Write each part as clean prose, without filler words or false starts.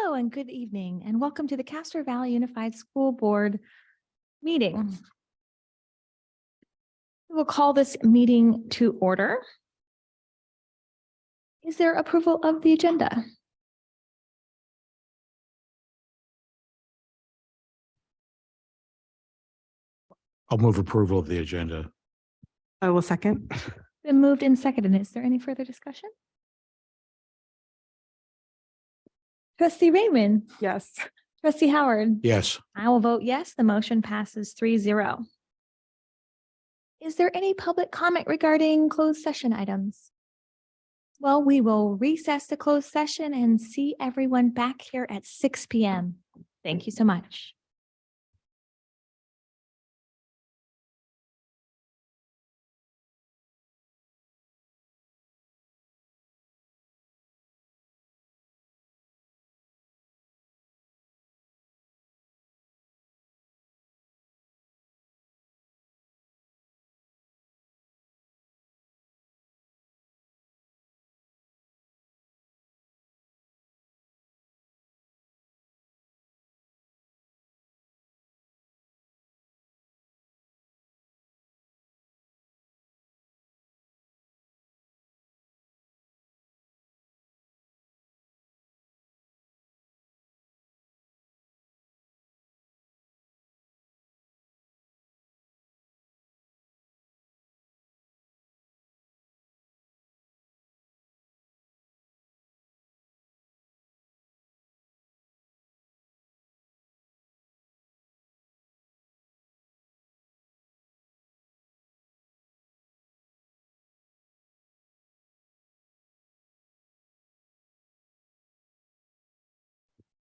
Hello and good evening, and welcome to the Castro Valley Unified School Board meeting. We'll call this meeting to order. Is there approval of the agenda? I'll move approval of the agenda. I will second. Been moved and seconded. Is there any further discussion? Trustee Raymond, Yes. Trustee Howard. Yes. I will vote yes. The motion passes 3-0. Is there any public comment regarding closed session items? Well, we will recess the closed session and see everyone back here at 6 p.m. Thank you so much.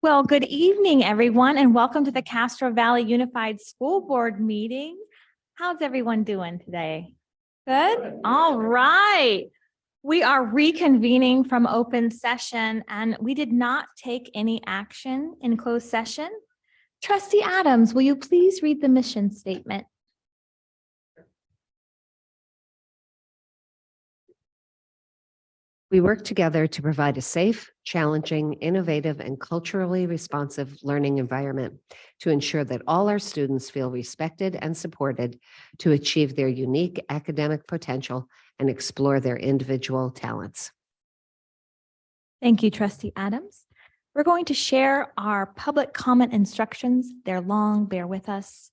Well, good evening, everyone, and welcome to the Castro Valley Unified School Board meeting. How's everyone doing today? Good? All right. We are reconvening from open session, and we did not take any action in closed session. Trustee Adams, will you please read the mission statement? We work together to provide a safe, challenging, innovative, and culturally responsive learning environment to ensure that all our students feel respected and supported to achieve their unique academic potential and explore their individual talents. Thank you, Trustee Adams. We're going to share our public comment instructions. They're long, bear with us.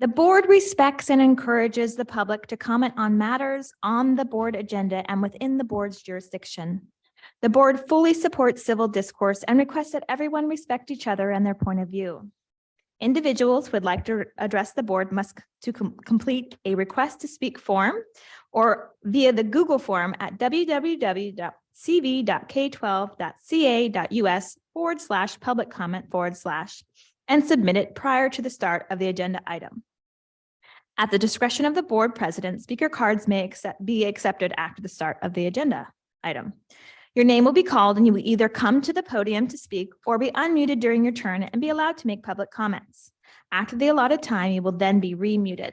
The board respects and encourages the public to comment on matters on the board agenda and within the board's jurisdiction. The board fully supports civil discourse and requests that everyone respect each other and their point of view. Individuals who would like to address the board must complete a request to speak form or via the Google form at www.cv.k12.ca.us/public comment/ and submit it prior to the start of the agenda item. At the discretion of the board president, speaker cards may be accepted after the start of the agenda item. Your name will be called and you will either come to the podium to speak or be unmuted during your turn and be allowed to make public comments. After the allotted time, you will then be remuted.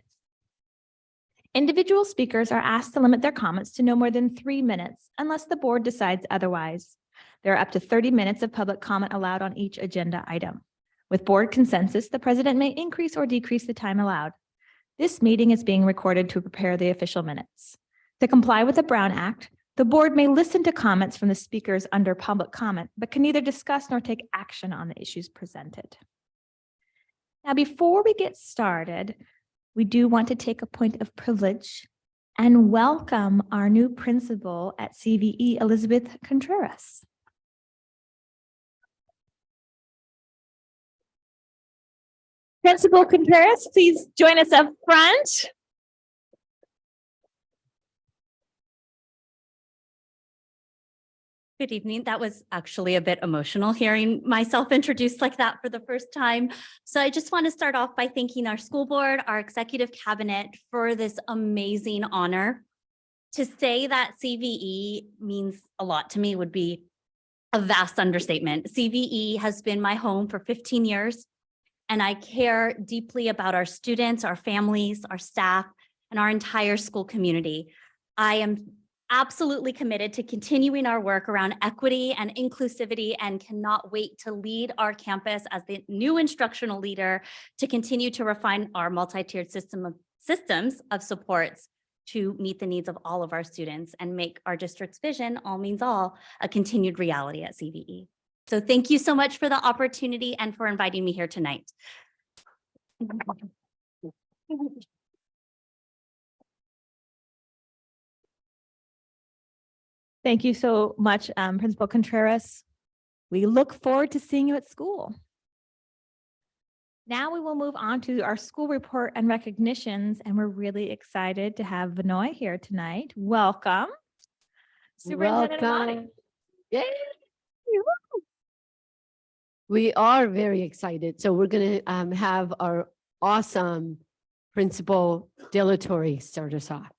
Individual speakers are asked to limit their comments to no more than 3 minutes unless the board decides otherwise. There are up to 30 minutes of public comment allowed on each agenda item. With board consensus, the president may increase or decrease the time allowed. This meeting is being recorded to prepare the official minutes. To comply with the Brown Act, the board may listen to comments from the speakers under public comment, but can neither discuss nor take action on the issues presented. Now, before we get started, we do want to take a point of privilege and welcome our new principal at CVE, Elizabeth Contreras. Principal Contreras, please join us up front. Good evening. That was actually a bit emotional hearing myself introduced like that for the first time. So I just want to start off by thanking our school board, our executive cabinet for this amazing honor. To say that CVE means a lot to me would be a vast understatement. CVE has been my home for 15 years, and I care deeply about our students, our families, our staff, and our entire school community. I am absolutely committed to continuing our work around equity and inclusivity and cannot wait to lead our campus as the new instructional leader to continue to refine our multi-tiered systems of supports to meet the needs of all of our students and make our district's vision, all means all, a continued reality at CVE. So thank you so much for the opportunity and for inviting me here tonight. Thank you so much, Principal Contreras. We look forward to seeing you at school. Now we will move on to our school report and recognitions, and we're really excited to have Vinoy here tonight. Welcome. Superintendent Amani. Welcome. Yay. We are very excited. So we're going to have our awesome Principal Dilatory start us off.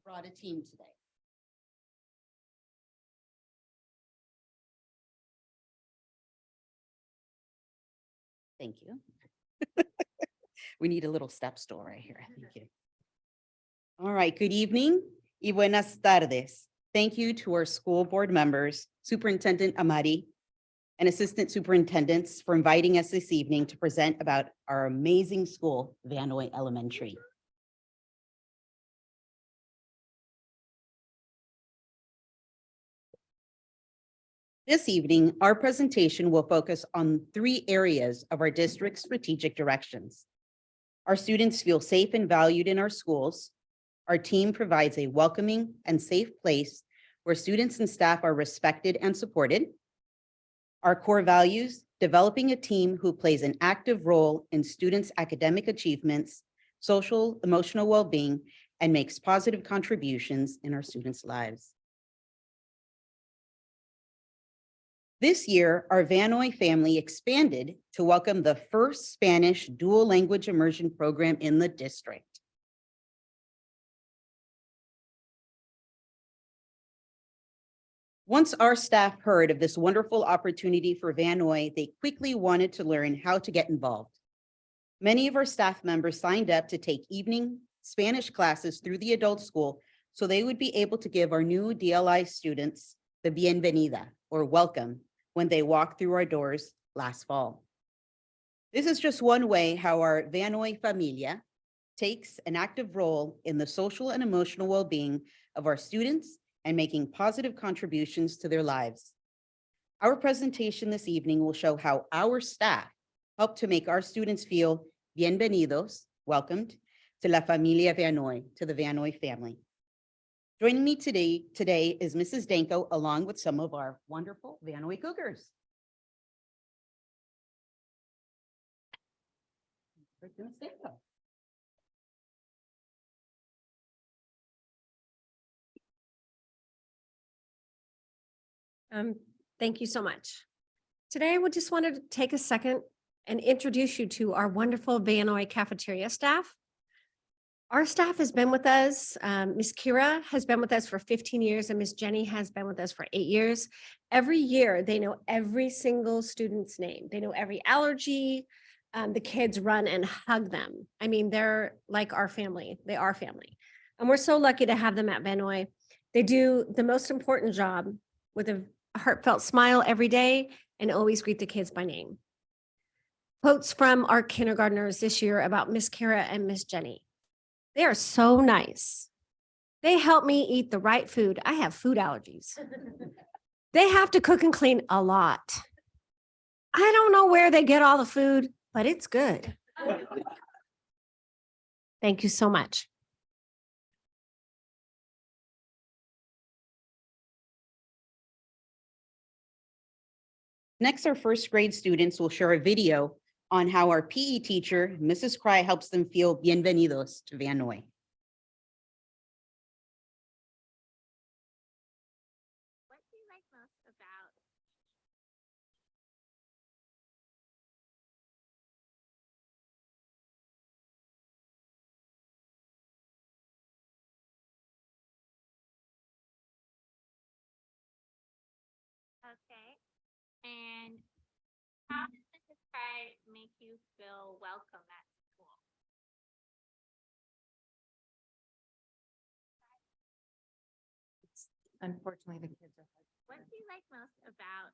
Brought a team today. Thank you. We need a little step stool right here. Thank you. All right, good evening y buenas tardes. Thank you to our school board members, Superintendent Amadi, and Assistant Superintendents for inviting us this evening to present about our amazing school, Vanoy Elementary. This evening, our presentation will focus on 3 areas of our district's strategic directions. Our students feel safe and valued in our schools. Our team provides a welcoming and safe place where students and staff are respected and supported. Our core values, developing a team who plays an active role in students' academic achievements, social, emotional well-being, and makes positive contributions in our students' lives. This year, our Vanoy family expanded to welcome the first Spanish dual language immersion program in the district. Once our staff heard of this wonderful opportunity for Vanoy, they quickly wanted to learn how to get involved. Many of our staff members signed up to take evening Spanish classes through the adult school so they would be able to give our new DLI students the bienvenida, or welcome, when they walked through our doors last fall. This is just one way how our Vanoy Familia takes an active role in the social and emotional well-being of our students and making positive contributions to their lives. Our presentation this evening will show how our staff help to make our students feel bienvenidos, welcomed, to La Familia Vanoy, to the Vanoy family. Joining me today is Mrs. Danko, along with some of our wonderful Vanoy Cougars. Ms. Danko. Thank you so much. Today, we just wanted to take a second and introduce you to our wonderful Vanoy cafeteria staff. Our staff has been with us. Miss Kira has been with us for 15 years and Miss Jenny has been with us for 8 years. Every year, they know every single student's name. They know every allergy. The kids run and hug them. I mean, they're like our family. They are family. And we're so lucky to have them at Vanoy. They do the most important job with a heartfelt smile every day and always greet the kids by name. Quotes from our kindergartners this year about Miss Kara and Miss Jenny. They are so nice. They help me eat the right food. I have food allergies. They have to cook and clean a lot. I don't know where they get all the food, but it's good. Thank you so much. Next, our first grade students will share a video on how our PE teacher, Mrs. Cry, helps them feel bienvenidos to Vanoy. What do you like most about Okay. And how does this Cry make you feel welcome at school? Unfortunately, the kids are. What do you like most about?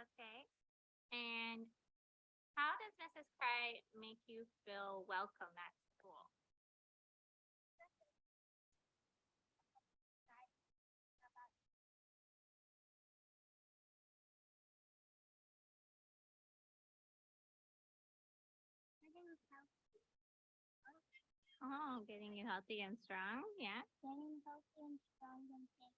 Okay, and how does Mrs. Cry make you feel welcome at school? Oh, getting you healthy and strong, yeah. Getting healthy and strong and fit.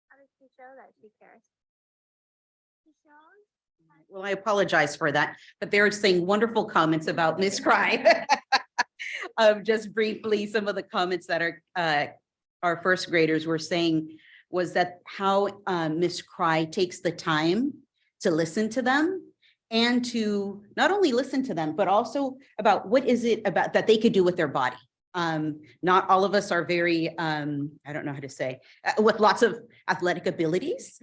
How does she show that she cares? She shows. Well, I apologize for that, but they're saying wonderful comments about Miss Cry. Just briefly, some of the comments that our first graders were saying was that how Miss Cry takes the time to listen to them and to not only listen to them, but also about what is it about that they could do with their body. Not all of us are very, I don't know how to say, with lots of athletic abilities.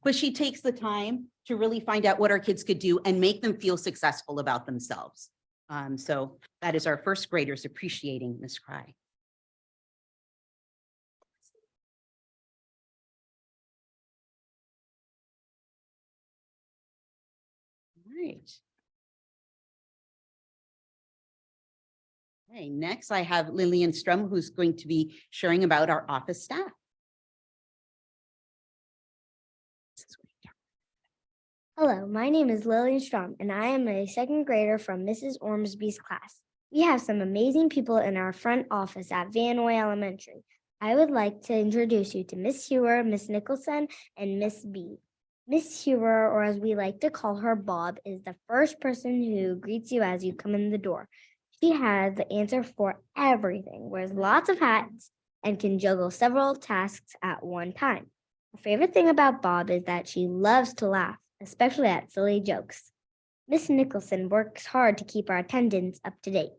But she takes the time to really find out what our kids could do and make them feel successful about themselves. So that is our first graders appreciating Miss Cry. Right. Okay, next I have Lillian Strum, who's going to be sharing about our office staff. Hello, my name is Lillian Strom, and I am a second grader from Mrs. Ormsby's class. We have some amazing people in our front office at Van Noy Elementary. I would like to introduce you to Miss Hewer, Miss Nicholson, and Miss B. Miss Hewer, or as we like to call her, Bob, is the first person who greets you as you come in the door. She has the answer for everything, wears lots of hats, and can juggle several tasks at one time. Her favorite thing about Bob is that she loves to laugh, especially at silly jokes. Miss Nicholson works hard to keep our attendance up to date.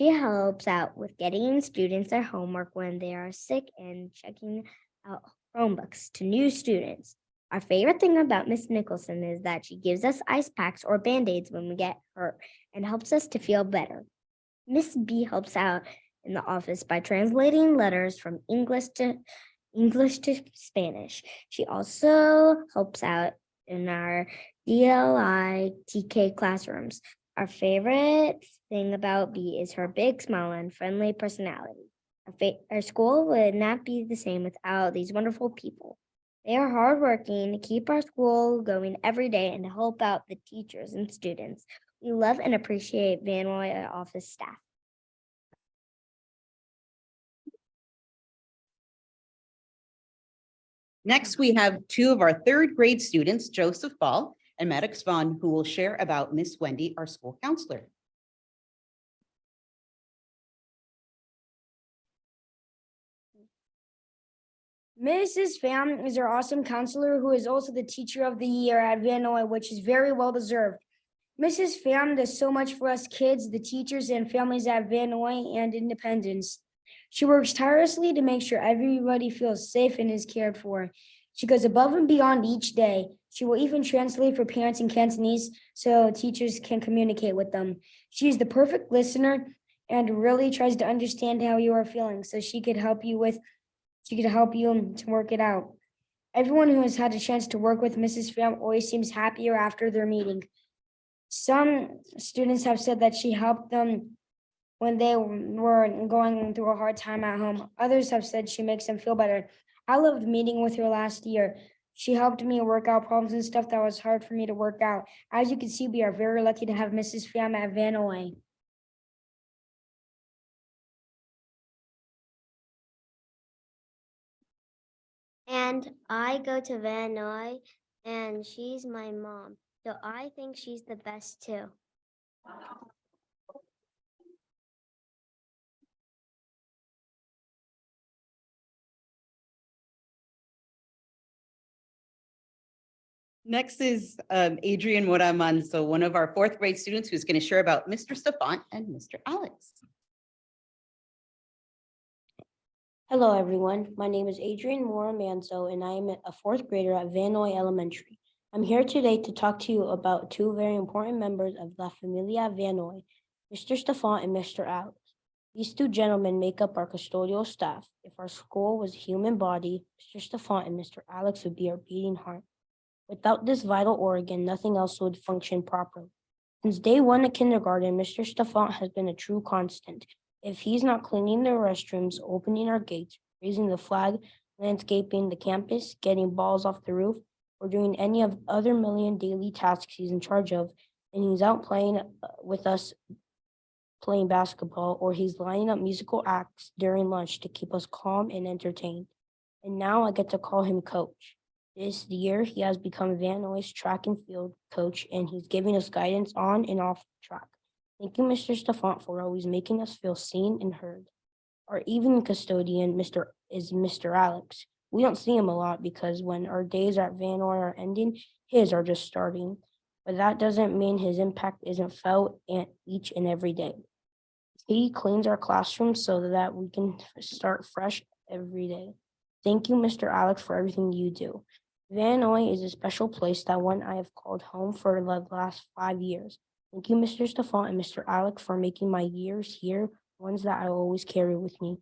She helps out with getting students their homework when they are sick and checking out Chromebooks to new students. Our favorite thing about Miss Nicholson is that she gives us ice packs or Band-Aids when we get hurt and helps us to feel better. Miss B helps out in the office by translating letters from English to Spanish. She also helps out in our DLI TK classrooms. Our favorite thing about B is her big smile and friendly personality. Our school would not be the same without these wonderful people. They are hardworking to keep our school going every day and to help out the teachers and students. We love and appreciate Van Noy office staff. Next, we have two of our third grade students, Joseph Ball and Maddox Vaughn, who will share about Miss Wendy, our school counselor. Mrs. Pham is our awesome counselor who is also the teacher of the year at Van Noy, which is very well deserved. Mrs. Pham does so much for us kids, the teachers, and families at Van Noy and Independence. She works tirelessly to make sure everybody feels safe and is cared for. She goes above and beyond each day. She will even translate for parents in Cantonese so teachers can communicate with them. She is the perfect listener and really tries to understand how you are feeling so she could help you to work it out. Everyone who has had a chance to work with Mrs. Pham always seems happier after their meeting. Some students have said that she helped them when they were going through a hard time at home. Others have said she makes them feel better. I loved meeting with her last year. She helped me work out problems and stuff that was hard for me to work out. As you can see, we are very lucky to have Mrs. Pham at Van Noy. And I go to Van Noy, and she's my mom. So I think she's the best too. Next is Adrian Moraman, so one of our fourth grade students who's going to share about Mr. Stefan and Mr. Alex. Hello, everyone. My name is Adrian Mora Manzo, and I am a fourth grader at Van Noy Elementary. I'm here today to talk to you about two very important members of La Familia Van Noy, Mr. Stefan and Mr. Alex. These two gentlemen make up our custodial staff. If our school was a human body, Mr. Stefan and Mr. Alex would be our beating heart. Without this vital organ, nothing else would function properly. Since day one at kindergarten, Mr. Stefan has been a true constant. If he's not cleaning the restrooms, opening our gates, raising the flag, landscaping the campus, getting balls off the roof, or doing any of other million daily tasks he's in charge of, and he's out playing with us playing basketball, or he's lining up musical acts during lunch to keep us calm and entertained. And now I get to call him coach. This year, he has become Van Noy's track and field coach, and he's giving us guidance on and off the track. Thank you, Mr. Stefan, for always making us feel seen and heard. Our evening custodian, is Mr. Alex. We don't see him a lot because when our days at Van Noy are ending, his are just starting. But that doesn't mean his impact isn't felt each and every day. He cleans our classrooms so that we can start fresh every day. Thank you, Mr. Alex, for everything you do. Van Noy is a special place, that one I have called home for the last 5 years. Thank you, Mr. Stefan and Mr. Alex, for making my years here ones that I will always carry with me.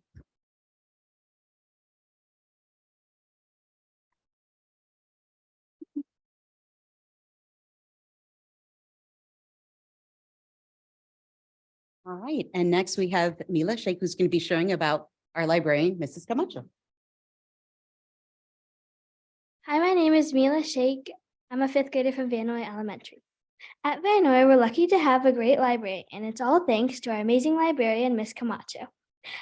All right, and next we have Mila Sheikh, who's going to be showing about our librarian, Mrs. Camacho. Hi, my name is Mila Sheikh. I'm a fifth grader from Van Noy Elementary. At Van Noy, we're lucky to have a great library, and it's all thanks to our amazing librarian, Miss Camacho.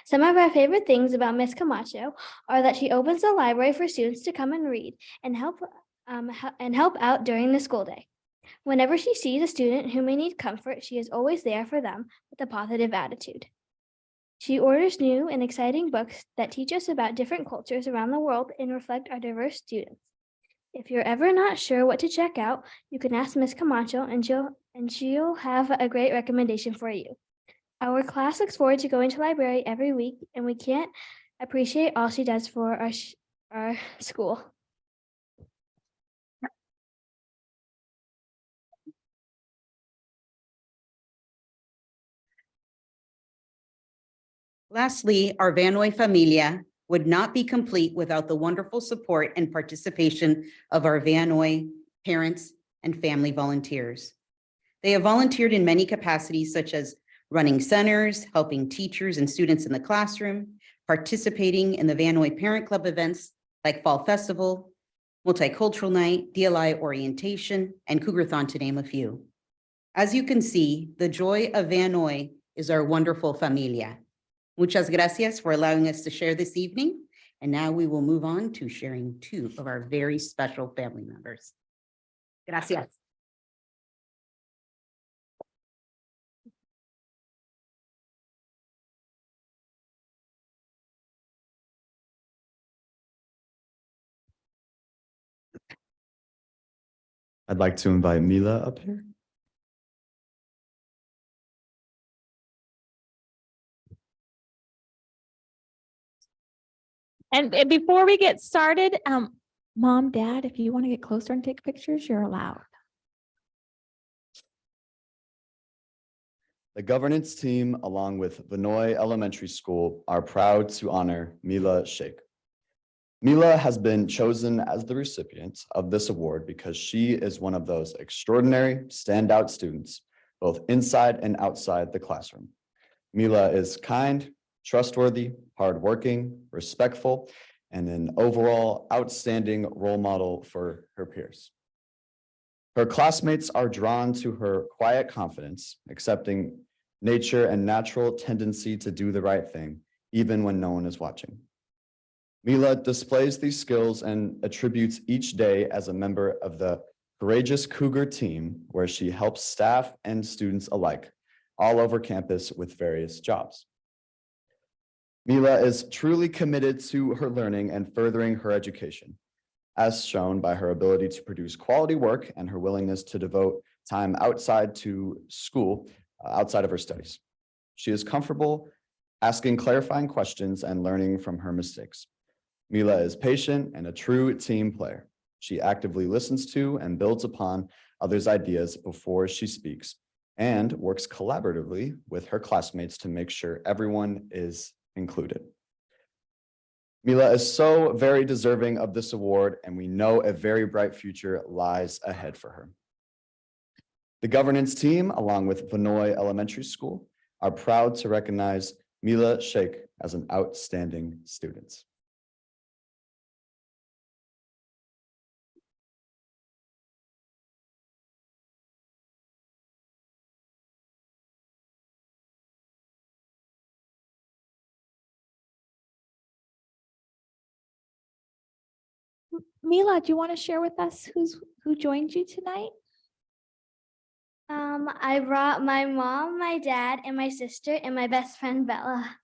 Some of our favorite things about Miss Camacho are that she opens the library for students to come and read and help out during the school day. Whenever she sees a student who may need comfort, she is always there for them with a positive attitude. She orders new and exciting books that teach us about different cultures around the world and reflect our diverse students. If you're ever not sure what to check out, you can ask Miss Camacho and she'll have a great recommendation for you. Our class looks forward to going to the library every week, and we can't appreciate all she does for our school. Lastly, our Van Noy Familia would not be complete without the wonderful support and participation of our Van Noy parents and family volunteers. They have volunteered in many capacities, such as running centers, helping teachers and students in the classroom, participating in the Van Noy Parent Club events like Fall Festival, Multicultural Night, DLI Orientation, and Cougar-thon, to name a few. As you can see, the joy of Van Noy is our wonderful familia. Muchas gracias for allowing us to share this evening. And now we will move on to sharing two of our very special family members. Gracias. I'd like to invite Mila up here. And before we get started, Mom, Dad, if you want to get closer and take pictures, you're allowed. The governance team, along with Van Noy Elementary School, are proud to honor Mila Sheikh. Mila has been chosen as the recipient of this award because she is one of those extraordinary standout students, both inside and outside the classroom. Mila is kind, trustworthy, hardworking, respectful, and an overall outstanding role model for her peers. Her classmates are drawn to her quiet confidence, accepting nature and natural tendency to do the right thing, even when no one is watching. Mila displays these skills and attributes each day as a member of the Courageous Cougar team, where she helps staff and students alike all over campus with various jobs. Mila is truly committed to her learning and furthering her education, as shown by her ability to produce quality work and her willingness to devote time outside to school, outside of her studies. She is comfortable asking clarifying questions and learning from her mistakes. Mila is patient and a true team player. She actively listens to and builds upon others' ideas before she speaks and works collaboratively with her classmates to make sure everyone is included. Mila is so very deserving of this award, and we know a very bright future lies ahead for her. The governance team, along with Vanoy Elementary School, are proud to recognize Mila Sheikh as an outstanding student. Mila, do you want to share with us who joined you tonight? I brought my mom, my dad, and my sister, and my best friend Bella.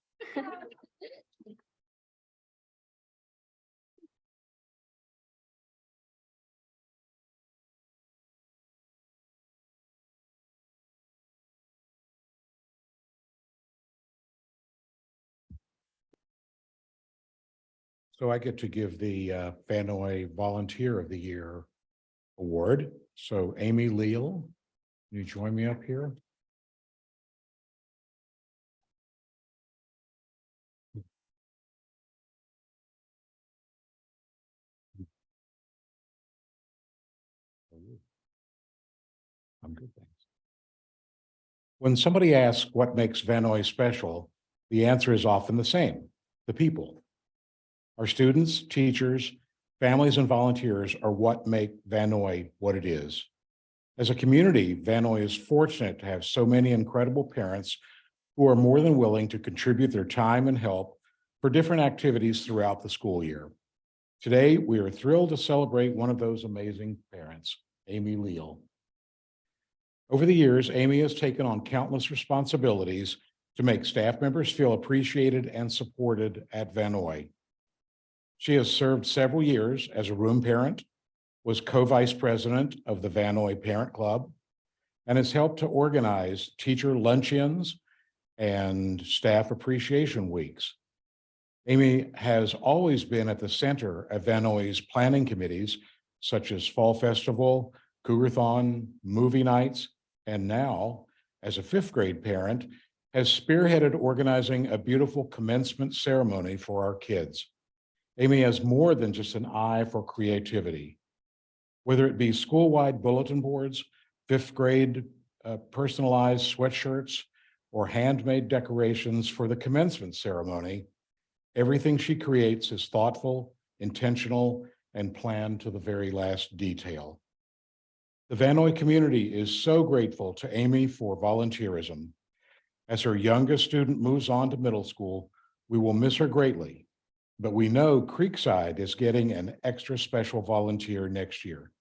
So I get to give the Vanoy Volunteer of the Year award. So Amy Leal, can you join me up here? I'm good, thanks. When somebody asks what makes Vanoy special, the answer is often the same: the people. Our students, teachers, families, and volunteers are what make Vanoy what it is. As a community, Vanoy is fortunate to have so many incredible parents who are more than willing to contribute their time and help for different activities throughout the school year. Today, we are thrilled to celebrate one of those amazing parents, Amy Leal. Over the years, Amy has taken on countless responsibilities to make staff members feel appreciated and supported at Vanoy. She has served several years as a room parent, was co-vice president of the Vanoy Parent Club, and has helped to organize teacher luncheons and staff appreciation weeks. Amy has always been at the center of Vanoy's planning committees, such as Fall Festival, Cougar-thon, movie nights, and now, as a fifth grade parent, has spearheaded organizing a beautiful commencement ceremony for our kids. Amy has more than just an eye for creativity. Whether it be school-wide bulletin boards, fifth grade personalized sweatshirts, or handmade decorations for the commencement ceremony, everything she creates is thoughtful, intentional, and planned to the very last detail. The Vanoy community is so grateful to Amy for volunteerism. As her youngest student moves on to middle school, we will miss her greatly, but we know Creekside is getting an extra special volunteer next year.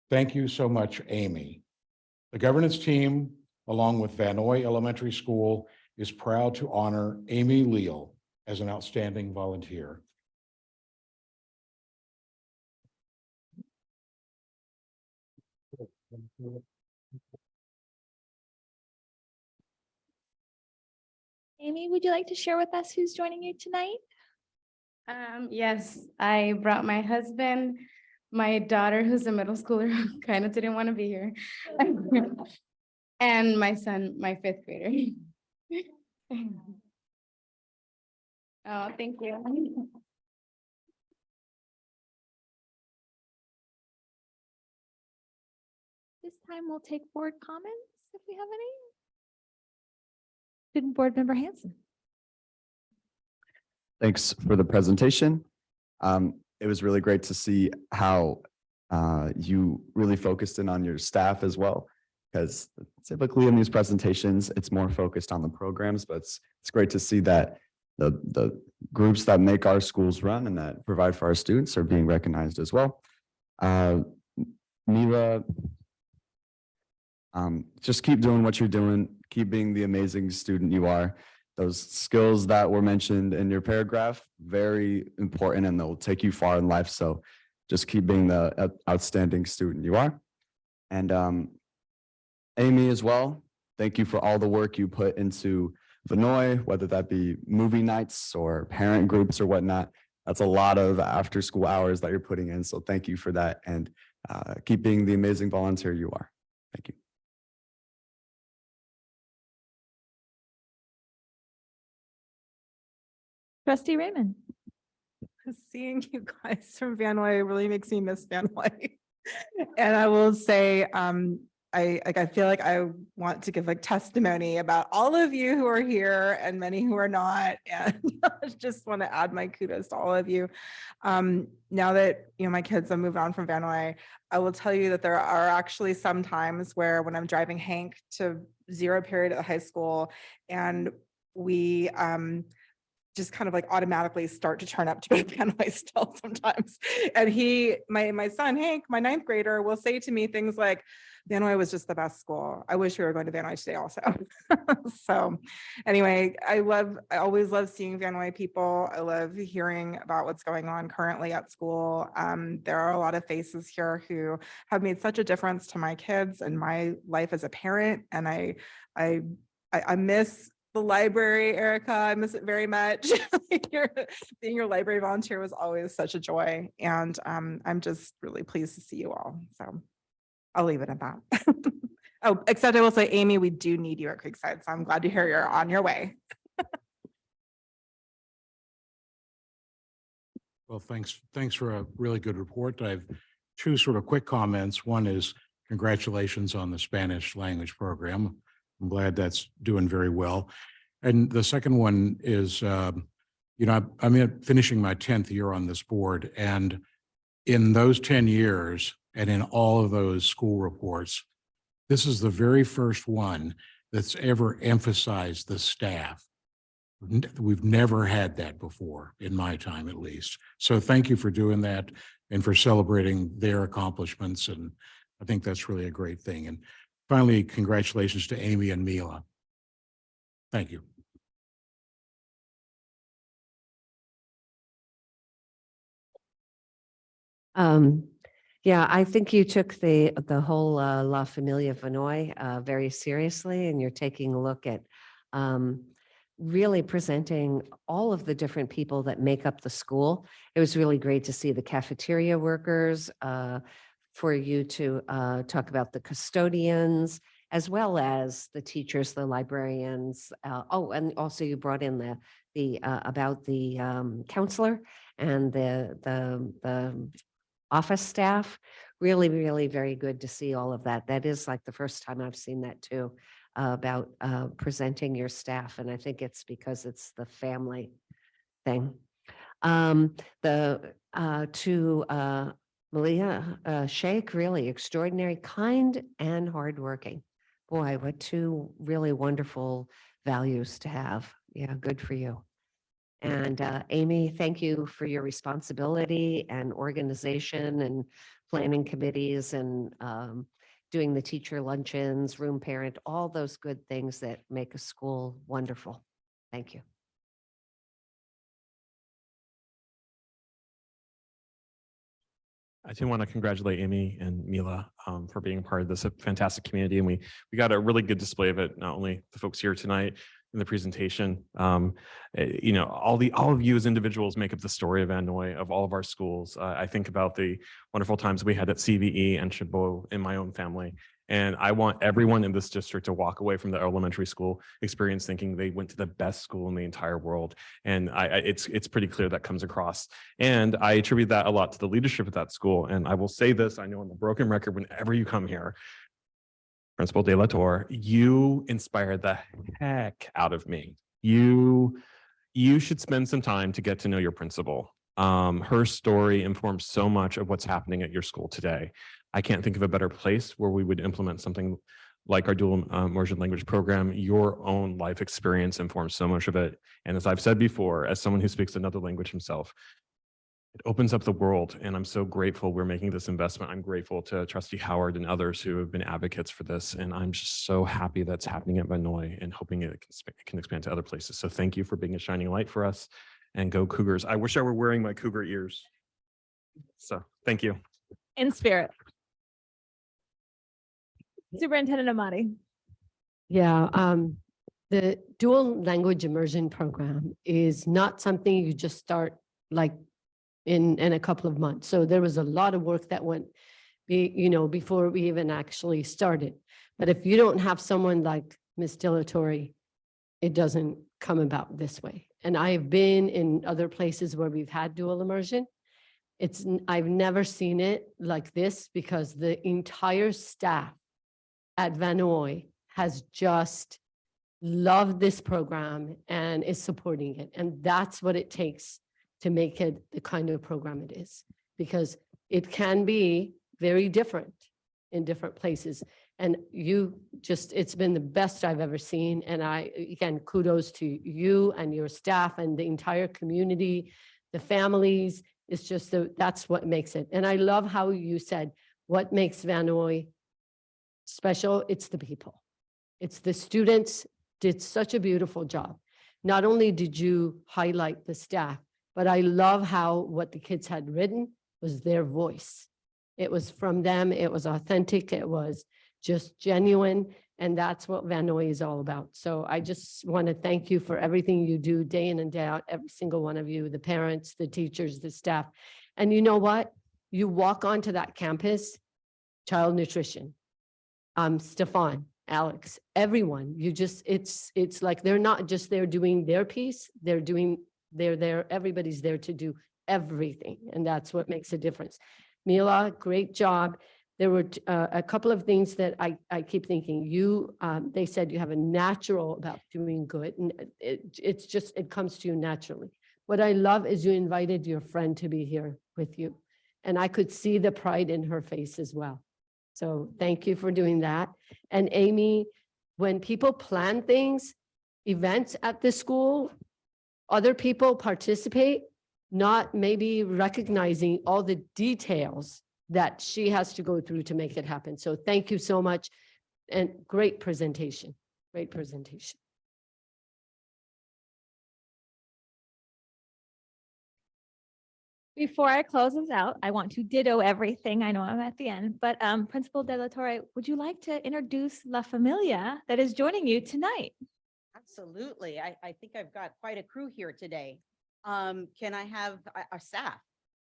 Thank you so much, Amy. The governance team, along with Vanoy Elementary School, is proud to honor Amy Leal as an outstanding volunteer. Amy, would you like to share with us who's joining you tonight? Yes, I brought my husband, my daughter, who's a middle schooler, who kind of didn't want to be here, and my son, my fifth grader. Oh, thank you. This time we'll take board comments if we have any. Student Board Member Hanson. Thanks for the presentation. It was really great to see how you really focused in on your staff as well, because typically in these presentations, it's more focused on the programs, but it's great to see that the groups that make our schools run and that provide for our students are being recognized as well. Mila, just keep doing what you're doing. Keep being the amazing student you are. Those skills that were mentioned in your paragraph, very important, and they'll take you far in life. So just keep being the outstanding student you are. And Amy as well, thank you for all the work you put into Vinoy, whether that be movie nights or parent groups or whatnot. That's a lot of after school hours that you're putting in. So thank you for that, and keep being the amazing volunteer you are. Thank you. Trustee Raymond. Seeing you guys from Vanoy really makes me miss Vanoy. And I will say, I feel like I want to give like testimony about all of you who are here and many who are not. And I just want to add my kudos to all of you. Now that, my kids have moved on from Vanoy, I will tell you that there are actually some times where when I'm driving Hank to zero period at the high school, and we just kind of like automatically start to turn up to Vanoy still sometimes. And my son, Hank, my 9th grader, will say to me things like, Vanoy was just the best school. I wish we were going to Vanoy today also. So anyway, I always love seeing Vanoy people. I love hearing about what's going on currently at school. There are a lot of faces here who have made such a difference to my kids and my life as a parent. And I miss the library, Erica. I miss it very much. Being your library volunteer was always such a joy. And I'm just really pleased to see you all. So I'll leave it at that. Oh, except I will say, Amy, we do need you at Creekside. So I'm glad to hear you're on your way. Well, thanks for a really good report. I have two sort of quick comments. One is congratulations on the Spanish language program. I'm glad that's doing very well. And the second one is, I'm finishing my 10th year on this board. And in those 10 years and in all of those school reports, this is the very first one that's ever emphasized the staff. We've never had that before, in my time at least. So thank you for doing that and for celebrating their accomplishments. And I think that's really a great thing. And finally, congratulations to Amy and Mila. Thank you. Yeah, I think you took the whole La Familia Vanoy very seriously, and you're taking a look at really presenting all of the different people that make up the school. It was really great to see the cafeteria workers, for you to talk about the custodians, as well as the teachers, the librarians. And also you brought in the about the counselor and the office staff. Really, really very good to see all of that. That is like the first time I've seen that too, about presenting your staff. And I think it's because it's the family thing. To Malia Sheikh, really extraordinary, kind and hardworking. Boy, what two really wonderful values to have. Yeah, good for you. And Amy, thank you for your responsibility and organization and planning committees and doing the teacher luncheons, room parent, all those good things that make a school wonderful. Thank you. I do want to congratulate Amy and Mila for being part of this fantastic community. And we got a really good display of it, not only the folks here tonight in the presentation. All of you as individuals make up the story of Vanoy, of all of our schools. I think about the wonderful times we had at CVE and Chabot in my own family. And I want everyone in this district to walk away from the elementary school experience thinking they went to the best school in the entire world. And it's pretty clear that comes across. And I attribute that a lot to the leadership of that school. And I will say this, I know on the broken record, whenever you come here, Principal De La Torre, you inspired the heck out of me. You should spend some time to get to know your principal. Her story informs so much of what's happening at your school today. I can't think of a better place where we would implement something like our dual immersion language program, your own life experience informs so much of it. And as I've said before, as someone who speaks another language himself, it opens up the world. And I'm so grateful we're making this investment. I'm grateful to Trustee Howard and others who have been advocates for this. And I'm just so happy that's happening at Vanoy and hoping it can expand to other places. So thank you for being a shining light for us, and go Cougars. I wish I were wearing my Cougar ears. So thank you. In spirit. Superintendent Amati. Yeah, the dual language immersion program is not something you just start like in a couple of months. So there was a lot of work that went, before we even actually started. But if you don't have someone like Ms. Dilatory, it doesn't come about this way. And I've been in other places where we've had dual immersion. I've never seen it like this, because the entire staff at Vanoy has just loved this program and is supporting it. And that's what it takes to make it the kind of program it is, because it can be very different in different places. And it's been the best I've ever seen. And again, kudos to you and your staff and the entire community, the families. It's just that's what makes it. And I love how you said, what makes Vanoy special? It's the people. It's the students did such a beautiful job. Not only did you highlight the staff, but I love how what the kids had written was their voice. It was from them. It was authentic. It was just genuine. And that's what Vanoy is all about. So I just want to thank you for everything you do day in and day out, every single one of you, the parents, the teachers, the staff. And you know what? You walk onto that campus, child nutrition, Stefan, Alex, everyone, it's like they're not just there doing their piece, they're there, everybody's there to do everything. And that's what makes a difference. Mila, great job. There were a couple of things that I keep thinking. They said you have a natural about doing good, and it comes to you naturally. What I love is you invited your friend to be here with you, and I could see the pride in her face as well. So thank you for doing that. And Amy, when people plan things, events at the school, other people participate, not maybe recognizing all the details that she has to go through to make it happen. So thank you so much, and great presentation, great presentation. Before I close this out, I want to ditto everything. I know I'm at the end, but Principal De La Torre, would you like to introduce La Familia that is joining you tonight? Absolutely. I think I've got quite a crew here today. Can I have our staff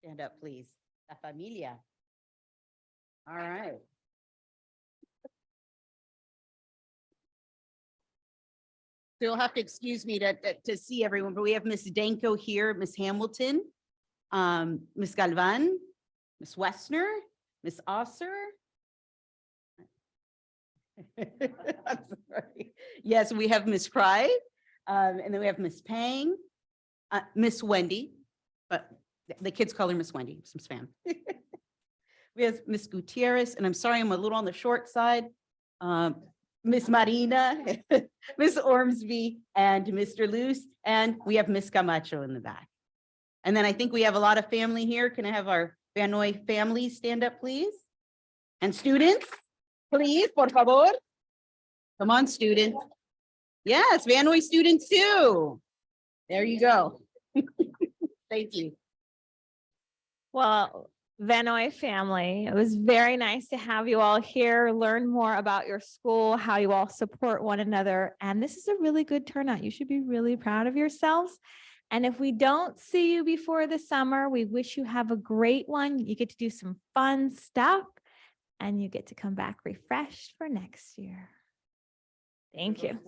stand up, please? La Familia. All right. So you'll have to excuse me to see everyone, but we have Miss Danko here, Miss Hamilton, Miss Galvan, Miss Westner, Miss Osser. I'm sorry. Yes, we have Miss Fry, and then we have Miss Pang, Miss Wendy, but the kids call her Miss Wendy, some spam. We have Miss Gutierrez, and I'm sorry, I'm a little on the short side. Miss Marina, Miss Ormsby, and Mr. Luce, and we have Miss Camacho in the back. And then I think we have a lot of family here. Can I have our Vanoy family stand up, please? And students, please, por favor. Come on, students. Yes, Vanoy students too. There you go. Thank you. Well, Vanoy family, it was very nice to have you all here, learn more about your school, how you all support one another. And this is a really good turnout. You should be really proud of yourselves. And if we don't see you before the summer, we wish you have a great one. You get to do some fun stuff and you get to come back refreshed for next year. Thank you.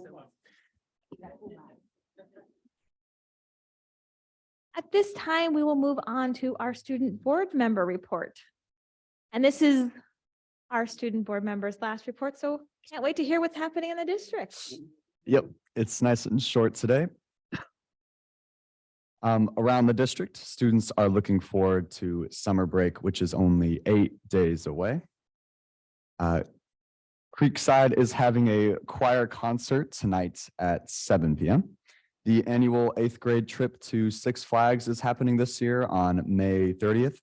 At this time, we will move on to our student board member report. And this is our student board members' last report, so can't wait to hear what's happening in the district. Yep, it's nice and short today. Around the district, students are looking forward to summer break, which is only 8 days away. Creekside is having a choir concert tonight at 7 p.m. The annual 8th grade trip to Six Flags is happening this year on May 30th.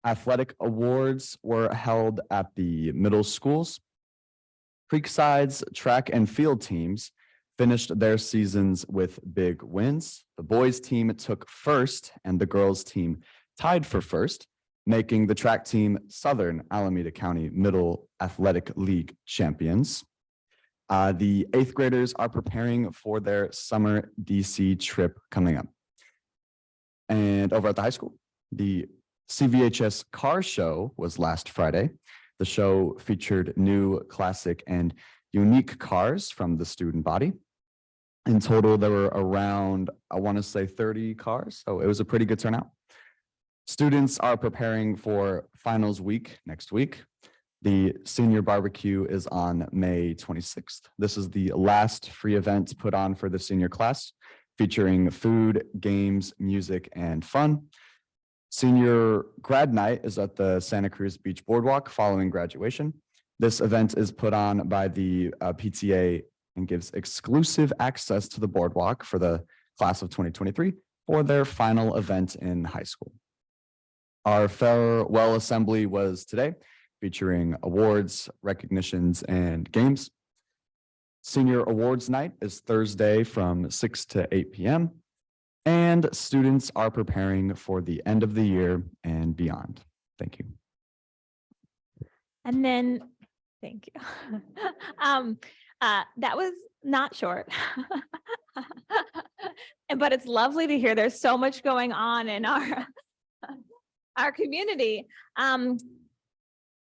Athletic awards were held at the middle schools. Creekside's track and field teams finished their seasons with big wins. The boys team took first and the girls team tied for first, making the track team Southern Alameda County Middle Athletic League champions. The 8th graders are preparing for their summer DC trip coming up. And over at the high school, the CVHS car show was last Friday. The show featured new, classic, and unique cars from the student body. In total, there were around, I want to say 30 cars, so it was a pretty good turnout. Students are preparing for finals week next week. The senior barbecue is on May 26th. This is the last free event put on for the senior class, featuring food, games, music, and fun. Senior grad night is at the Santa Cruz Beach Boardwalk following graduation. This event is put on by the PTA and gives exclusive access to the boardwalk for the class of 2023 for their final event in high school. Our farewell assembly was today, featuring awards, recognitions, and games. Senior awards night is Thursday from 6 to 8 p.m. And students are preparing for the end of the year and beyond. Thank you. And then, thank you. That was not short. But it's lovely to hear there's so much going on in our community.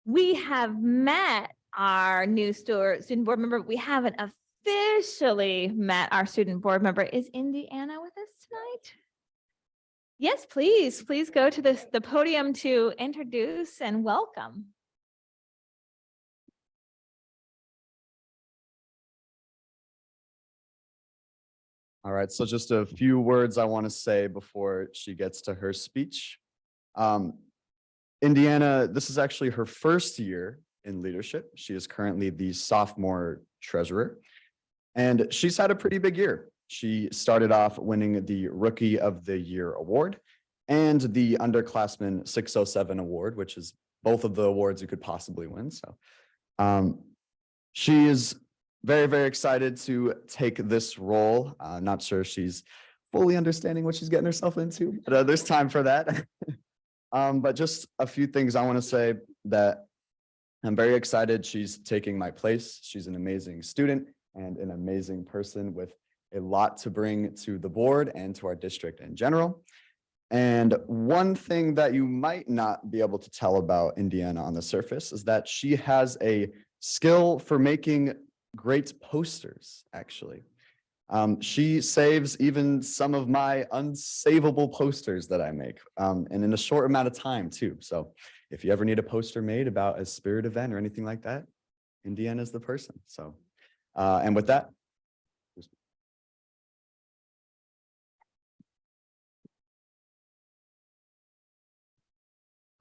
We have met our new student board member. We haven't officially met our student board member. Is Indiana with us tonight? Yes, please go to the podium to introduce and welcome. All right, so just a few words I want to say before she gets to her speech. Indiana, this is actually her first year in leadership. She is currently the sophomore treasurer, and she's had a pretty big year. She started off winning the Rookie of the Year award and the Underclassmen 607 award, which is both of the awards you could possibly win. So she is very, very excited to take this role. Not sure she's fully understanding what she's getting herself into, but there's time for that. But just a few things I want to say that I'm very excited she's taking my place. She's an amazing student and an amazing person with a lot to bring to the board and to our district in general. And one thing that you might not be able to tell about Indiana on the surface is that she has a skill for making great posters, actually. She saves even some of my unsavable posters that I make, and in a short amount of time too. So if you ever need a poster made about a spirit event or anything like that, Indiana's the person. So, and with that.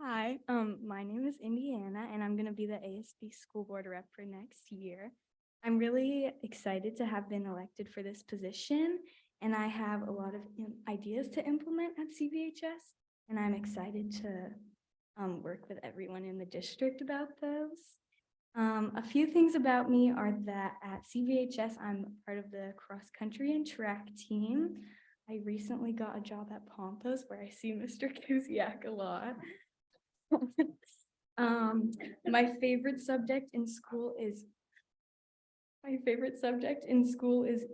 Hi, my name is Indiana, and I'm going to be the ASB school board rep for next year. I'm really excited to have been elected for this position, and I have a lot of ideas to implement at CVHS, and I'm excited to work with everyone in the district about those. A few things about me are that at CVHS, I'm part of the cross country and track team. I recently got a job at Pompous where I see Mr. Kuziak a lot. My favorite subject in school is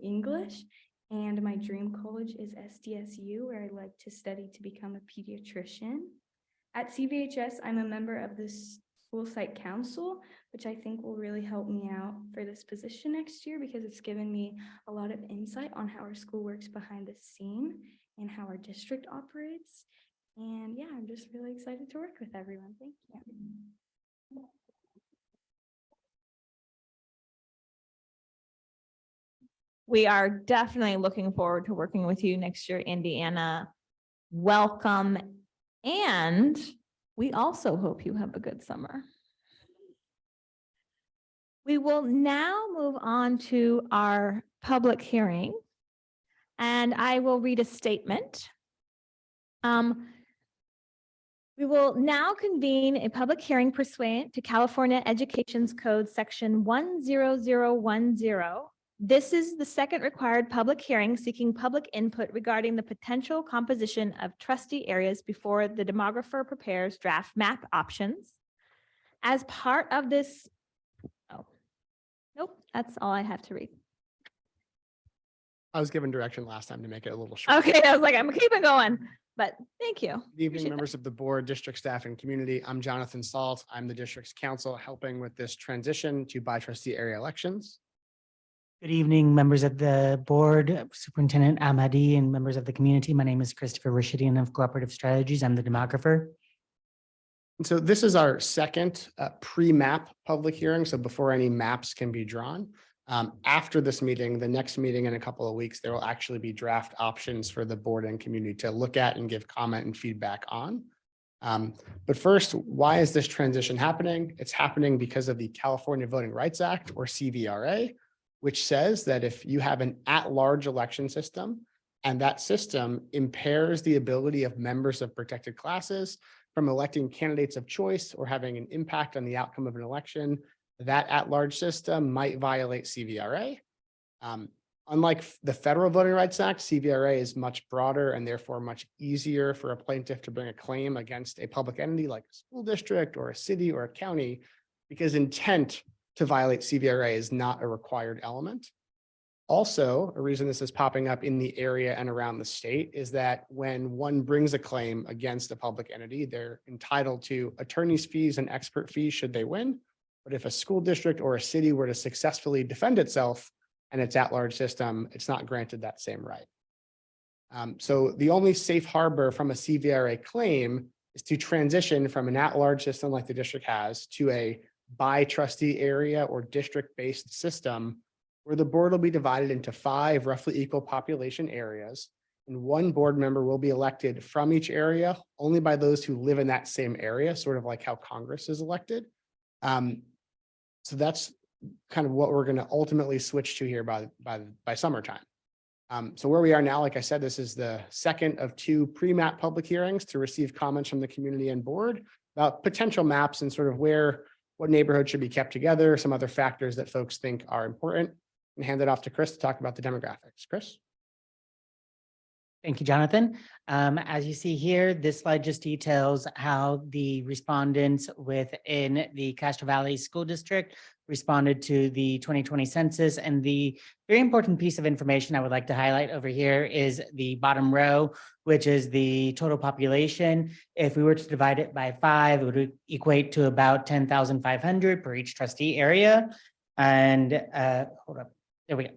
English, and my dream college is SDSU, where I'd like to study to become a pediatrician. At CVHS, I'm a member of the school site council, which I think will really help me out for this position next year because it's given me a lot of insight on how our school works behind the scene and how our district operates. And yeah, I'm just really excited to work with everyone. Thank you. We are definitely looking forward to working with you next year, Indiana. Welcome. And we also hope you have a good summer. We will now move on to our public hearing. And I will read a statement. We will now convene a public hearing pursuant to California Education's Code Section 10010. This is the second required public hearing seeking public input regarding the potential composition of trustee areas before the demographer prepares draft map options. As part of this, oh, nope, that's all I have to read. I was given direction last time to make it a little short. Okay, I was like, I'm keeping going, but thank you. Good Appreciate evening, that. members of the board, district staff, and community. I'm Jonathan Salt. I'm the district's counsel helping with this transition to by trustee area elections. Good evening, members of the board, Superintendent Ahmadi, and members of the community. My name is Christopher Rishidian of Cooperative Strategies. I'm the demographer. And so this is our second pre-map public hearing. So before any maps can be drawn. After this meeting, the next meeting in a couple of weeks, there will actually be draft options for the board and community to look at and give comment and feedback on. But first, why is this transition happening? It's happening because of the California Voting Rights Act, or CVRA, which says that if you have an at-large election system and that system impairs the ability of members of protected classes from electing candidates of choice or having an impact on the outcome of an election, that at-large system might violate CVRA. Unlike the Federal Voting Rights Act, CVRA is much broader and therefore much easier for a plaintiff to bring a claim against a public entity like a school district or a city or a county, because intent to violate CVRA is not a required element. Also, a reason this is popping up in the area and around the state is that when one brings a claim against a public entity, they're entitled to attorney's fees and expert fees should they win. But if a school district or a city were to successfully defend itself and its at-large system, it's not granted that same right. So the only safe harbor from a CVRA claim is to transition from an at-large system like the district has to a by trustee area or district-based system where the board will be divided into 5 roughly equal population areas, and one board member will be elected from each area only by those who live in that same area, sort of like how Congress is elected. So that's kind of what we're going to ultimately switch to here by summertime. So where we are now, like I said, this is the second of 2 pre-map public hearings to receive comments from the community and board about potential maps and sort of what neighborhoods should be kept together, some other factors that folks think are important, and hand it off to Chris to talk about the demographics. Chris? Thank you, Jonathan. As you see here, this slide just details how the respondents within the Castro Valley School District responded to the 2020 census. And the very important piece of information I would like to highlight over here is the bottom row, which is the total population. If we were to divide it by 5, it would equate to about 10,500 per each trustee area. And hold up, there we go.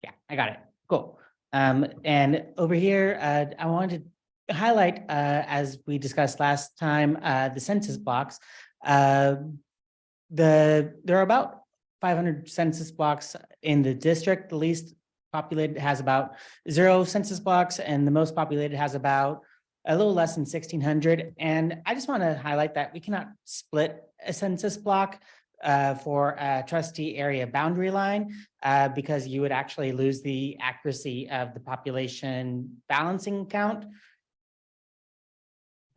Yeah, I got it. Cool. And over here, I wanted to highlight, as we discussed last time, the census blocks. There are about 500 census blocks in the district. The least populated has about 0 census blocks, and the most populated has about a little less than 1,600. And I just want to highlight that we cannot split a census block for a trustee area boundary line because you would actually lose the accuracy of the population balancing count.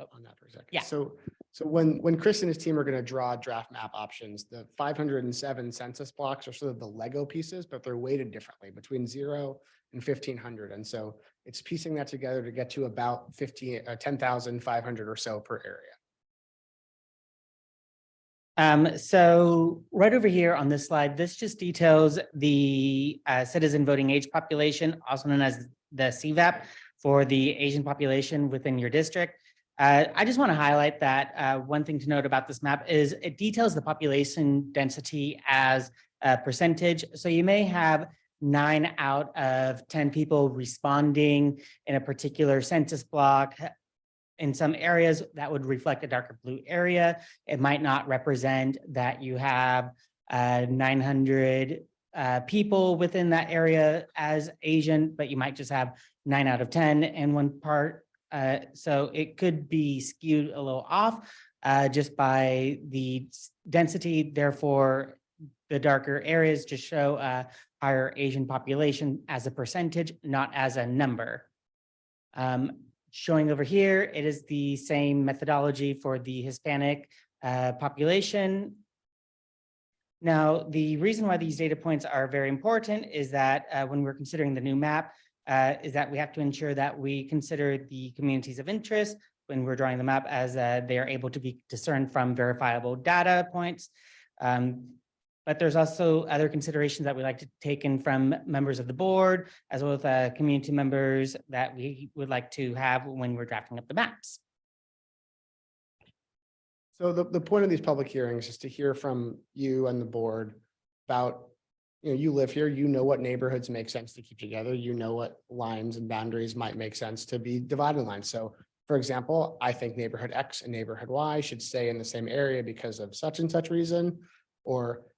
On that for a second. Yeah. So when Chris and his team are going to draw draft map options, the 507 census blocks are sort of the Lego pieces, but they're weighted differently between 0 and 1,500. And so it's piecing that together to get to about 10,500 or so per area. So right over here on this slide, this just details the citizen voting age population, also known as the CVAP, for the Asian population within your district. I just want to highlight that one thing to note about this map is it details the population density as a percentage. So you may have 9 out of 10 people responding in a particular census block. In some areas that would reflect a darker blue area. It might not represent that you have 900 people within that area as Asian, but you might just have 9 out of 10 in one part. So it could be skewed a little off just by the density. Therefore, the darker areas just show a higher Asian population as a percentage, not as a number. Showing over here, it is the same methodology for the Hispanic population. Now, the reason why these data points are very important is that when we're considering the new map, is that we have to ensure that we consider the communities of interest when we're drawing the map as they are able to be discerned from verifiable data points. But there's also other considerations that we like to take in from members of the board, as well as community members that we would like to have when we're drafting up the maps. So the point of these public hearings is to hear from you and the board about, you live here, you know what neighborhoods make sense to keep together, you know what lines and boundaries might make sense to be divided lines. So for example, I think neighborhood X and neighborhood Y should stay in the same area because of such and such reason.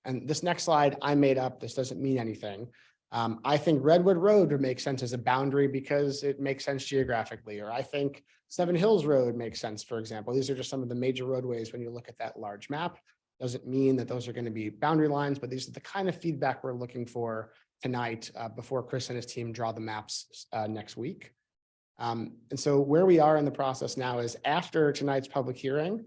And this next slide I made up, this doesn't mean anything. I think Redwood Road would make sense as a boundary because it makes sense geographically, or I think Seven Hills Road makes sense, for example. These are just some of the major roadways when you look at that large map. Doesn't mean that those are going to be boundary lines, but these are the kind of feedback we're looking for tonight before Chris and his team draw the maps next week. And so where we are in the process now is after tonight's public hearing,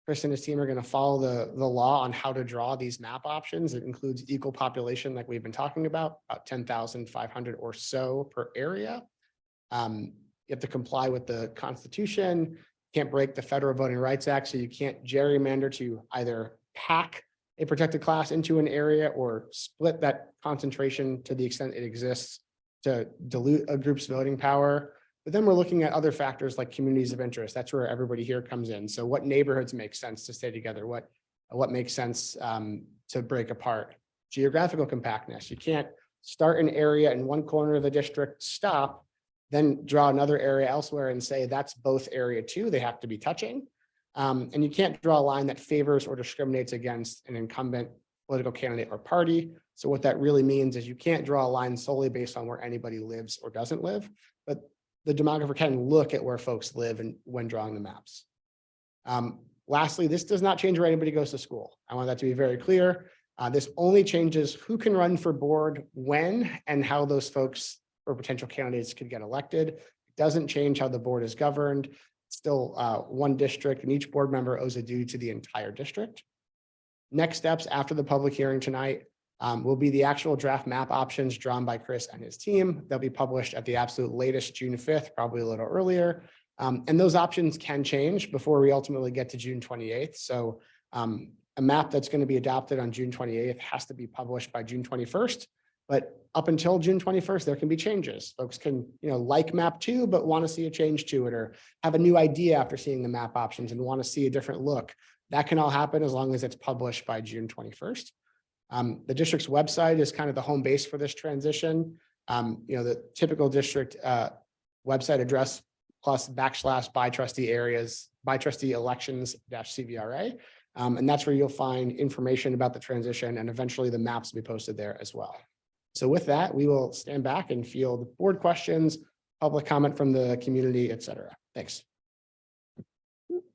Chris and his team are going to follow the law on how to draw these map options. It includes equal population, like we've been talking about 10,500 or so per area. You have to comply with the Constitution, can't break the Federal Voting Rights Act, so you can't gerrymander to either pack a protected class into an area or split that concentration to the extent it exists to dilute a group's voting power. But then we're looking at other factors like communities of interest. That's where everybody here comes in. So what neighborhoods make sense to stay together? What makes sense to break apart? Geographical compactness. You can't start an area in one corner of the district, stop, then draw another area elsewhere and say that's both area two. They have to be touching. And you can't draw a line that favors or discriminates against an incumbent political candidate or party. So what that really means is you can't draw a line solely based on where anybody lives or doesn't live, but the demographer can look at where folks live and when drawing the maps. Lastly, this does not change where anybody goes to school. I want that to be very clear. This only changes who can run for board when and how those folks or potential candidates could get elected. It doesn't change how the board is governed. It's still one district and each board member owes a duty to the entire district. Next steps after the public hearing tonight will be the actual draft map options drawn by Chris and his team. They'll be published at the absolute latest June 5th, probably a little earlier. And those options can change before we ultimately get to June 28th. So a map that's going to be adopted on June 28th has to be published by June 21st. But up until June 21st, there can be changes. Folks can, like map 2, but want to see a change to it, or have a new idea after seeing the map options and want to see a different look. That can all happen as long as it's published by June 21st. The district's website is kind of the home base for this transition. The typical district website address plus / by trustee areas, by trustee elections -CVRA. And that's where you'll find information about the transition, and eventually the maps will be posted there as well. So with that, we will stand back and field board questions, public comment from the community, et cetera. Thanks.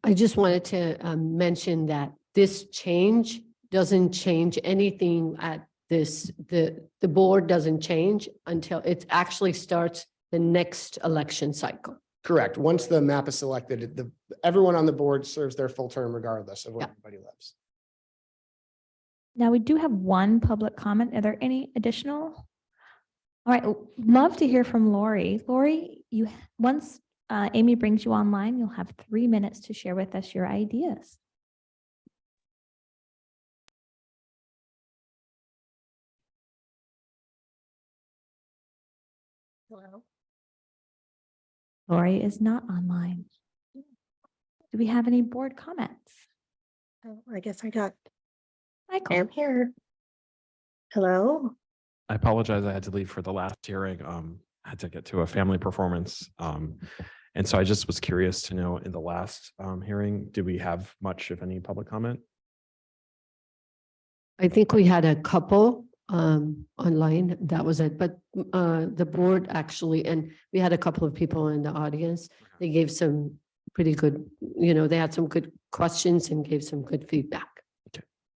I just wanted to mention that this change doesn't change anything at this, the board doesn't change until it actually starts the next election cycle. Correct. Once the map is selected, everyone on the board serves their full term regardless of where everybody lives. Now, we do have one public comment. Are there any additional? All right, love to hear from Lori. Lori, once Amy brings you online, you'll have 3 minutes to share with us your ideas. Hello. Lori is not online. Do we have any board comments? Oh, I guess I got. Michael. I'm here. Hello. I apologize. I had to leave for the last hearing. I had to get to a family performance. And so I just was curious to know, in the last hearing, did we have much, if any, public comment? I think we had a couple online, that was it, but the board actually, and we had a couple of people in the audience, they gave some pretty good, they had some good questions and gave some good feedback.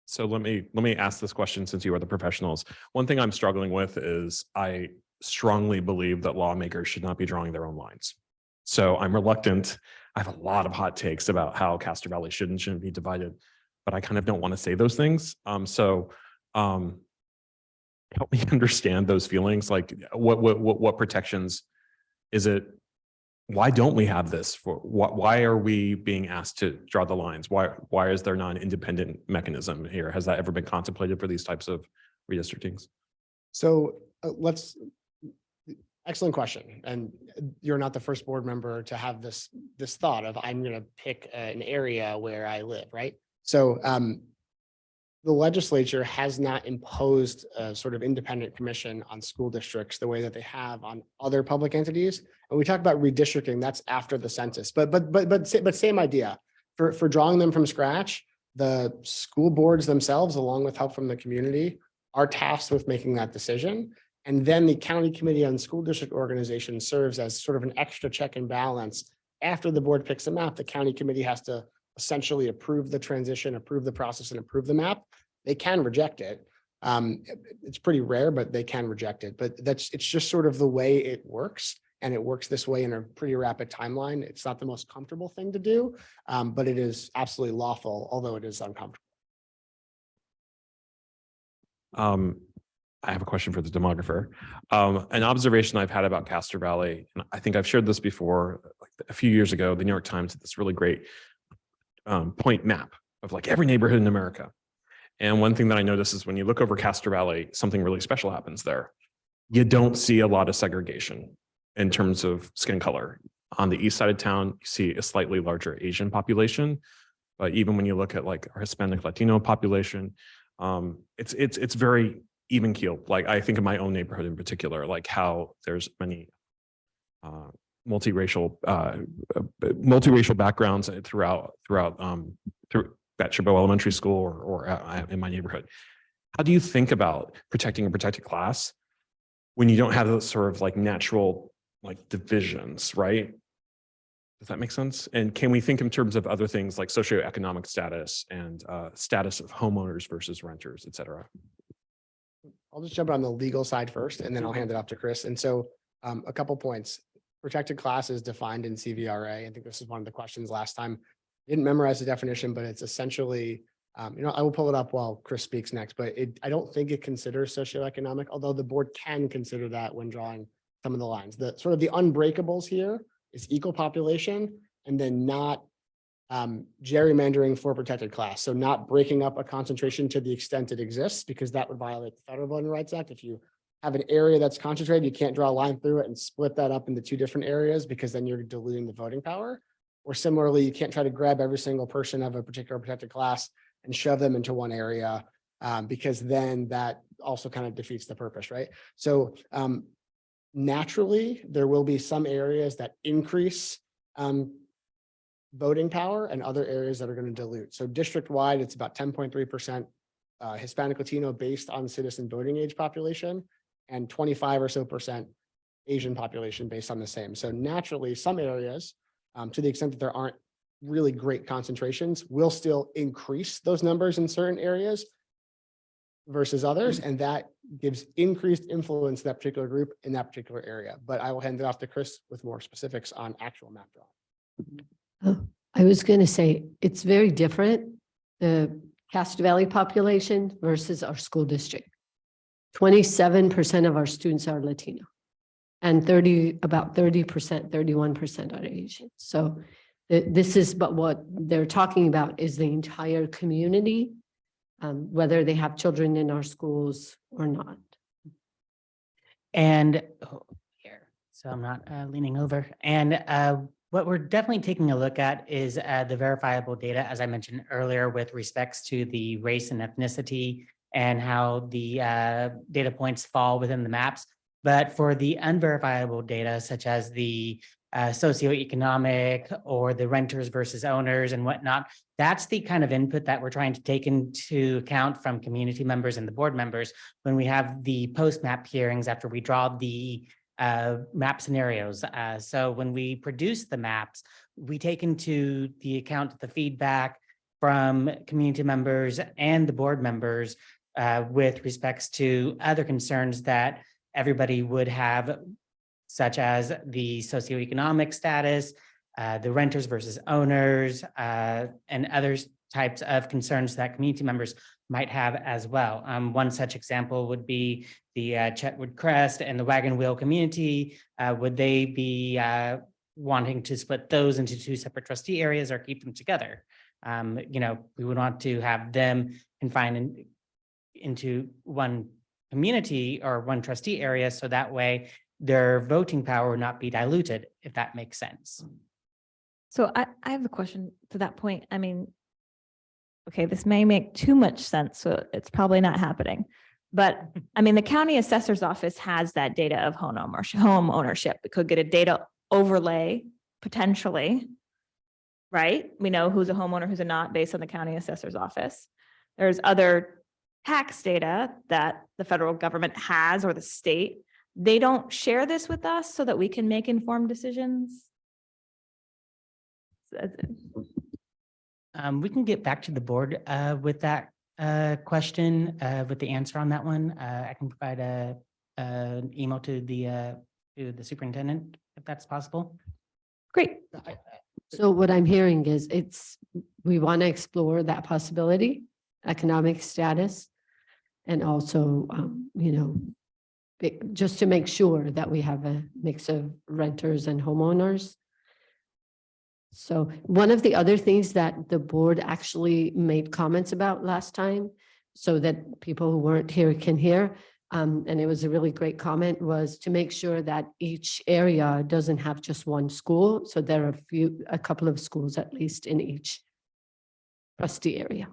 So let me ask this question since you are the professionals. One thing I'm struggling with is I strongly believe that lawmakers should not be drawing their own lines. So I'm reluctant. I have a lot of hot takes about how Castro Valley should and shouldn't be divided, but I kind of don't want to say those things. Help me understand those feelings. Like what protections is it? Why don't we have this? Why are we being asked to draw the lines? Why is there not an independent mechanism here? Has that ever been contemplated for these types of redistrictings? So excellent question. And you're not the first board member to have this thought of I'm going to pick an area where I live, right? So the legislature has not imposed a sort of independent commission on school districts the way that they have on other public entities. And we talk about redistricting, that's after the census, but same idea. For drawing them from scratch, the school boards themselves, along with help from the community, are tasked with making that decision. And then the county committee on school district organization serves as sort of an extra check and balance. After the board picks a map, the county committee has to essentially approve the transition, approve the process, and approve the map. They can reject it. It's pretty rare, but they can reject it. But it's just sort of the way it works. And it works this way in a pretty rapid timeline. It's not the most comfortable thing to do, but it is absolutely lawful, although it is uncomfortable. I have a question for the demographer. An observation I've had about Castro Valley, and I think I've shared this before, like a few years ago, the New York Times had this really great point map of like every neighborhood in America. And one thing that I noticed is when you look over Castro Valley, something really special happens there. You don't see a lot of segregation in terms of skin color. On the east side of town, you see a slightly larger Asian population. But even when you look at like our Hispanic Latino population, it's very even keeled. Like I think of my own neighborhood in particular, like how there's many multiracial backgrounds through at Chabot Elementary School or in my neighborhood. How do you think about protecting a protected class when you don't have those sort of like natural like divisions, right? Does that make sense? And can we think in terms of other things like socioeconomic status and status of homeowners versus renters, et cetera? I'll just jump on the legal side first, and then I'll hand it off to Chris. And so a couple points. Protected class is defined in CVRA. I think this is one of the questions last time. I didn't memorize the definition, but it's essentially, I will pull it up while Chris speaks next, but I don't think it considers socioeconomic, although the board can consider that when drawing some of the lines. The sort of the unbreakables here is equal population and then not gerrymandering for protected class. So not breaking up a concentration to the extent it exists, because that would violate the Federal Voting Rights Act. If you have an area that's concentrated, you can't draw a line through it and split that up into two different areas, because then you're diluting the voting power. Or similarly, you can't try to grab every single person of a particular protected class and shove them into one area, because then that also kind of defeats the purpose, right? So naturally, there will be some areas that increase voting power and other areas that are going to dilute. So district-wide, it's about 10.3% Hispanic Latino based on citizen voting age population, and 25 or so% Asian population based on the same. So naturally, some areas, to the extent that there aren't really great concentrations, will still increase those numbers in certain areas versus others, and that gives increased influence to that particular group in that particular area. But I will hand it off to Chris with more specifics on actual map drawing. I was going to say, it's very different, the Castro Valley population versus our school district. 27% of our students are Latino, and about 30%, 31% are Asian. So this is, but what they're talking about is the entire community, whether they have children in our schools or not. And here, so I'm not leaning over. And what we're definitely taking a look at is the verifiable data, as I mentioned earlier, with respects to the race and ethnicity and how the data points fall within the maps. But for the unverifiable data, such as the socioeconomic or the renters versus owners and whatnot, that's the kind of input that we're trying to take into account from community members and the board members when we have the post-map hearings after we draw the map scenarios. So when we produce the maps, we take into the account the feedback from community members and the board members with respects to other concerns that everybody would have, such as the socioeconomic status, the renters versus owners, and other types of concerns that community members might have as well. One such example would be the Chetwood Crest and the Wagon Wheel community. Would they be wanting to split those into two separate trustee areas or keep them together? We would want to have them confined into one community or one trustee area, so that way their voting power would not be diluted, if that makes sense. So I have a question to that point. I mean, okay, this may make too much sense, so it's probably not happening. But I mean, the county assessor's office has that data of home ownership. We could get a data overlay potentially, right? We know who's a homeowner, who's a not, based on the county assessor's office. There's other tax data that the federal government has, or the state. They don't share this with us so that we can make informed decisions. We can get back to the board with that question, with the answer on that one. I can provide an email to the superintendent, if that's possible. Great. So what I'm hearing is we want to explore that possibility, economic status, and also, just to make sure that we have a mix of renters and homeowners. So one of the other things that the board actually made comments about last time, so that people who weren't here can hear, and it was a really great comment, was to make sure that each area doesn't have just one school. So there are a couple of schools at least in each trustee area.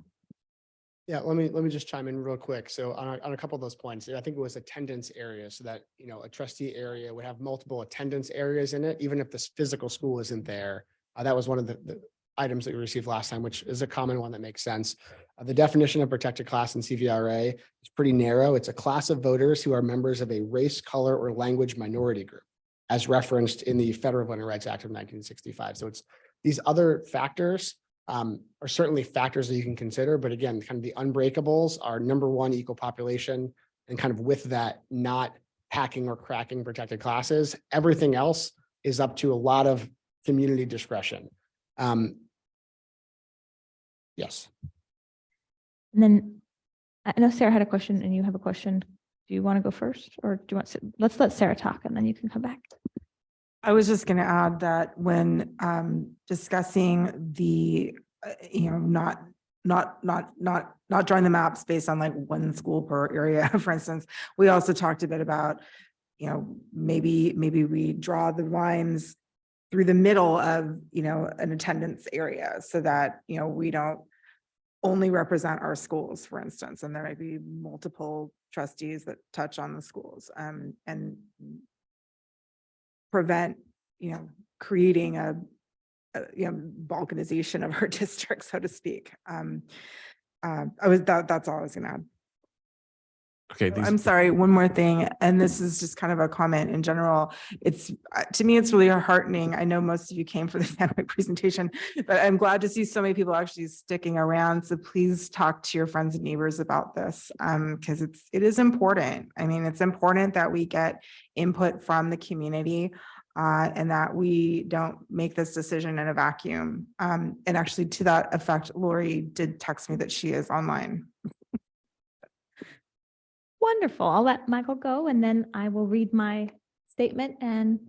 Yeah, let me just chime in real quick. So on a couple of those points, I think it was attendance areas, so that, a trustee area would have multiple attendance areas in it, even if this physical school isn't there. That was one of the items that we received last time, which is a common one that makes sense. The definition of protected class in CVRA is pretty narrow. It's a class of voters who are members of a race, color, or language minority group, as referenced in the Federal Voting Rights Act of 1965. So it's these other factors are certainly factors that you can consider, but again, kind of the unbreakables are number one, equal population, and kind of with that, not hacking or cracking protected classes. Everything else is up to a lot of community discretion. Yes. And then I know Sarah had a question and you have a question. Do you want to go first, or do you want to, let's let Sarah talk and then you can come back. I was just going to add that when discussing the, not drawing the maps based on like one school per area, for instance, we also talked a bit about, maybe we draw the lines through the middle of, an attendance area, so that, we don't only represent our schools, for instance, and there might be multiple trustees that touch on the schools, and prevent, creating a balkanization of our district, so to speak. That's all I was gonna add. Okay. I'm sorry, one more thing, and this is just kind of a comment in general. It's, to me, it's really heartening. I know most of you came for the Vanway presentation, but I'm glad to see so many people actually sticking around. So please talk to your friends and neighbors about this, because it is important. I mean, it's important that we get input from the community, and that we don't make this decision in a vacuum. And actually, to that effect, Lori did text me that she is online. Wonderful. I'll let Michael go and then I will read my statement and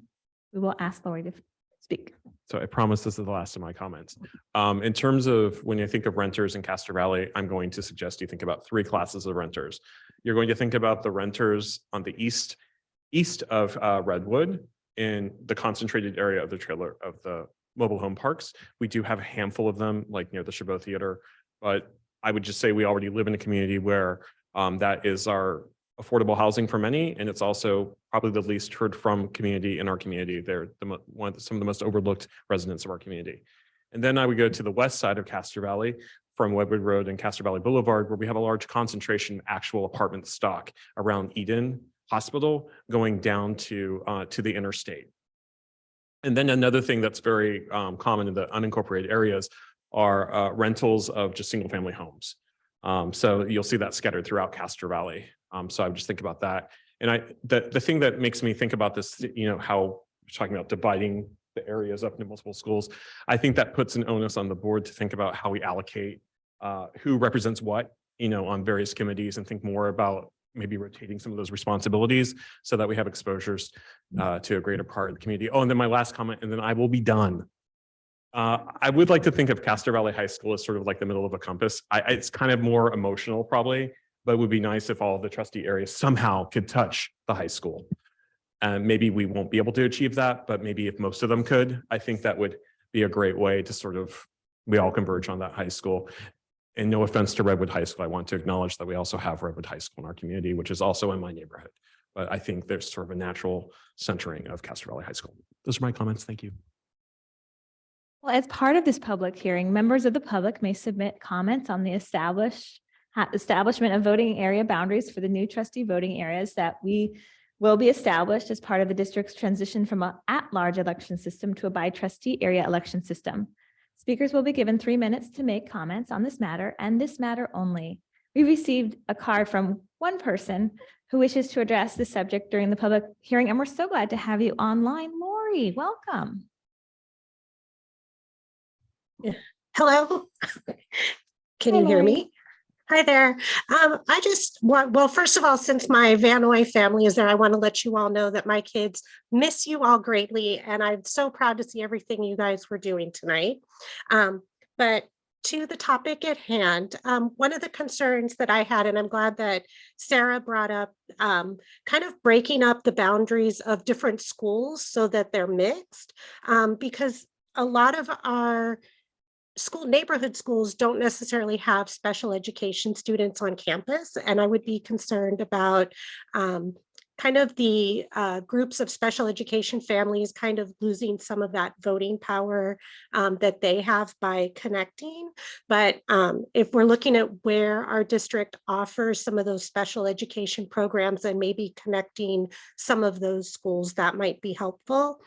we will ask Lori to speak. So I promise this is the last of my comments. In terms of when you think of renters in Castro Valley, I'm going to suggest you think about three classes of renters. You're going to think about the renters on the east of Redwood, in the concentrated area of the trailer of the mobile home parks. We do have a handful of them, like near the Chabot Theater, but I would just say we already live in a community where that is our affordable housing for many, and it's also probably the least heard from community in our community. They're some of the most overlooked residents of our community. And then I would go to the west side of Castro Valley, from Wedwood Road and Castro Valley Boulevard, where we have a large concentration of actual apartment stock around Eden Hospital, going down to the interstate. And then another thing that's very common in the unincorporated areas are rentals of just single family homes. So you'll see that scattered throughout Castro Valley. So I would just think about that. And the thing that makes me think about this, how we're talking about dividing the areas up into multiple schools, I think that puts an onus on the board to think about how we allocate who represents what, on various committees, and think more about maybe rotating some of those responsibilities so that we have exposures to a greater part of the community. Oh, and then my last comment, and then I will be done. I would like to think of Castro Valley High School as sort of like the middle of a compass. It's kind of more emotional probably, but it would be nice if all of the trustee areas somehow could touch the high school. And maybe we won't be able to achieve that, but maybe if most of them could, I think that would be a great way to sort of, we all converge on that high school. And no offense to Redwood High School, I want to acknowledge that we also have Redwood High School in our community, which is also in my neighborhood. But I think there's sort of a natural centering of Castro Valley High School. Those are my comments. Thank you. Well, as part of this public hearing, members of the public may submit comments on the establishment of voting area boundaries for the new trustee voting areas that will be established as part of the district's transition from an at-large election system to a by-trustee area election system. Speakers will be given 3 minutes to make comments on this matter and this matter only. We received a card from one person who wishes to address the subject during the public hearing, and we're so glad to have you online. Lori, welcome. Hello. Can you hear me? Hi there. I just want, well, first of all, since my Vanoy family is there, I want to let you all know that my kids miss you all greatly. And I'm so proud to see everything you guys were doing tonight. But to the topic at hand, one of the concerns that I had, and I'm glad that Sarah brought up, kind of breaking up the boundaries of different schools so that they're mixed, because a lot of our neighborhood schools don't necessarily have special education students on campus. And I would be concerned about kind of the groups of special education families kind of losing some of that voting power that they have by connecting. But if we're looking at where our district offers some of those special education programs and maybe connecting some of those schools, that might be helpful.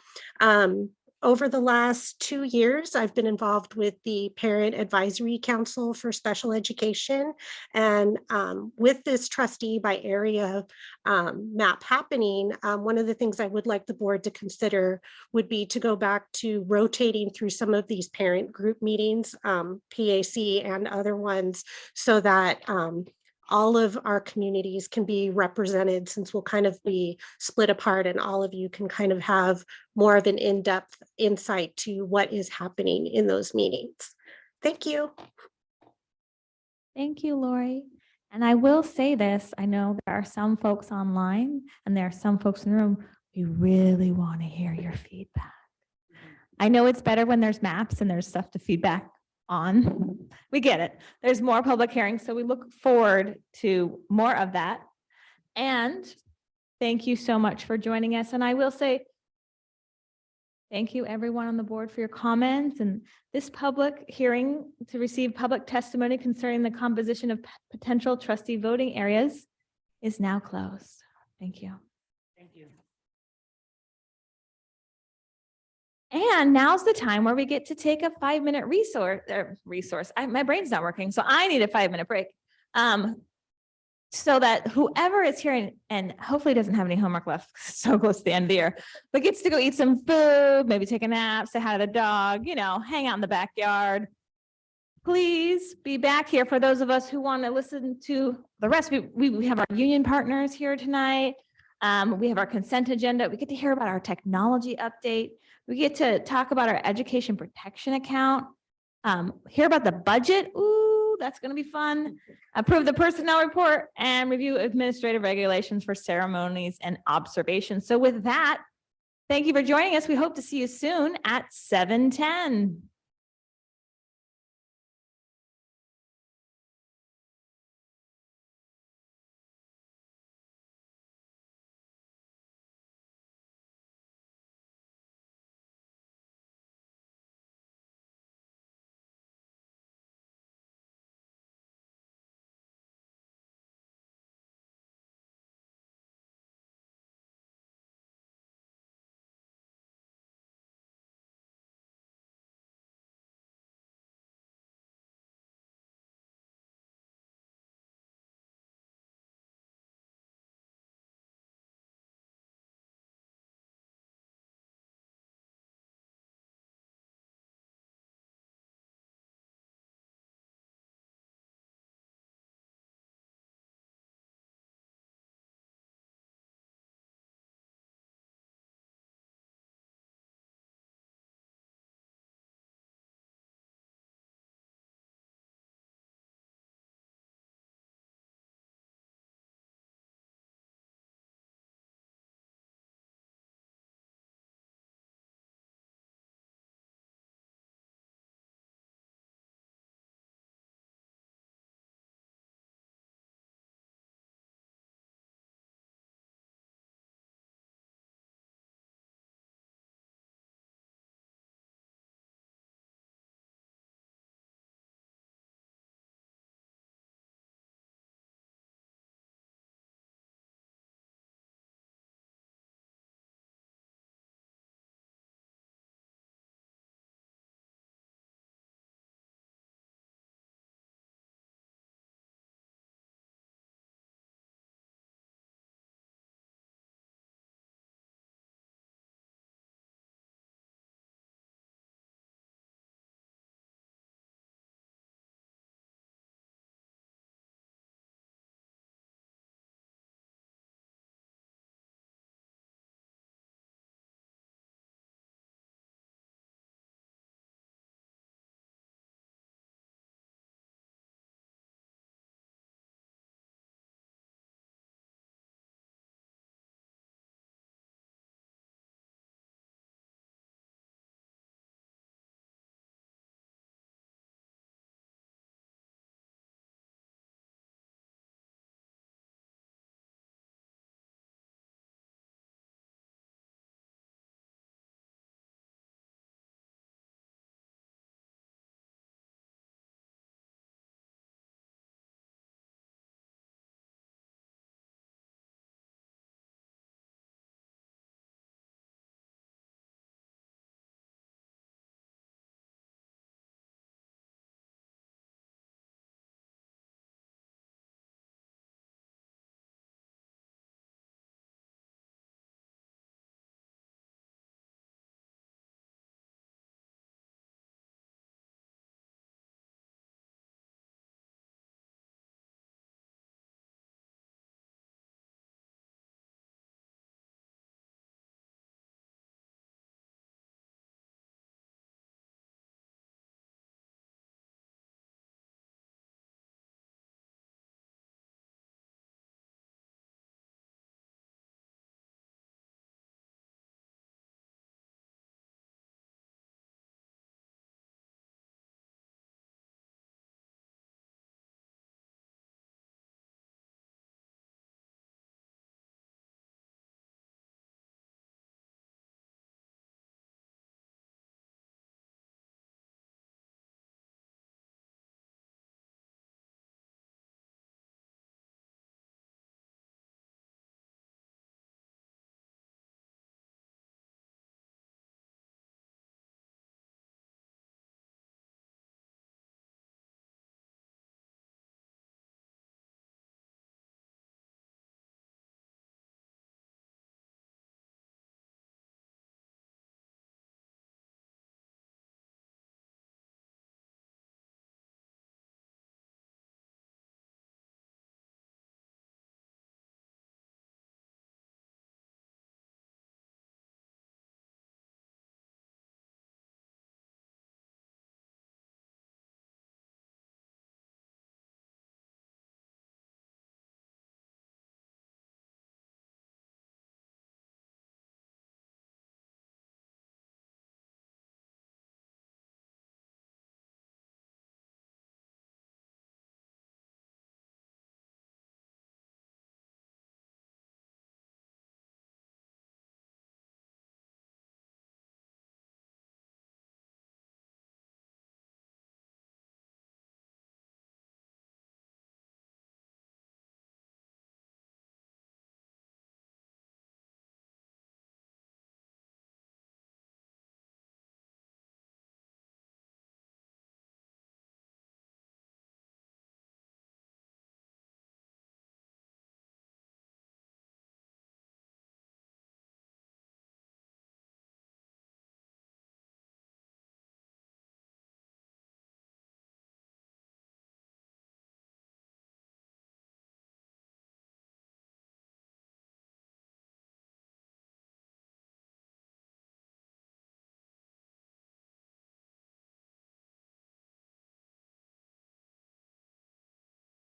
Over the last 2 years, I've been involved with the Parent Advisory Council for Special Education. And with this trustee by area map happening, one of the things I would like the board to consider would be to go back to rotating through some of these parent group meetings, PAC and other ones, so that all of our communities can be represented, since we'll kind of be split apart and all of you can kind of have more of an in-depth insight to what is happening in those meetings. Thank you. Thank you, Lori. And I will say this, I know there are some folks online and there are some folks in the room, we really want to hear your feedback. I know it's better when there's maps and there's stuff to feedback on. We get it. There's more public hearings, so we look forward to more of that. And thank you so much for joining us. And I will say thank you everyone on the board for your comments, and this public hearing to receive public testimony concerning the composition of potential trustee voting areas is now closed. Thank you. Thank you. And now's the time where we get to take a 5-minute my brain's not working, so I need a 5-minute break. So that whoever is here and hopefully doesn't have any homework left, so close to the end of the year, but gets to go eat some food, maybe take a nap, say hi to the dog, hang out in the backyard. Please be back here. For those of us who want to listen to the rest, we have our union partners here tonight. We have our consent agenda. We get to hear about our technology update. We get to talk about our education protection account, hear about the budget. Ooh, that's going to be fun. Approve the personnel report and review administrative regulations for ceremonies and observations. So with that, thank you for joining us. We hope to see you soon at 7:10.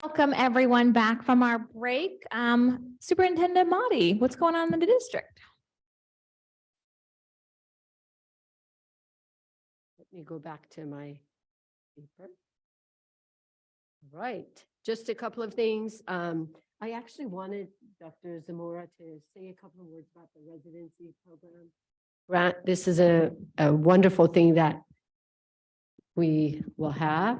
Welcome everyone back from our break. Superintendent Motti, what's going on in the district? Let me go back to my paper. Right, just a couple of things. I actually wanted Dr. Zamora to say a couple of words about the residency program. Grant, this is a wonderful thing that we will have.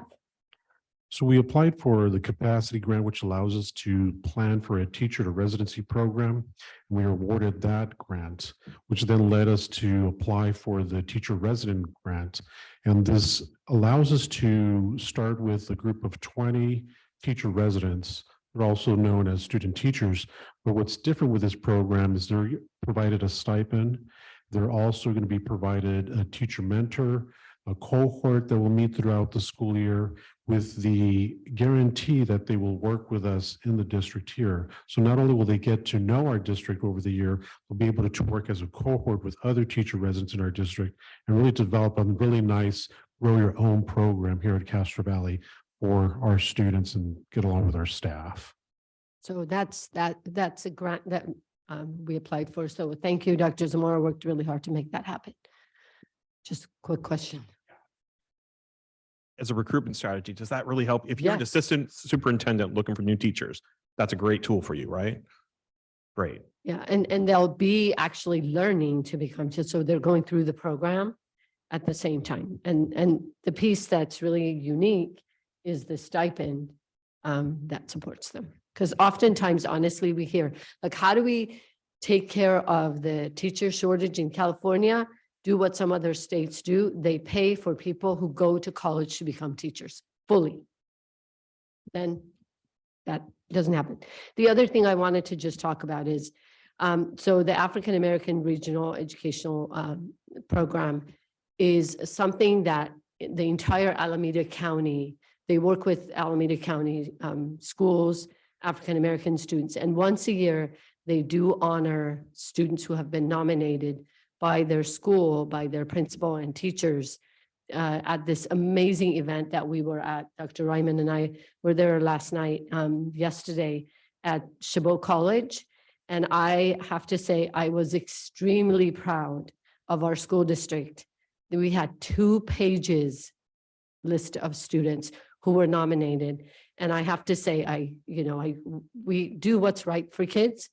So we applied for the capacity grant, which allows us to plan for a teacher to residency program. We were awarded that grant, which then led us to apply for the teacher resident grant. And this allows us to start with a group of 20 teacher residents. They're also known as student teachers. But what's different with this program is they're provided a stipend. They're also going to be provided a teacher mentor, a cohort that will meet throughout the school year with the guarantee that they will work with us in the district here. So not only will they get to know our district over the year, they'll be able to work as a cohort with other teacher residents in our district and really develop a really nice grow your own program here at Castro Valley for our students and get along with our staff. So that's a grant that we applied for. So thank you, Dr. Zamora worked really hard to make that happen. Just a quick question. As a recruitment strategy, does that really help? If you're an Yes. assistant superintendent looking for new teachers, that's a great tool for you, right? Great. Yeah, and they'll be actually learning to become, so they're going through the program at the same time. And the piece that's really unique is the stipend that supports them. Because oftentimes, honestly, we hear, like, how do we take care of the teacher shortage in California? Do what some other states do. They pay for people who go to college to become teachers fully. Then that doesn't happen. The other thing I wanted to just talk about is, so the African American Regional Educational Program is something that the entire Alameda County, they work with Alameda County schools, African American students, and once a year, they do honor students who have been nominated by their school, by their principal and teachers at this amazing event that we were at. Dr. Ryman and I were there last night, yesterday at Chabot College. And I have to say, I was extremely proud of our school district. We had 2 pages list of students who were nominated. And I have to say, we do what's right for kids.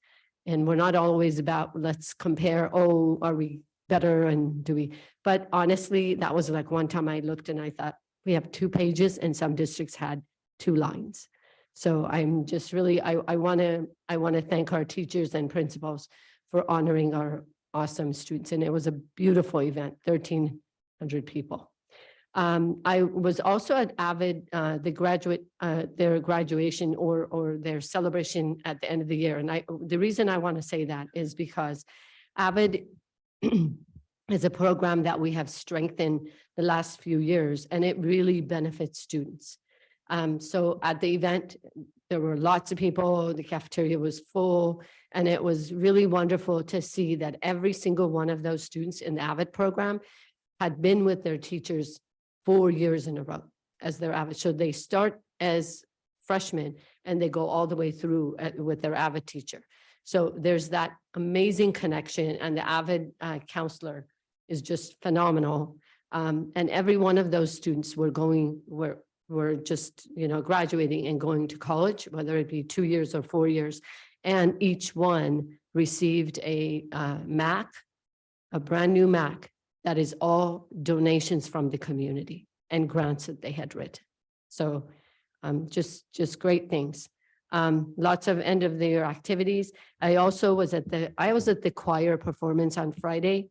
And we're not always about, let's compare, oh, are we better and do we, but honestly, that was like one time I looked and I thought, we have 2 pages and some districts had 2 lines. So I'm just really, I want to thank our teachers and principals for honoring our awesome students. And it was a beautiful event, 1,300 people. I was also at Avid, their graduation or their celebration at the end of the year. And the reason I want to say that is because Avid is a program that we have strengthened the last few years, and it really benefits students. So at the event, there were lots of people, the cafeteria was full, and it was really wonderful to see that every single one of those students in the Avid program had been with their teachers 4 years in a row as their Avid. So they start as freshmen and they go all the way through with their Avid teacher. So there's that amazing connection, and the Avid counselor is just phenomenal. And every one of those students were just, graduating and going to college, whether it be 2 years or 4 years. And each one received a Mac, a brand new Mac, that is all donations from the community and grants that they had written. So just great things. Lots of end of the year activities. I also was at the choir performance on Friday.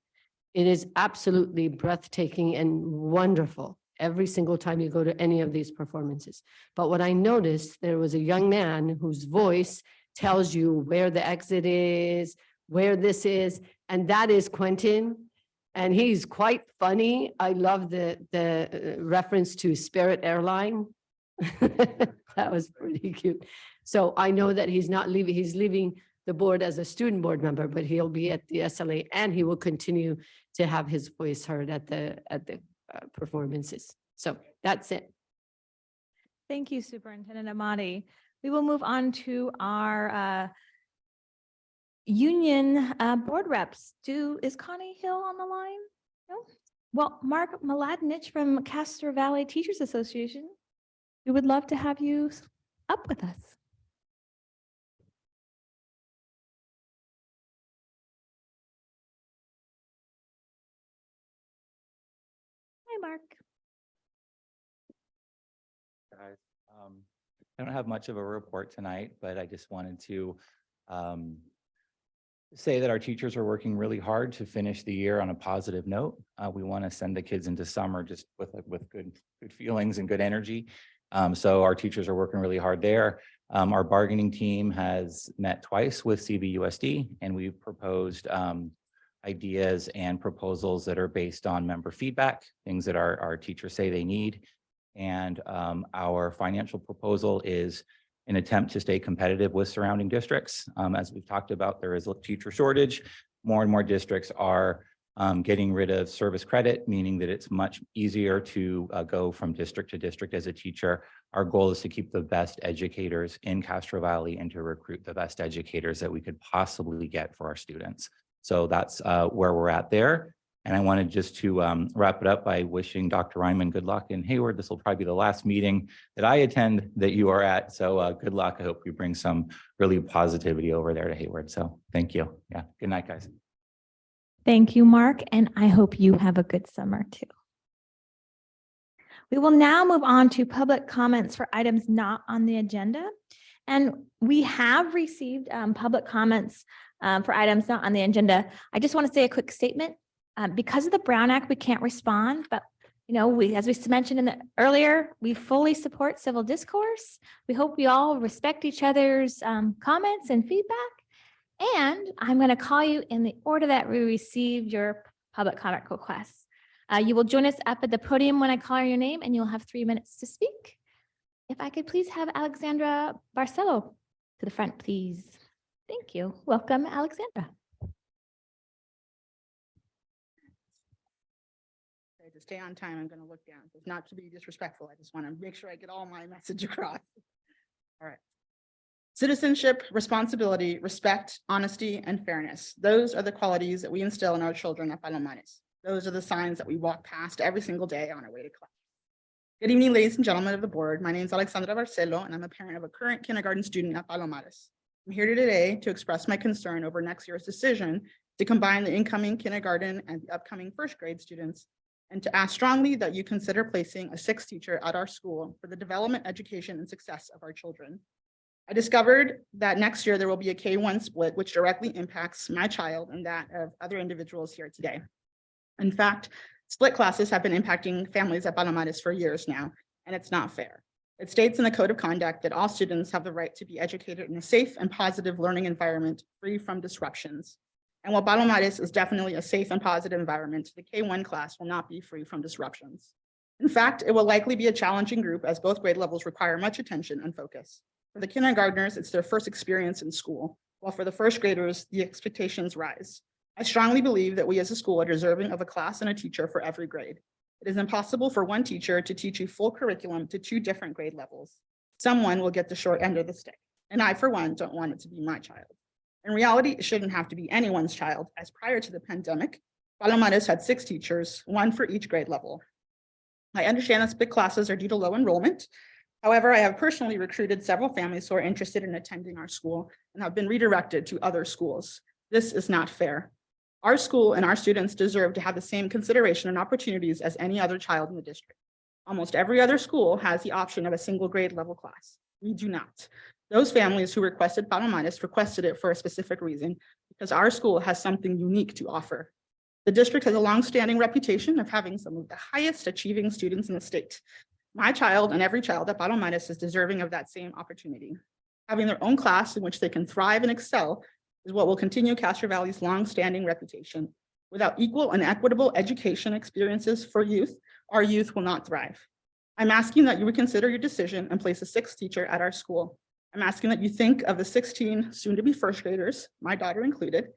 It is absolutely breathtaking and wonderful every single time you go to any of these performances. But what I noticed, there was a young man whose voice tells you where the exit is, where this is, and that is Quentin. And he's quite funny. I love the reference to Spirit Airline. That was pretty cute. So I know that he's not leaving, he's leaving the board as a student board member, but he'll be at the SLA and he will continue to have his voice heard at the performances. So that's it. Thank you, Superintendent Amati. we will move on to our union board reps. Is Connie Hill on the line? No? Well, Mark Mladinich from Castro Valley Teachers Association, we would love to have you up with us. Hi, Mark. Guys, I don't have much of a report tonight, but I just wanted to say that our teachers are working really hard to finish the year on a positive note. We want to send the kids into summer just with good feelings and good energy. So our teachers are working really hard there. Our bargaining team has met twice with CVUSD, and we've proposed ideas and proposals that are based on member feedback, things that our teachers say they need. And our financial proposal is an attempt to stay competitive with surrounding districts. As we've talked about, there is a teacher shortage. More and more districts are getting rid of service credit, meaning that it's much easier to go from district to district as a teacher. Our goal is to keep the best educators in Castro Valley and to recruit the best educators that we could possibly get for our students. So that's where we're at there. And I wanted just to wrap it up by wishing Dr. Ryman good luck in Hayward. This will probably be the last meeting that I attend that you are at. So good luck. I hope you bring some really positivity over there to Hayward. So thank you. Yeah. Good night, guys. Thank you, Mark. And I hope you have a good summer too. We will now move on to public comments for items not on the agenda. And we have received public comments for items not on the agenda. I just want to say a quick statement. Because of the Brown Act, we can't respond, but as we mentioned earlier, we fully support civil discourse. We hope we all respect each other's comments and feedback. And I'm going to call you in the order that we received your public comment requests. You will join us up at the podium when I call your name, and you'll have 3 minutes to speak. If I could please have Alexandra Barcelo to the front, please. Thank you. Welcome, Alexandra. To stay on time, I'm going to look down. It's not to be disrespectful. I just want to make sure I get all my message across. All right. Citizenship, responsibility, respect, honesty, and fairness. Those are the qualities that we instill in our children at Palomares. Those are the signs that we walk past every single day on our way to class. Good evening, ladies and gentlemen of the board. My name is Alexandra Barcelo, and I'm a parent of a current kindergarten student at Palomares. I'm here today to express my concern over next year's decision to combine the incoming kindergarten and the upcoming first grade students, and to ask strongly that you consider placing a sixth teacher at our school for the development, education, and success of our children. I discovered that next year there will be a K-1 split, which directly impacts my child and that of other individuals here today. In fact, split classes have been impacting families at Palomares for years now, and it's not fair. It states in the code of conduct that all students have the right to be educated in a safe and positive learning environment free from disruptions. And while Palomares is definitely a safe and positive environment, the K-1 class will not be free from disruptions. In fact, it will likely be a challenging group as both grade levels require much attention and focus. For the kindergartners, it's their first experience in school, while for the first graders, the expectations rise. I strongly believe that we as a school are deserving of a class and a teacher for every grade. It is impossible for one teacher to teach a full curriculum to 2 different grade levels. Someone will get the short end of the stick, and I, for one, don't want it to be my child. In reality, it shouldn't have to be anyone's child, as prior to the pandemic, Palomares had 6 teachers, 1 for each grade level. I understand that split classes are due to low enrollment. However, I have personally recruited several families who are interested in attending our school and have been redirected to other schools. This is not fair. Our school and our students deserve to have the same consideration and opportunities as any other child in the district. Almost every other school has the option of a single grade level class. We do not. Those families who requested Palomares requested it for a specific reason, because our school has something unique to offer. The district has a long-standing reputation of having some of the highest achieving students in the state. My child and every child at Palomares is deserving of that same opportunity. Having their own class in which they can thrive and excel is what will continue Castro Valley's long-standing reputation. Without equal and equitable education experiences for youth, our youth will not thrive. I'm asking that you reconsider your decision and place a 6th teacher at our school. I'm asking that you think of the 16 soon-to-be first graders, my daughter included.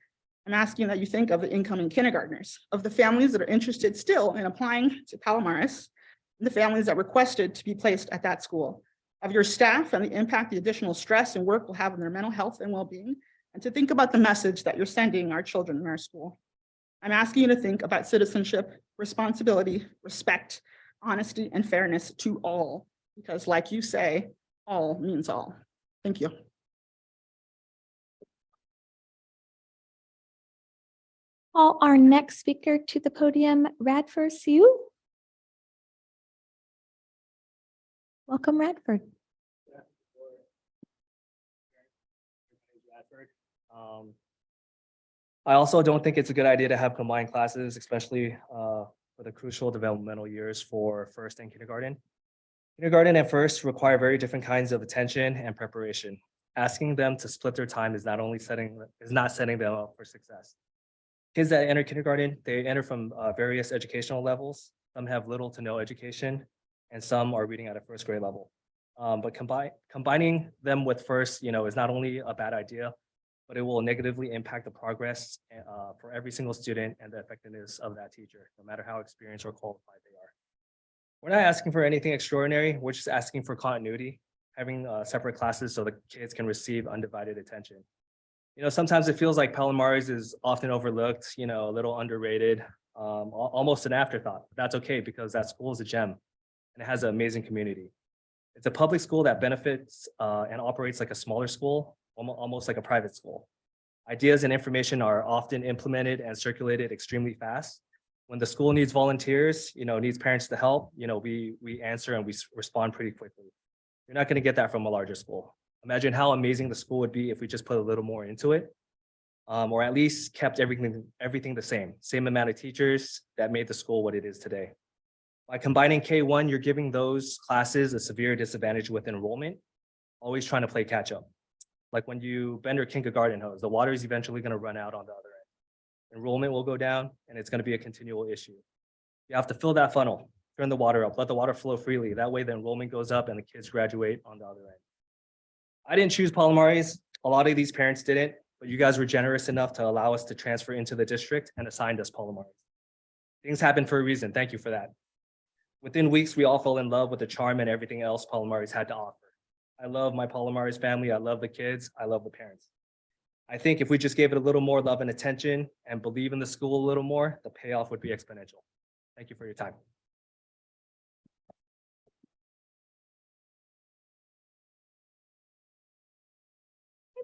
I'm asking that you think of the incoming kindergartners, of the families that are interested still in applying to Palomares, and the families that requested to be placed at that school. of your staff and the impact the additional stress and work will have on their mental health and well-being, and to think about the message that you're sending our children in our school. I'm asking you to think about citizenship, responsibility, respect, honesty, and fairness to all, because like you say, all means all. Thank you. Call our next speaker to the podium, Radford Siu. Welcome, Radford. I also don't think it's a good idea to have combined classes, especially for the crucial developmental years for first and kindergarten. Kindergarten and first require very different kinds of attention and preparation. Asking them to split their time is not setting them up for success. Kids that enter kindergarten, they enter from various educational levels. Some have little to no education, and some are reading at a first grade level. But combining them with first, is not only a bad idea, but it will negatively impact the progress for every single student and the effectiveness of that teacher, no matter how experienced or qualified they are. We're not asking for anything extraordinary. We're just asking for continuity, having separate classes so the kids can receive undivided attention. Sometimes it feels like Palomares is often overlooked, a little underrated, almost an afterthought. But that's okay because that school is a gem and it has an amazing community. It's a public school that benefits and operates like a smaller school, almost like a private school. Ideas and information are often implemented and circulated extremely fast. When the school needs volunteers, needs parents to help, we answer and we respond pretty quickly. You're not going to get that from a larger school. Imagine how amazing the school would be if we just put a little more into it, or at least kept everything the same amount of teachers that made the school what it is today. By combining K1, you're giving those classes a severe disadvantage with enrollment, always trying to play catch up. Like when you bend your kindergarten hose, the water is eventually going to run out on the other end. Enrollment will go down and it's going to be a continual issue. You have to fill that funnel, turn the water up, let the water flow freely. That way the enrollment goes up and the kids graduate on the other end. I didn't choose Palomares. A lot of these parents didn't, but you guys were generous enough to allow us to transfer into the district and assigned us Palomares. Things happen for a reason. Thank you for that. Within weeks, we all fell in love with the charm and everything else Palomares had to offer. I love my Palomares family. I love the kids. I love the parents. I think if we just gave it a little more love and attention and believe in the school a little more, the payoff would be exponential. Thank you for your time.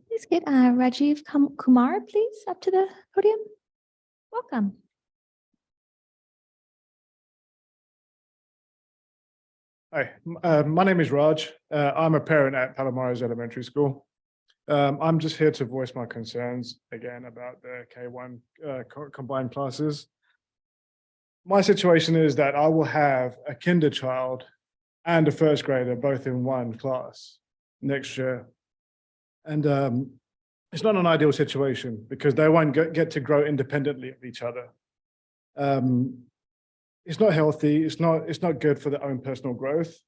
Please get Rajiv Kumar, please, up to the podium. Welcome. Hi, my name is Raj. I'm a parent at Palomares Elementary School. I'm just here to voice my concerns again about the K1 combined classes. My situation is that I will have a kinder child and a first grader both in one class next year. And it's not an ideal situation because they won't get to grow independently of each other. It's not healthy. It's not good for their own personal growth.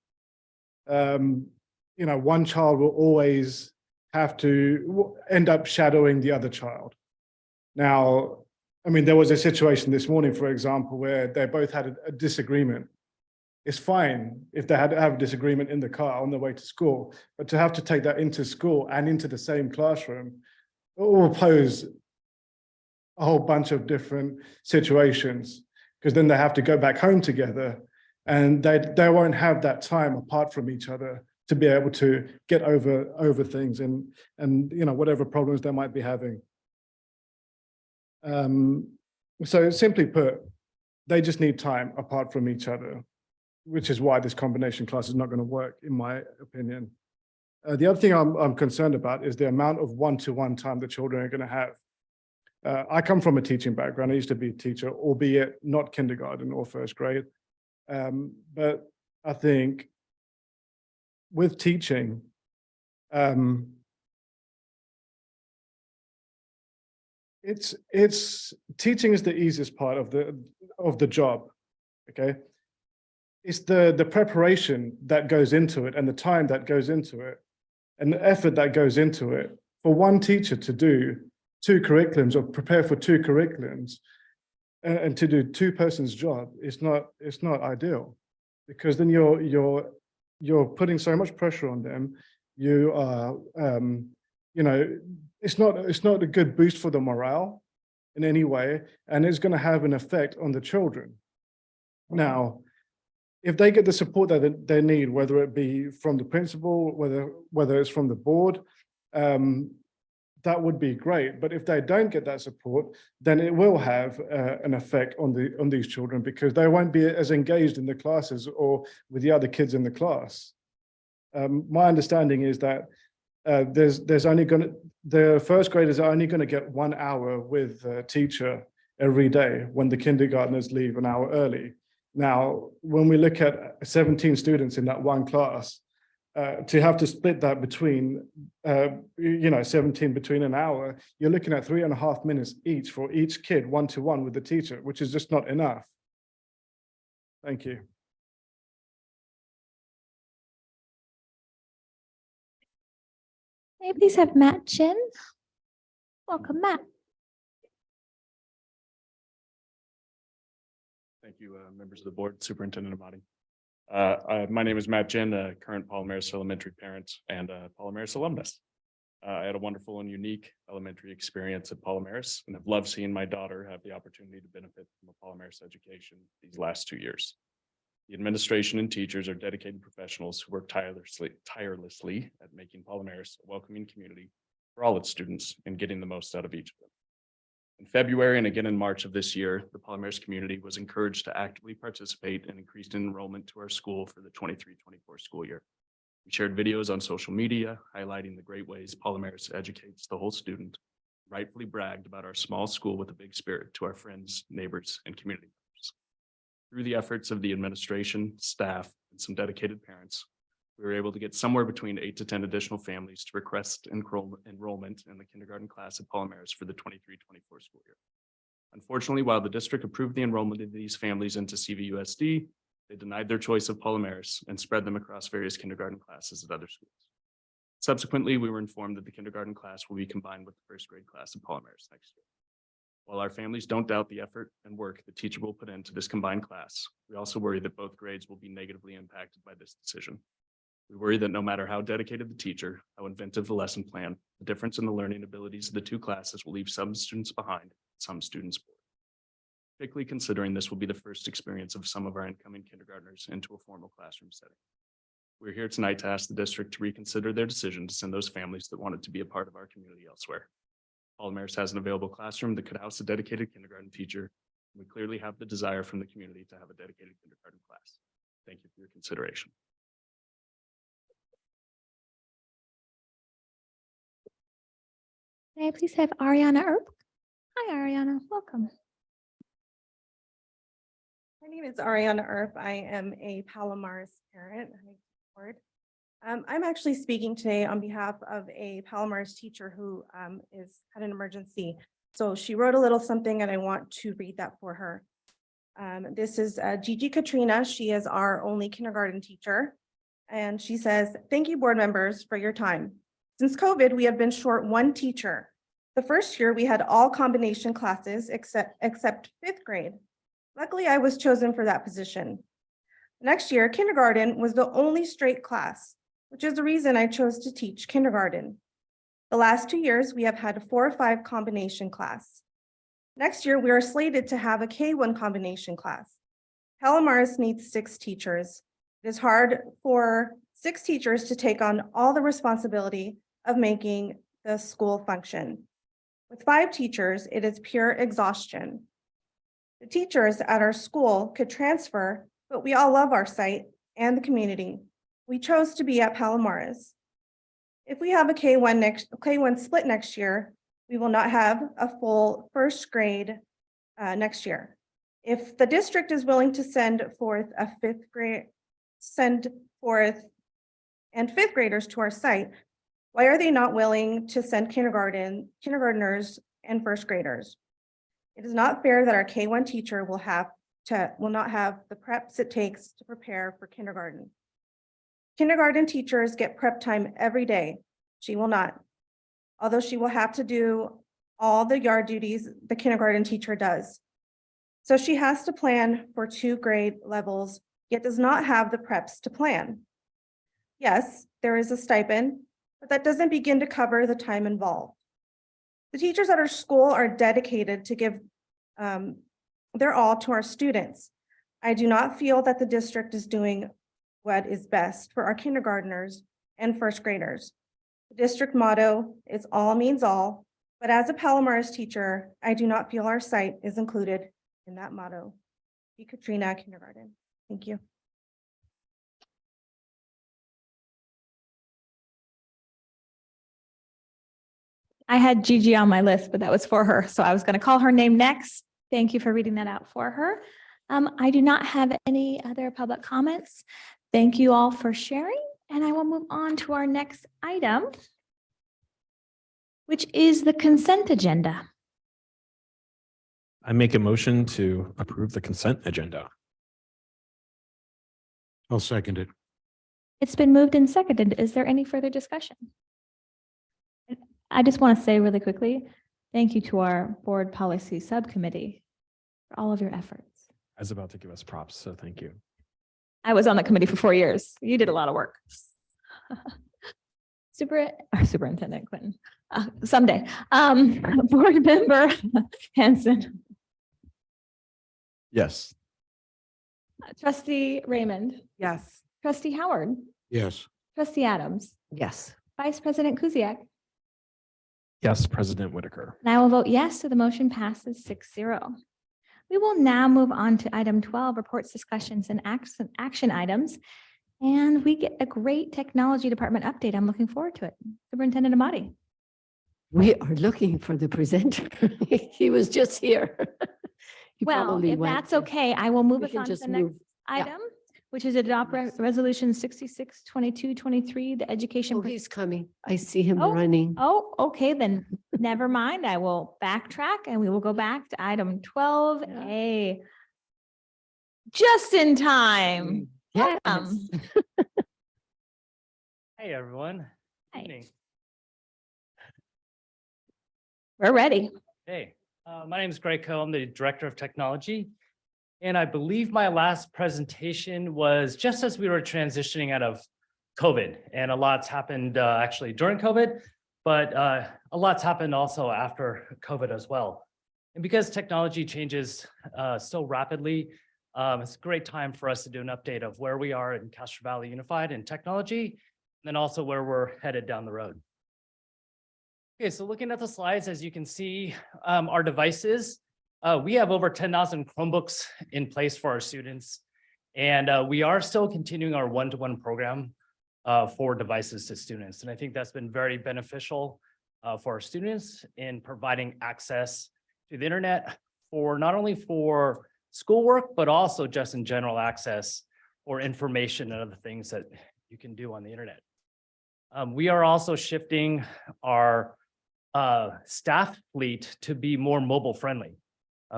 One child will always have to end up shadowing the other child. Now, there was a situation this morning, for example, where they both had a disagreement. It's fine if they had to have a disagreement in the car on the way to school, but to have to take that into school and into the same classroom, it will pose a whole bunch of different situations, because then they have to go back home together and they won't have that time apart from each other to be able to get over things and whatever problems they might be having. So simply put, they just need time apart from each other, which is why this combination class is not going to work, in my opinion. The other thing I'm concerned about is the amount of one-to-one time the children are going to have. I come from a teaching background. I used to be a teacher, albeit not kindergarten or first grade. But I think with teaching, teaching is the easiest part of the job. Okay. It's the preparation that goes into it and the time that goes into it and the effort that goes into it for one teacher to do 2 curriculums or prepare for 2 curriculums and to do 2 persons' job. It's not ideal, because then you're you're putting so much pressure on them. You are, you know, it's not a good boost for the morale in any way, and it's going to have an effect on the children. Now, if they get the support that they need, whether it be from the principal, whether it's from the board, that would be great. But if they don't get that support, then it will have an effect on these children, because they won't be as engaged in the classes or with the other kids in the class. My understanding is that the first graders are only going to get 1 hour with a teacher every day when the kindergartners leave an hour early. Now, when we look at 17 students in that one class, to have to split that between, 17 between an hour, you're looking at 3.5 minutes each for each kid, one-to-one with the teacher, which is just not enough. Thank you. May I please have Matt Chin? Welcome, Matt. Thank you, members of the board, Superintendent Amati. My name is Matt Jen, a current Palomares Elementary parent and a Palomares alumnus. I had a wonderful and unique elementary experience at Palomares, and have loved seeing my daughter have the opportunity to benefit from a Palomares education these last 2 years. The administration and teachers are dedicated professionals who work tirelessly at making Palomares a welcoming community for all its students and getting the most out of each of them. In February and again in March of this year, the Palomares community was encouraged to actively participate in increased enrollment to our school for the 23-24 school year. We shared videos on social media highlighting the great ways Palomares educates the whole student, rightfully bragged about our small school with a big spirit to our friends, neighbors, and community members. Through the efforts of the administration, staff, and some dedicated parents, we were able to get somewhere between 8 to 10 additional families to request enrollment in the kindergarten class at Palomares for the 23-24 school year. Unfortunately, while the district approved the enrollment of these families into CVUSD, they denied their choice of Palomares and spread them across various kindergarten classes at other schools. Subsequently, we were informed that the kindergarten class will be combined with the first grade class at Palomares next year. While our families don't doubt the effort and work the teacher will put into this combined class, we also worry that both grades will be negatively impacted by this decision. We worry that no matter how dedicated the teacher, how inventive the lesson plan, the difference in the learning abilities of the two classes will leave some students behind, some students bored. Particularly considering this will be the first experience of some of our incoming kindergartners into a formal classroom setting. We're here tonight to ask the district to reconsider their decision to send those families that wanted to be a part of our community elsewhere. Palomares has an available classroom that could house a dedicated kindergarten teacher. We clearly have the desire from the community to have a dedicated kindergarten class. Thank you for your consideration. May I please have Ariana Earp? Hi, Ariana. Welcome. My name is Ariana Earp. I am a Palomares parent. I'm actually speaking today on behalf of a Palomares teacher who had an emergency. So she wrote a little something and I want to read that for her. This is Gigi Katrina. She is our only kindergarten teacher. And she says, "Thank you, board members, for your time. Since COVID, we have been short one teacher. The first year we had all combination classes except 5th grade. Luckily, I was chosen for that position. Next year, kindergarten was the only straight class, which is the reason I chose to teach kindergarten. The last 2 years, we have had 4 or 5 combination class. Next year, we are slated to have a K1 combination class. Palomares needs 6 teachers. It is hard for 6 teachers to take on all the responsibility of making the school function. With 5 teachers, it is pure exhaustion. The teachers at our school could transfer, but we all love our site and the community. We chose to be at Palomares. If we have a K1 split next year, we will not have a full first grade next year. If the district is willing to send forth a 5th grade, send forth and 5th graders to our site, why are they not willing to send kindergartners and first graders? It is not fair that our K1 teacher will not have the preps it takes to prepare for kindergarten. Kindergarten teachers get prep time every day. She will not, although she will have to do all the yard duties the kindergarten teacher does. So she has to plan for 2 grade levels, yet does not have the preps to plan. Yes, there is a stipend, but that doesn't begin to cover the time involved. The teachers at our school are dedicated to give their all to our students. I do not feel that the district is doing what is best for our kindergartners and first graders. The district motto is all means all, but as a Palomares teacher, I do not feel our site is included in that motto. Be Katrina Kindergarten. Thank you. I had Gigi on my list, but that was for her. So I was going to call her name next. Thank you for reading that out for her. I do not have any other public comments. Thank you all for sharing. And I will move on to our next item, which is the consent agenda. I make a motion to approve the consent agenda. I'll second it. It's been moved and seconded. Is there any further discussion? I just want to say really quickly, thank you to our board policy subcommittee for all of your efforts. I was about to give us props, so thank you. I was on the committee for 4 years. You did a lot of work. Superintendent Quinton, someday. Board member Hanson, Yes. trustee Raymond, Yes. trustee Howard, Yes. trustee Adams, Yes. vice president Kuziak. Yes, President Whitaker. And I will vote yes, so the motion passes 6-0. We will now move on to item 12, reports, discussions, and action items. And we get a great technology department update. I'm looking forward to it. Superintendent Amati. We are looking for the presenter. He was just here. He Well, probably if went. that's okay, I will move We us can on to just the next move. Yeah. item, which is adopt resolution 66-22-23, the education. Oh, he's coming. I see him Oh, running. Oh, okay, then never mind. I will backtrack and we will go back to item 12A. Just in time. Yes. Welcome. Hey, everyone. Hi. Evening. We're ready. Hey, my name is Greg Coe. I'm the Director of Technology. And I believe my last presentation was just as we were transitioning out of COVID. And a lot's happened actually during COVID, but a lot's happened also after COVID as well. And because technology changes so rapidly, it's a great time for us to do an update of where we are in Castro Valley Unified in technology, and then also where we're headed down the road. Okay, so looking at the slides, as you can see, our devices, we have over 10,000 Chromebooks in place for our students. And we are still continuing our one-to-one program for devices to students. And I think that's been very beneficial for our students in providing access to the internet for not only for schoolwork, but also just in general access or information and other things that you can do on the internet. We are also shifting our staff fleet to be more mobile friendly.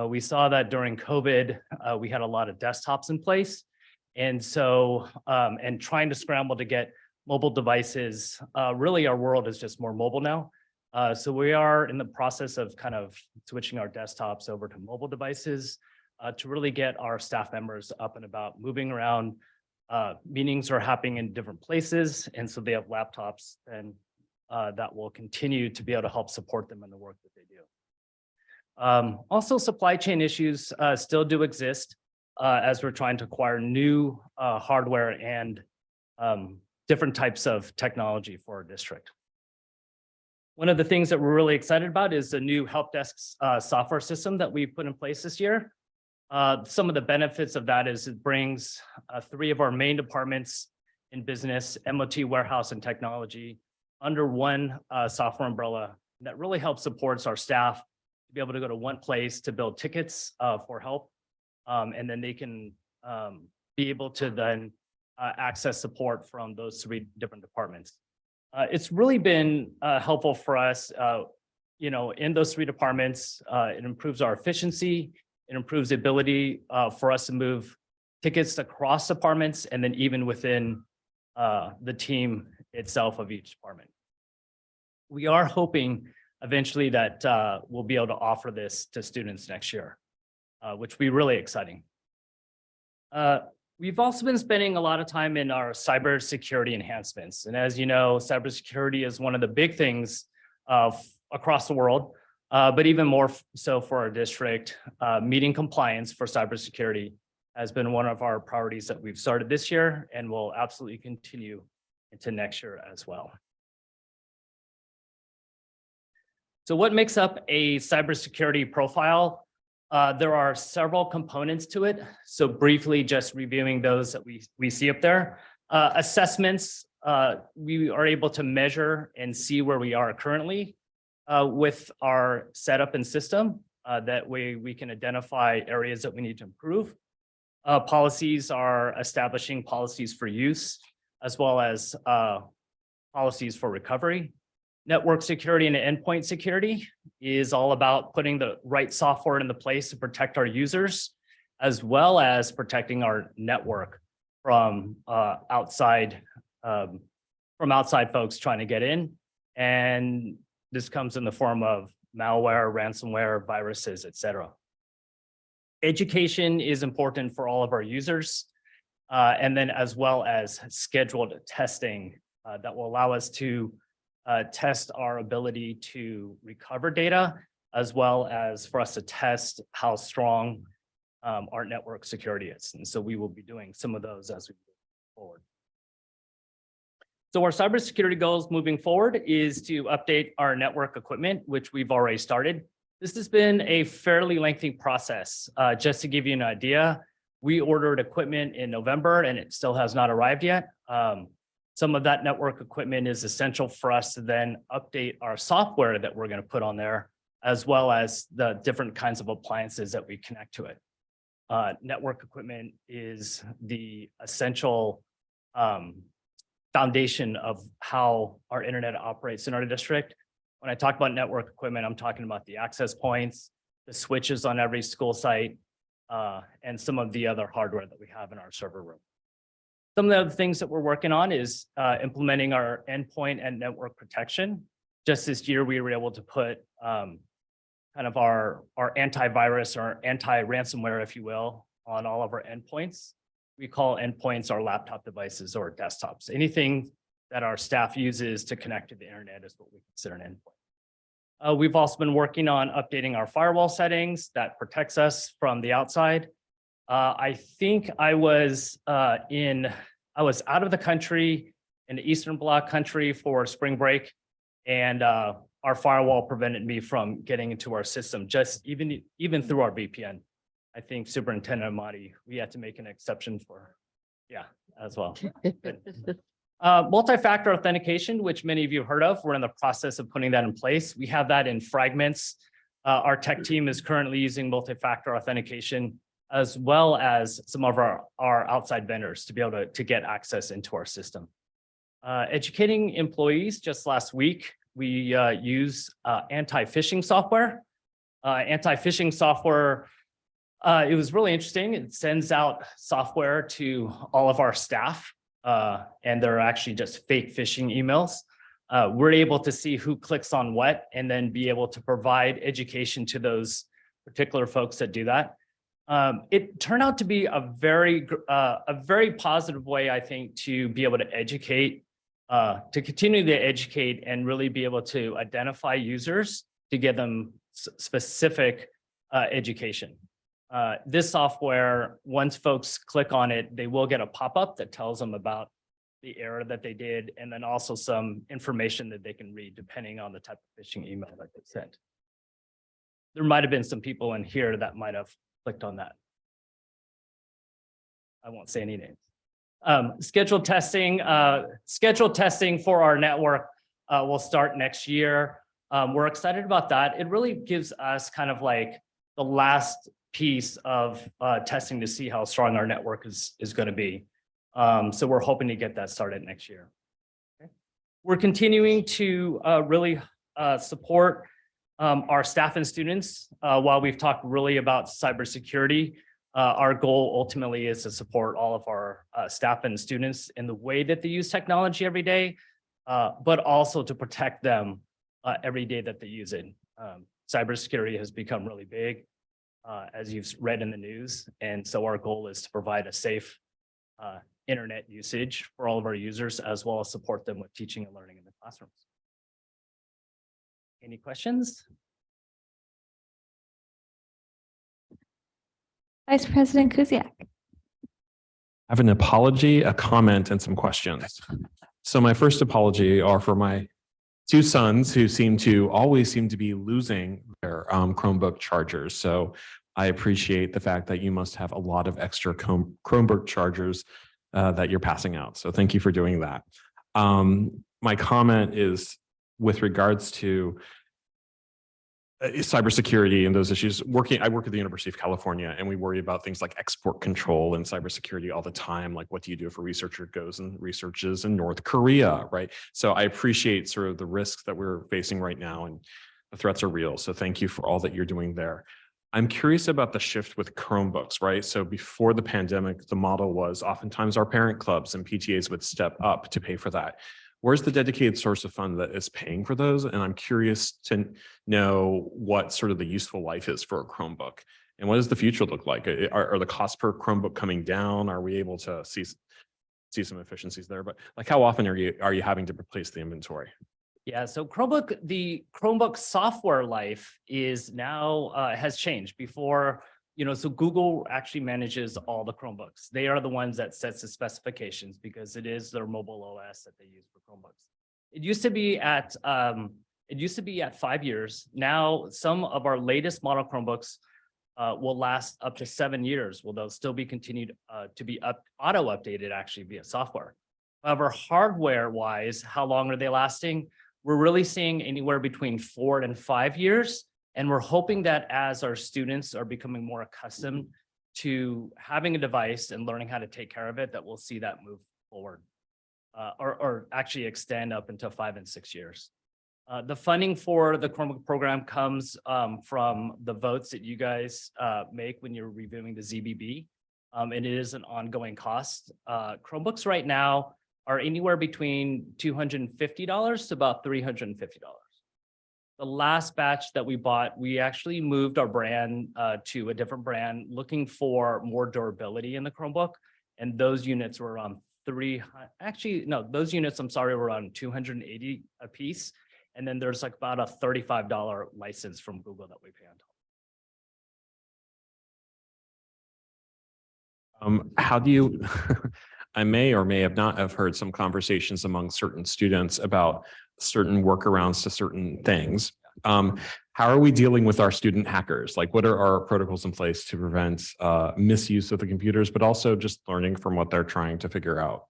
We saw that during COVID, we had a lot of desktops in place. And so, and trying to scramble to get mobile devices, really our world is just more mobile now. So we are in the process of kind of switching our desktops over to mobile devices to really get our staff members up and about, moving around. Meetings are happening in different places. And so they have laptops and that will continue to be able to help support them in the work that they do. Also, supply chain issues still do exist as we're trying to acquire new hardware and different types of technology for our district. One of the things that we're really excited about is the new help desk software system that we put in place this year. Some of the benefits of that is it brings 3 of our main departments in business, MOT, warehouse, and technology, under one software umbrella that really helps supports our staff to be able to go to one place to build tickets for help. And then they can be able to then access support from those 3 different departments. It's really been helpful for us, you know, in those 3 departments. It improves our efficiency. It improves the ability for us to move tickets across departments and then even within the team itself of each department. We are hoping eventually that we'll be able to offer this to students next year, which will be really exciting. We've also been spending a lot of time in our cybersecurity enhancements. And as you know, cybersecurity is one of the big things across the world, but even more so for our district. Meeting compliance for cybersecurity has been one of our priorities that we've started this year and will absolutely continue into next year as well. So what makes up a cybersecurity profile? There are several components to it. So briefly, just reviewing those that we see up there. Assessments, we are able to measure and see where we are currently with our setup and system. That way we can identify areas that we need to improve. Policies are establishing policies for use, as well as policies for recovery. Network security and endpoint security is all about putting the right software into place to protect our users, as well as protecting our network from outside folks trying to get in. And this comes in the form of malware, ransomware, viruses, etc. Education is important for all of our users, and then as well as scheduled testing that will allow us to test our ability to recover data, as well as for us to test how strong our network security is. And so we will be doing some of those as we move forward. So our cybersecurity goals moving forward is to update our network equipment, which we've already started. This has been a fairly lengthy process. Just to give you an idea, we ordered equipment in November and it still has not arrived yet. Some of that network equipment is essential for us to then update our software that we're going to put on there, as well as the different kinds of appliances that we connect to it. Network equipment is the essential foundation of how our internet operates in our district. When I talk about network equipment, I'm talking about the access points, the switches on every school site, and some of the other hardware that we have in our server room. Some of the other things that we're working on is implementing our endpoint and network protection. Just this year, we were able to put kind of our antivirus or anti-ransomware, if you will, on all of our endpoints. We call endpoints our laptop devices or desktops. Anything that our staff uses to connect to the internet is what we consider an endpoint. We've also been working on updating our firewall settings that protects us from the outside. I think I was out of the country in the Eastern Bloc country for spring break, and our firewall prevented me from getting into our system, just even through our VPN. I think Superintendent Amati, we had to make an exception for, as well. Multi-factor authentication, which many of you have heard of, we're in the process of putting that in place. We have that in fragments. Our tech team is currently using multi-factor authentication, as well as some of our outside vendors to be able to get access into our system. Educating employees, just last week, we use anti-phishing software. Anti-phishing software, it was really interesting. It sends out software to all of our staff, and they're actually just fake phishing emails. We're able to see who clicks on what, and then be able to provide education to those particular folks that do that. It turned out to be a very positive way, I think, to be able to educate, to continue to educate and really be able to identify users to give them specific education. This software, once folks click on it, they will get a pop-up that tells them about the error that they did, and then also some information that they can read depending on the type of phishing email that they sent. There might have been some people in here that might have clicked on that. I won't say any names. Scheduled testing for our network will start next year. We're excited about that. It really gives us kind of like the last piece of testing to see how strong our network is going to be. So we're hoping to get that started next year. Okay. We're continuing to really support our staff and students. While we've talked really about cybersecurity, our goal ultimately is to support all of our staff and students in the way that they use technology every day, but also to protect them every day that they use it. Cybersecurity has become really big, as you've read in the news. And so our goal is to provide a safe internet usage for all of our users, as well as support them with teaching and learning in the classrooms. Any questions? Vice President Kuziak. I have an apology, a comment, and some questions. So my first apology are for my two sons who always seem to be losing their Chromebook chargers. So I appreciate the fact that you must have a lot of extra Chromebook chargers that you're passing out. So thank you for doing that. My comment is with regards to cybersecurity and those issues. I work at the University of California, and we worry about things like export control and cybersecurity all the time. Like, what do you do if a researcher goes and researches in North Korea, right? So I appreciate sort of the risks that we're facing right now, and the threats are real. So thank you for all that you're doing there. I'm curious about the shift with Chromebooks, right? So before the pandemic, the model was oftentimes our parent clubs and PTAs would step up to pay for that. Where's the dedicated source of fund that is paying for those? And I'm curious to know what sort of the useful life is for a Chromebook, and what does the future look like? Are the costs per Chromebook coming down? Are we able to see some efficiencies there? But like, how often are you having to replace the inventory? Yeah, so the Chromebook software life is now has changed. Before, so Google actually manages all the Chromebooks. They are the ones that sets the specifications because it is their mobile OS that they use for Chromebooks. It used to be at 5 years. Now, some of our latest model Chromebooks will last up to 7 years. Well, they'll still be continued to be auto updated actually via software. However, hardware wise, how long are they lasting? We're really seeing anywhere between 4 and 5 years. And we're hoping that as our students are becoming more accustomed to having a device and learning how to take care of it, that we'll see that move forward or actually extend up until 5 and 6 years. The funding for the Chromebook program comes from the votes that you guys make when you're reviewing the ZBB, and it is an ongoing cost. Chromebooks right now are anywhere between $250 to about $350. The last batch that we bought, we actually moved our brand to a different brand, looking for more durability in the Chromebook. And those units were around those units, I'm sorry, were around $280 a piece. And then there's like about a $35 license from Google that we pay on top. How do you, I may or may have not have heard some conversations among certain students about certain workarounds to certain things. How are we dealing with our student hackers? Like, what are our protocols in place to prevent misuse of the computers, but also just learning from what they're trying to figure out?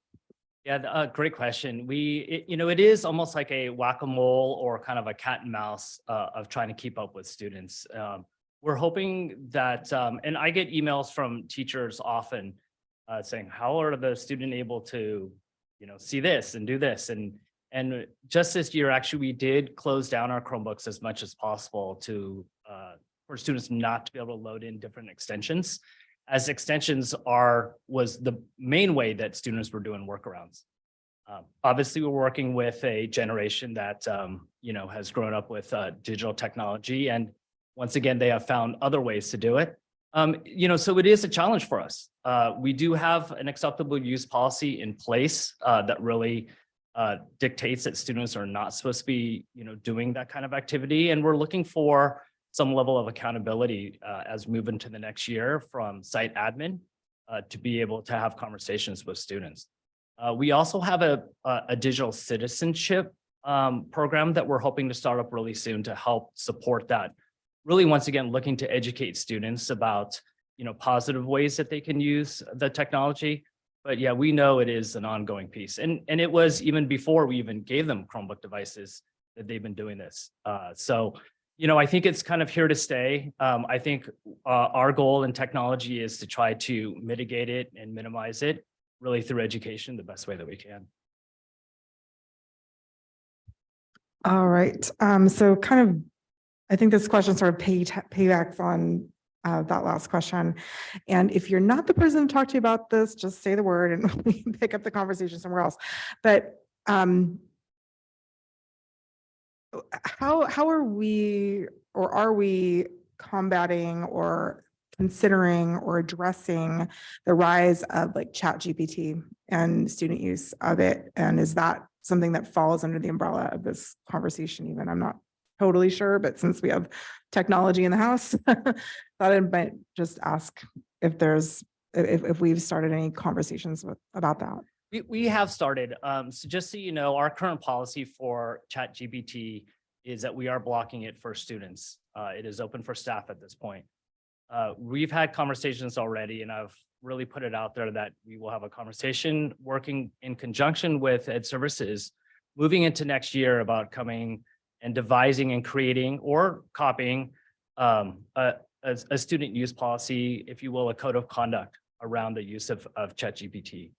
Yeah, great question. It is almost like a whack-a-mole or kind of a cat and mouse of trying to keep up with students. We're hoping that, and I get emails from teachers often saying, how are the student able to, see this and do this? And just this year, actually, we did close down our Chromebooks as much as possible for students not to be able to load in different extensions, as extensions was the main way that students were doing workarounds. Obviously, we're working with a generation that has grown up with digital technology, and once again, they have found other ways to do it. So it is a challenge for us. We do have an acceptable use policy in place that really dictates that students are not supposed to be, doing that kind of activity. And we're looking for some level of accountability as we move into the next year from site admin to be able to have conversations with students. We also have a digital citizenship program that we're hoping to start up really soon to help support that. Really, once again, looking to educate students about, positive ways that they can use the technology. But yeah, we know it is an ongoing piece. And it was even before we even gave them Chromebook devices that they've been doing this. So I think it's kind of here to stay. I think our goal in technology is to try to mitigate it and minimize it really through education the best way that we can. All right. So kind of, I think this question sort of piggybacks on that last question. And if you're not the person to talk to you about this, just say the word and we can pick up the conversation somewhere else. But how are we, or are we combating or considering or addressing the rise of like ChatGPT and student use of it? And is that something that falls under the umbrella of this conversation even? I'm not totally sure, but since we have technology in the house, thought I might just ask if if we've started any conversations about that. We have started. So just so you know, our current policy for ChatGPT is that we are blocking it for students. It is open for staff at this point. We've had conversations already, and I've really put it out there that we will have a conversation working in conjunction with Ed Services moving into next year about coming and devising and creating or copying a student use policy, if you will, a code of conduct around the use of ChatGPT.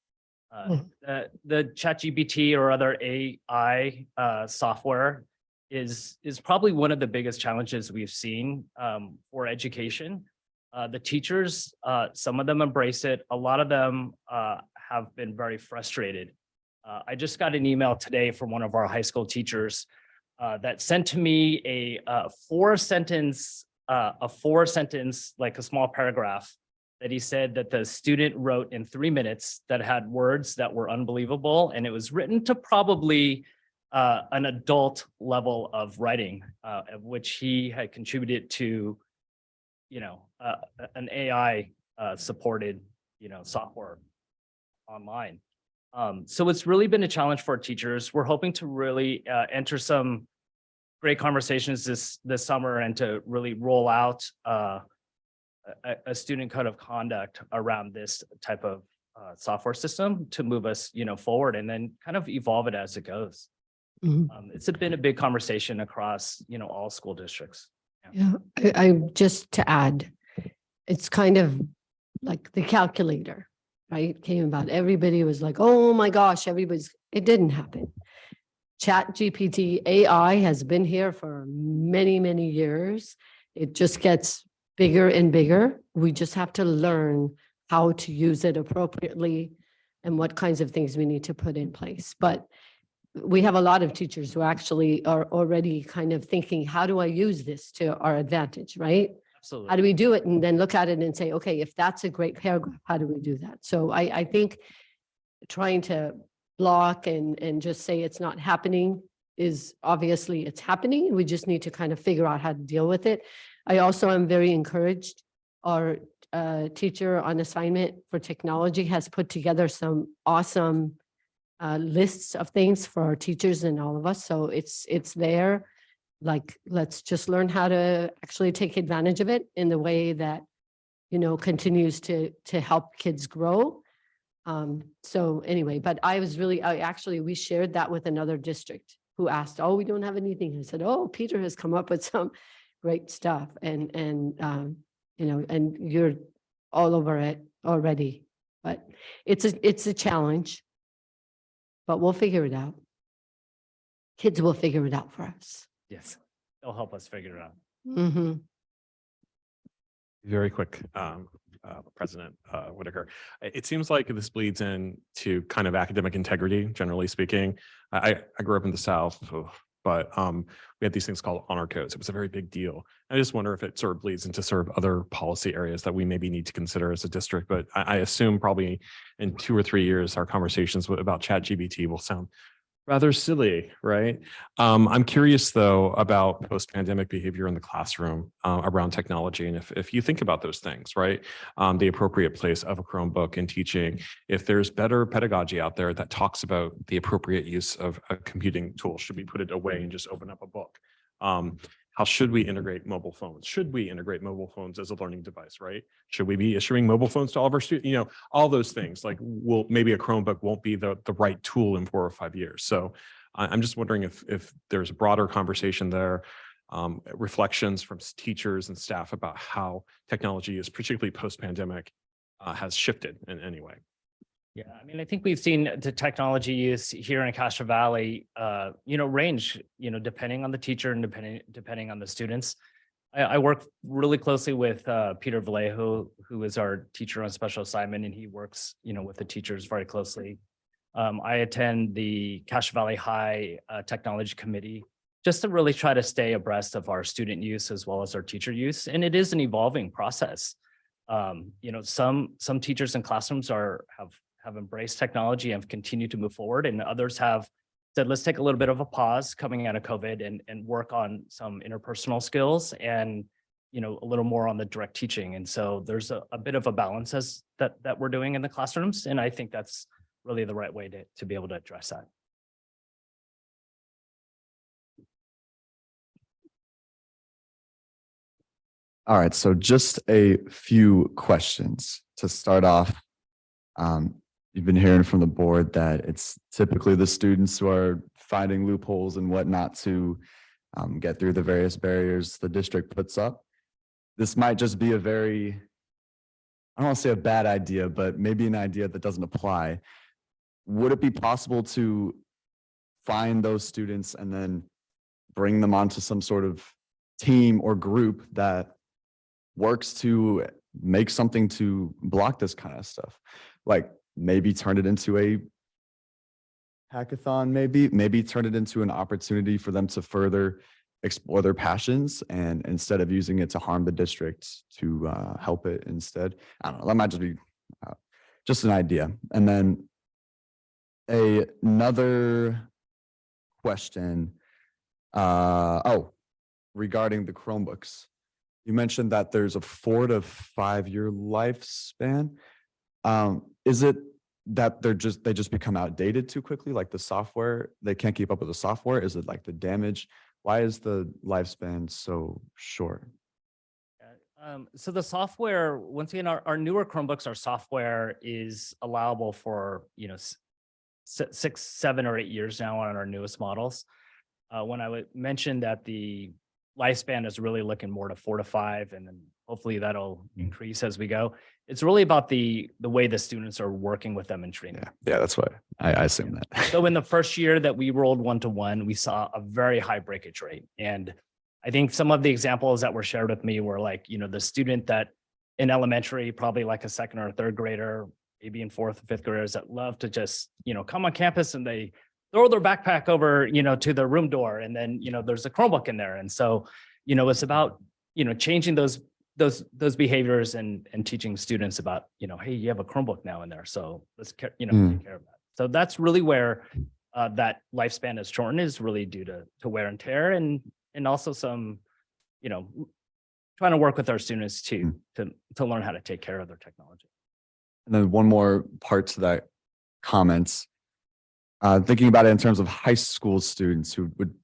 The ChatGPT or other AI software is probably one of the biggest challenges we've seen for education. The teachers, some of them embrace it. A lot of them have been very frustrated. I just got an email today from one of our high school teachers that sent to me a four sentence, like a small paragraph that he said that the student wrote in 3 minutes that had words that were unbelievable. And it was written to probably an adult level of writing, of which he had contributed to, an AI supported, software online. So it's really been a challenge for our teachers. We're hoping to really enter some great conversations this summer and to really roll out a student code of conduct around this type of software system to move us, forward and then kind of evolve it as it goes. It's been a big conversation across, all school districts. Yeah, I just to add, it's kind of like the calculator, right? Came about. Everybody was like, oh my gosh, it didn't happen. ChatGPT AI has been here for many, many years. It just gets bigger and bigger. We just have to learn how to use it appropriately and what kinds of things we need to put in place. But we have a lot of teachers who actually are already kind of thinking, how do I use this to our advantage, right? Absolutely. How do we do it? And then look at it and say, okay, if that's a great paragraph, how do we do that? So I think trying to block and just say it's not happening is obviously it's happening. We just need to kind of figure out how to deal with it. I also am very encouraged. Our teacher on assignment for technology has put together some awesome lists of things for our teachers and all of us. So it's there. Like, let's just learn how to actually take advantage of it in the way that, continues to help kids grow. So anyway, but we shared that with another district who asked, oh, we don't have anything. I said, oh, Peter has come up with some great stuff and you're all over it already, but it's a challenge, but we'll figure it out. Kids will figure it out for us. Yes, they'll help us figure it out. Mm-hmm. Very quick, President Whitaker. It seems like this bleeds into kind of academic integrity, generally speaking. I grew up in the South, but we had these things called honor codes. It was a very big deal. I just wonder if it sort of bleeds into sort of other policy areas that we maybe need to consider as a district. But I assume probably in 2 or 3 years, our conversations about ChatGPT will sound rather silly, right? I'm curious though about post-pandemic behavior in the classroom around technology. And if you think about those things, right? The appropriate place of a Chromebook in teaching, if there's better pedagogy out there that talks about the appropriate use of a computing tool, should we put it away and just open up a book? How should we integrate mobile phones? Should we integrate mobile phones as a learning device, right? Should we be issuing mobile phones to all of our students? All those things, like maybe a Chromebook won't be the right tool in 4 or 5 years. So I'm just wondering if there's a broader conversation there, reflections from teachers and staff about how technology is particularly post-pandemic has shifted in any way. Yeah, I mean, I think we've seen the technology use here in Castro Valley, range, depending on the teacher and depending on the students. I work really closely with Peter Vallejo, who is our teacher on special assignment, and he works, with the teachers very closely. I attend the Castro Valley High Technology Committee just to really try to stay abreast of our student use as well as our teacher use. And it is an evolving process. Some teachers and classrooms have embraced technology and have continued to move forward, and others have said, let's take a little bit of a pause coming out of COVID and work on some interpersonal skills and a little more on the direct teaching. And so there's a bit of a balance that we're doing in the classrooms, and I think that's really the right way to be able to address that. All right, so just a few questions to start off. You've been hearing from the board that it's typically the students who are finding loopholes and whatnot to get through the various barriers the district puts up. This might just be I don't want to say a bad idea, but maybe an idea that doesn't apply. Would it be possible to find those students and then bring them onto some sort of team or group that works to make something to block this kind of stuff? Like maybe turn it into a hackathon, maybe turn it into an opportunity for them to further explore their passions, and instead of using it to harm the district, to help it instead. I don't know, that might just be just an idea. And then another question, regarding the Chromebooks. You mentioned that there's a 4 to 5 year lifespan. Is it that they just become outdated too quickly, like the software, they can't keep up with the software? Is it like the damage? Why is the lifespan so short? So the software, once again, our newer Chromebooks, our software is allowable for 6, 7, or 8 years now on our newest models. When I would mention that the lifespan is really looking more to 4 to 5, and then hopefully that'll increase as we go. It's really about the way the students are working with them in training. Yeah, that's what I assume that. So in the first year that we rolled 1-to-1, we saw a very high breakage rate. And I think some of the examples that were shared with me were like, the student that in elementary, probably like a 2nd or 3rd grader, maybe in 4th or 5th graders that love to just, come on campus and they throw their backpack over, to their room door. And then, there's a Chromebook in there. And so, it's about, changing those behaviors and teaching students about, hey, you have a Chromebook now in there. So let's, take care of that. So that's really where that lifespan is shortened, is really due to wear and tear, and also some, trying to work with our students to learn how to take care of their technology. And then one more part to that comments. Thinking about it in terms of high school students who would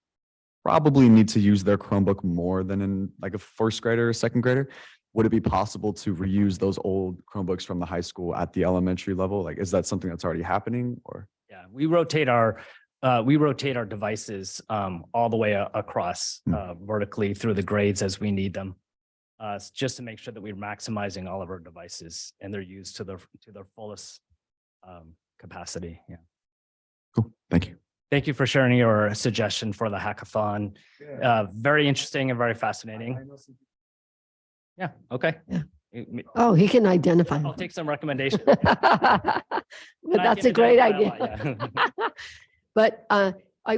probably need to use their Chromebook more than in like a 1st grader or 2nd grader, would it be possible to reuse those old Chromebooks from the high school at the elementary level? Like, is that something that's already happening, or? Yeah, we rotate our devices all the way across vertically through the grades as we need them, just to make sure that we're maximizing all of our devices and they're used to their fullest capacity. Yeah. Cool. Thank you. Thank you for sharing your suggestion for the hackathon. Very interesting and very fascinating. Yeah. Okay. Yeah. Oh, he can identify. I'll take some recommendations. But that's a great idea. But I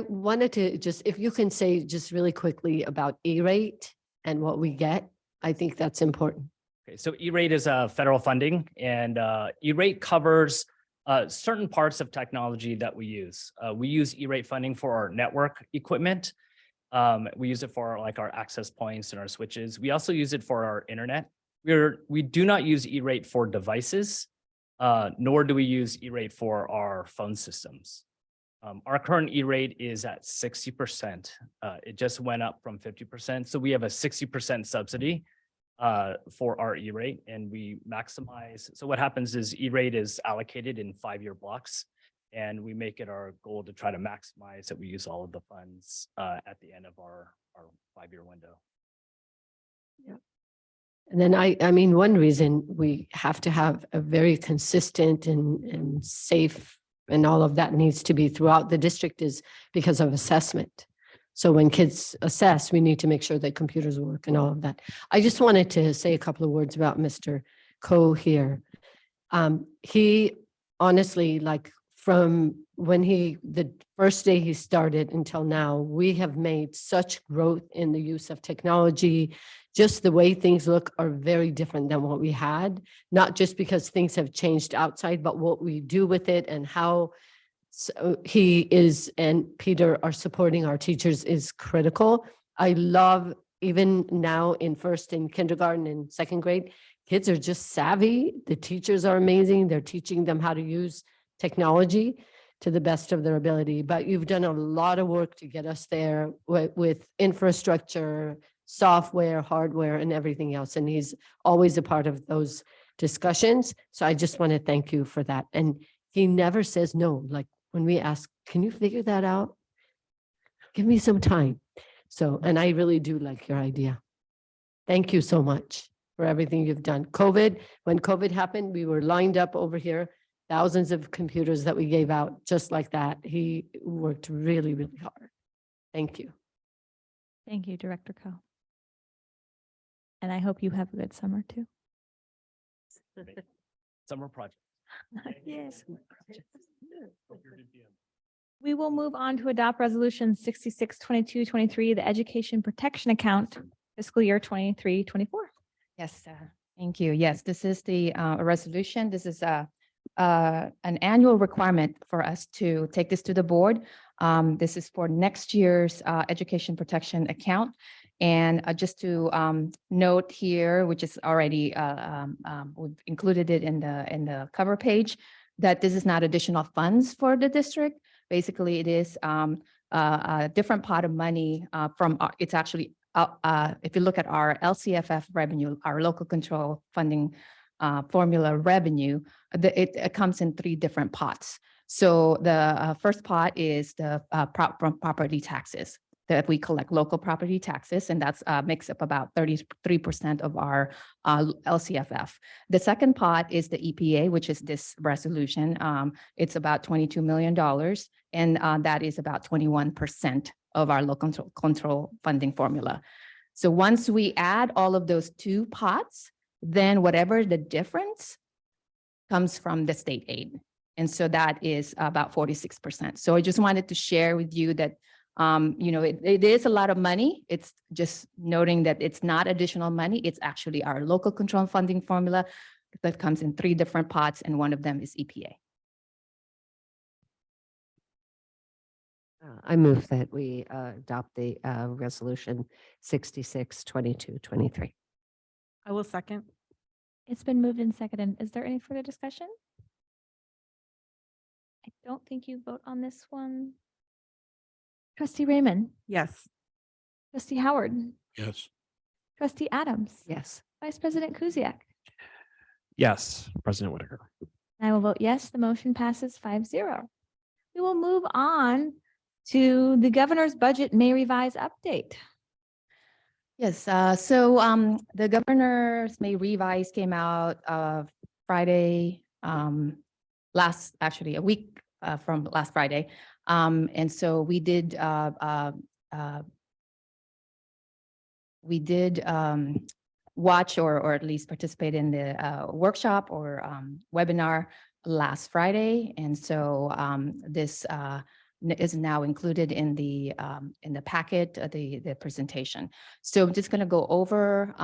wanted to just, if you can say just really quickly about E-rate and what we get, I think that's important. Okay, so E-rate is federal funding, and E-rate covers certain parts of technology that we use. We use E-rate funding for our network equipment. We use it for like our access points and our switches. We also use it for our internet. We do not use E-rate for devices, nor do we use E-rate for our phone systems. Our current E-rate is at 60%. It just went up from 50%. So we have a 60% subsidy for our E-rate, and we maximize. So what happens is E-rate is allocated in 5-year blocks, and we make it our goal to try to maximize that we use all of the funds at the end of our 5-year window. Yeah. And then I mean, one reason we have to have a very consistent and safe, and all of that needs to be throughout the district, is because of assessment. So when kids assess, we need to make sure that computers work and all of that. I just wanted to say a couple of words about Mr. Ko here. He honestly, like from when the first day he started until now, we have made such growth in the use of technology. Just the way things look are very different than what we had, not just because things have changed outside, but what we do with it and how he is and Peter are supporting our teachers is critical. I love even now in first and kindergarten and second grade, kids are just savvy. The teachers are amazing. They're teaching them how to use technology to the best of their ability. But you've done a lot of work to get us there with infrastructure, software, hardware, and everything else. And he's always a part of those discussions. So I just want to thank you for that. And he never says no. Like when we ask, can you figure that out? Give me some time. So, and I really do like your idea. Thank you so much for everything you've done. When COVID happened, we were lined up over here, thousands of computers that we gave out just like that. He worked really, really hard. Thank you. Thank you, Director Coe. And I hope you have a good summer too. Summer project. Yes. We will move on to adopt resolution 66-22-23, the education protection account fiscal year 23-24. Yes, thank you. Yes, this is the resolution. This is an annual requirement for us to take this to the board. This is for next year's education protection account. And just to note here, which is already we've included it in the cover page, that this is not additional funds for the district. Basically, it is a different pot of money from it's actually if you look at our LCFF revenue, our local control funding formula revenue, it comes in 3 different pots. So the first pot is the from property taxes that we collect, local property taxes, and that's makes up about 33% of our LCFF. The second pot is the EPA, which is this resolution. It's about $22 million, and that is about 21% of our local control funding formula. So once we add all of those 2 pots, then whatever the difference comes from the state aid. And so that is about 46%. So I just wanted to share with you that it is a lot of money. It's just noting that it's not additional money. It's actually our local control funding formula that comes in 3 different pots, and one of them is EPA. I move that we adopt the resolution 66-22-23. I will second. It's been moved and seconded. Is there any further discussion? I don't think you vote on this one. Trustee Raymond, Yes. Trustee Howard, Yes. Trustee Adams, Yes. Vice President Kuziak. Yes, President Whitaker. I will vote yes. The motion passes 5-0. We will move on to the governor's budget may revise update. Yes, so the governor's May revise came out Friday, actually a week from last Friday. And so we did watch or at least participate in the workshop or webinar last Friday. And so this is now included in the packet, the presentation. So I'm just going to go over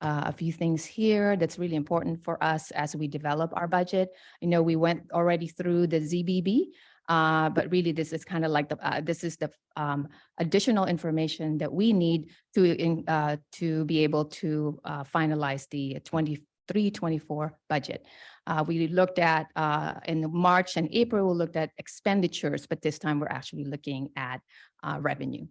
a few things here that's really important for us as we develop our budget. I know we went already through the ZBB, but really this is kind of like this is the additional information that we need to be able to finalize the 23-24 budget. We looked at in March and April, we looked at expenditures, but this time we're actually looking at revenue.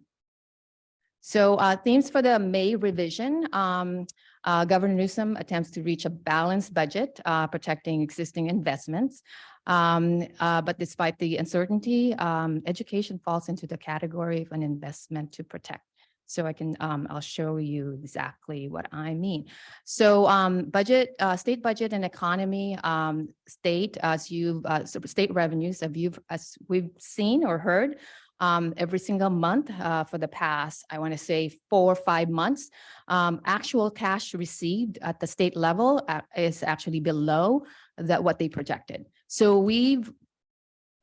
So themes for the May revision, Governor Newsom attempts to reach a balanced budget, protecting existing investments. But despite the uncertainty, education falls into the category of an investment to protect. So I'll show you exactly what I mean. So budget, state budget and economy, state revenues, as we've seen or heard, every single month for the past, I want to say 4 or 5 months, actual cash received at the state level is actually below what they projected. So we've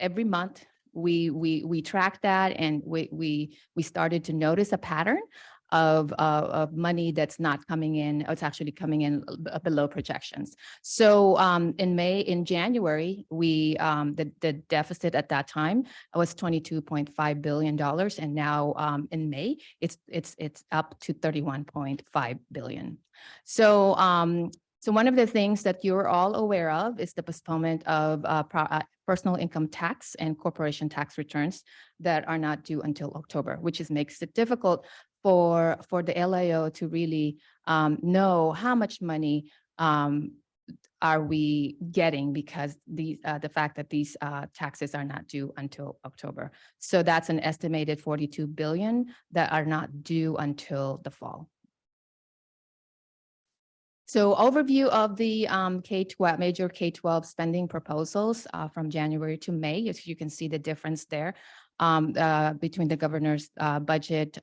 every month, we track that, and we started to notice a pattern of money that's not coming in, or it's actually coming in below projections. So in January, the deficit at that time was $22.5 billion, and now in May, it's up to $31.5 billion. So one of the things that you're all aware of is the postponement of personal income tax and corporation tax returns that are not due until October, which makes it difficult for the LAO to really know how much money are we getting, because the fact that these taxes are not due until October. So that's an estimated 42 billion that are not due until the fall. So overview of the K-12 major K-12 spending proposals from January to May. As you can see the difference there between the governor's budget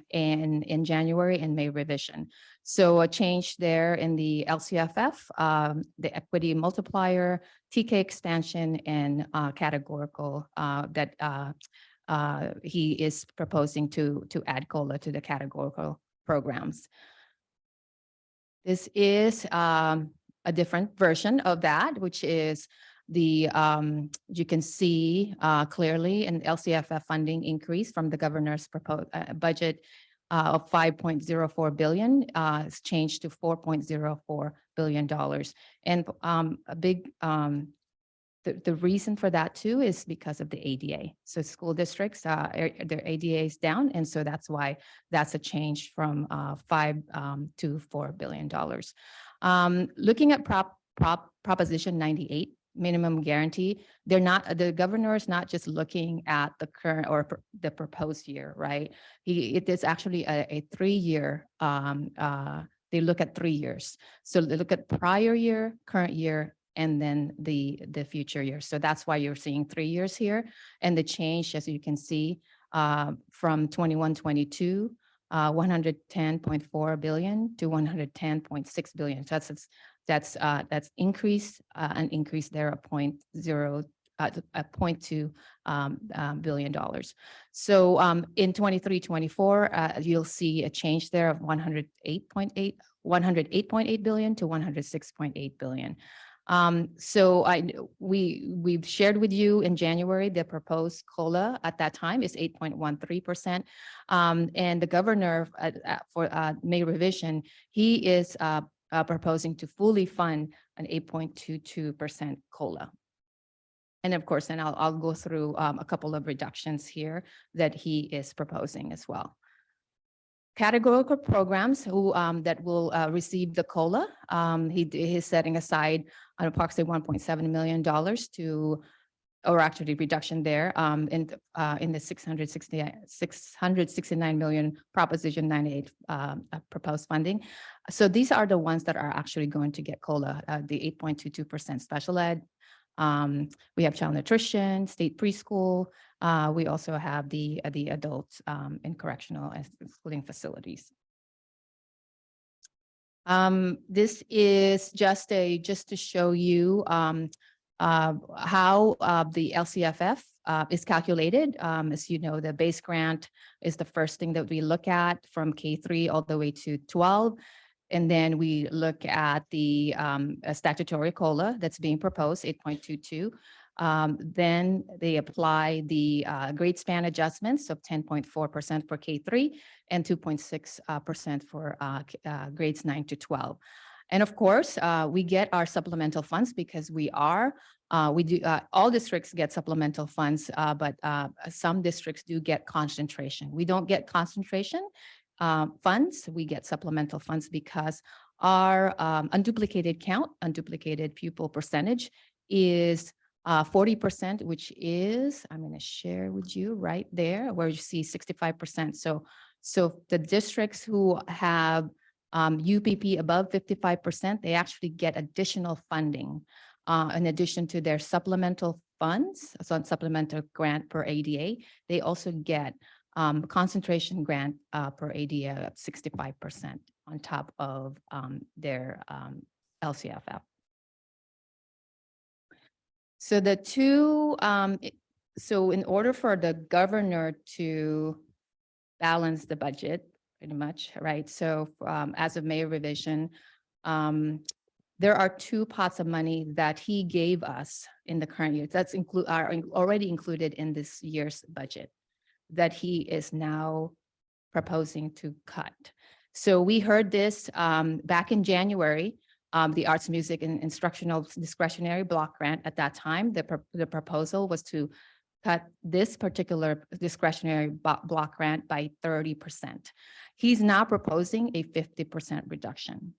in January and May revision. So a change there in the LCFF, the equity multiplier, TK expansion, and categorical that he is proposing to add COLA to the categorical programs. This is a different version of that, which is the, you can see clearly an LCFF funding increase from the governor's proposed budget of 5.04 billion is changed to $4.04 billion. And a big, the reason for that too is because of the ADA. So school districts, their ADA is down. And so that's why that's a change from $5 to $4 billion. Looking at Proposition 98, minimum guarantee, the governor is not just looking at the current or the proposed year, right? It is actually a 3-year, they look at 3 years. So they look at prior year, current year, and then the future years. So that's why you're seeing 3 years here. And the change, as you can see, from 21-22, 110.4 billion to 110.6 billion. So that's increase, an increase there of $0.2 billion. So in 23-24, you'll see a change there of 108.8 billion to 106.8 billion. So we've shared with you in January, the proposed COLA at that time is 8.13%. And the governor for May revision, he is proposing to fully fund an 8.22% COLA. And of course, and I'll go through a couple of reductions here that he is proposing as well. Categorical programs that will receive the COLA, he is setting aside approximately $1.7 million to, or actually reduction there in the 669 million Proposition 98 proposed funding. So these are the ones that are actually going to get COLA, the 8.22% special ed. We have child nutrition, state preschool. We also have the adults in correctional excluding facilities. This is just to show you how the LCFF is calculated. As you know, the base grant is the first thing that we look at from K3 all the way to 12. And then we look at the statutory COLA that's being proposed, 8.22. Then they apply the grade span adjustments of 10.4% for K3 and 2.6% for grades 9 to 12. And of course, we get our supplemental funds because all districts get supplemental funds, but some districts do get concentration. We don't get concentration funds, we get supplemental funds because our unduplicated count, unduplicated pupil percentage is 40%, which is, I'm going to share with you right there where you see 65%. So the districts who have UPP above 55%, they actually get additional funding in addition to their supplemental funds, so supplemental grant per ADA. They also get concentration grant per ADA of 65% on top of their LCFF. So the two So in order for the governor to balance the budget, pretty much, right? So as of May revision, there are two pots of money that he gave us in the current year. That's already included in this year's budget that he is now proposing to cut. So we heard this back in January, the Arts, Music, and Instructional Discretionary Block Grant. At that time, the proposal was to cut this particular discretionary block grant by 30%. He's now proposing a 50% reduction.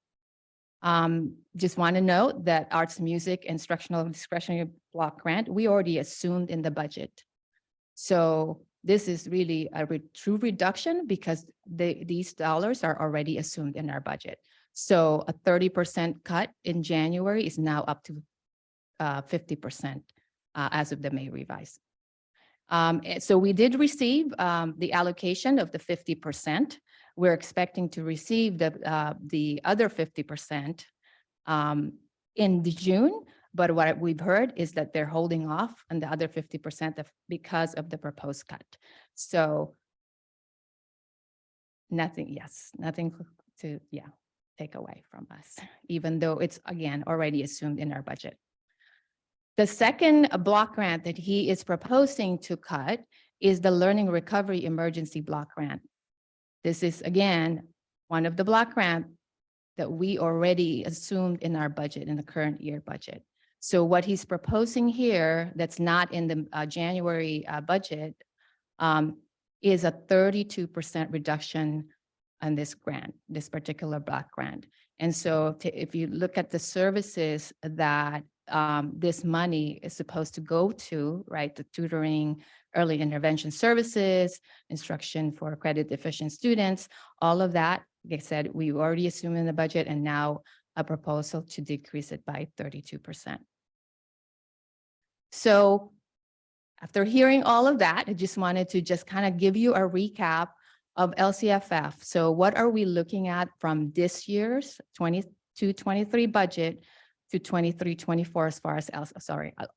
Just want to note that Arts, Music, Instructional Discretionary Block Grant, we already assumed in the budget. So this is really a true reduction because these dollars are already assumed in our budget. So a 30% cut in January is now up to 50% as of the May revise. So we did receive the allocation of the 50%. We're expecting to receive the other 50% in June. But what we've heard is that they're holding off on the other 50% because of the proposed cut. So nothing to take away from us, even though it's, again, already assumed in our budget. The second block grant that he is proposing to cut is the Learning Recovery Emergency Block Grant. This is, again, one of the block grant that we already assumed in our budget, in the current year budget. So what he's proposing here that's not in the January budget is a 32% reduction on this grant, this particular block grant. And so if you look at the services that this money is supposed to go to, right, the tutoring, early intervention services, instruction for credit deficient students, all of that, like I said, we already assumed in the budget, and now a proposal to decrease it by 32%. So after hearing all of that, I just wanted to just kind of give you a recap of LCFF. So what are we looking at from this year's 22-23 budget to 23-24 as far as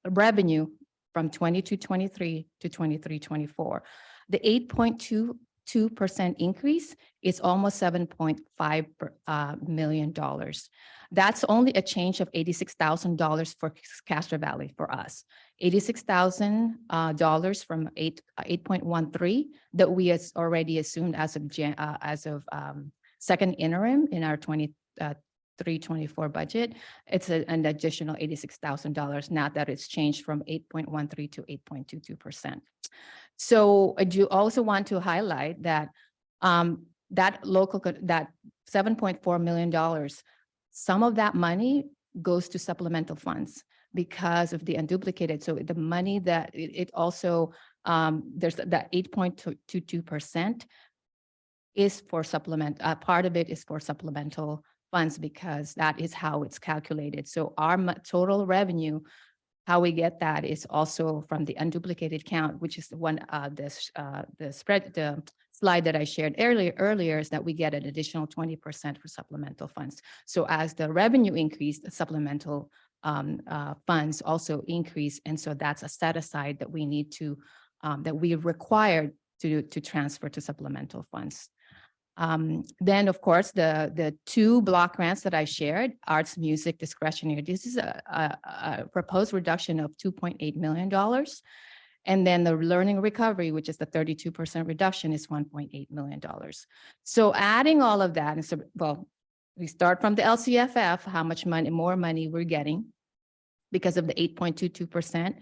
revenue from 22-23 to 23-24. The 8.22% increase is almost $7.5 million. That's only a change of $86,000 for Castro Valley for us. $86,000 from 8.13 that we has already assumed as of second interim in our 23-24 budget. It's an additional $86,000, not that it's changed from 8.13 to 8.22%. So I do also want to highlight that that $7.4 million, some of that money goes to supplemental funds because of the unduplicated. So the money that it also, there's that 8.22% is for supplement. Part of it is for supplemental funds because that is how it's calculated. So our total revenue, how we get that is also from the unduplicated count, which is the one, the slide that I shared earlier is that we get an additional 20% for supplemental funds. So as the revenue increased, the supplemental funds also increase. And so that's a set aside that we need to, that we are required to transfer to supplemental funds. Then, of course, the two block grants that I shared, Arts, Music, Discretionary, this is a proposed reduction of $2.8 million. And then the Learning Recovery, which is the 32% reduction, is $1.8 million. So adding all of that, and so, well, we start from the LCFF, how much more money we're getting because of the 8.22%.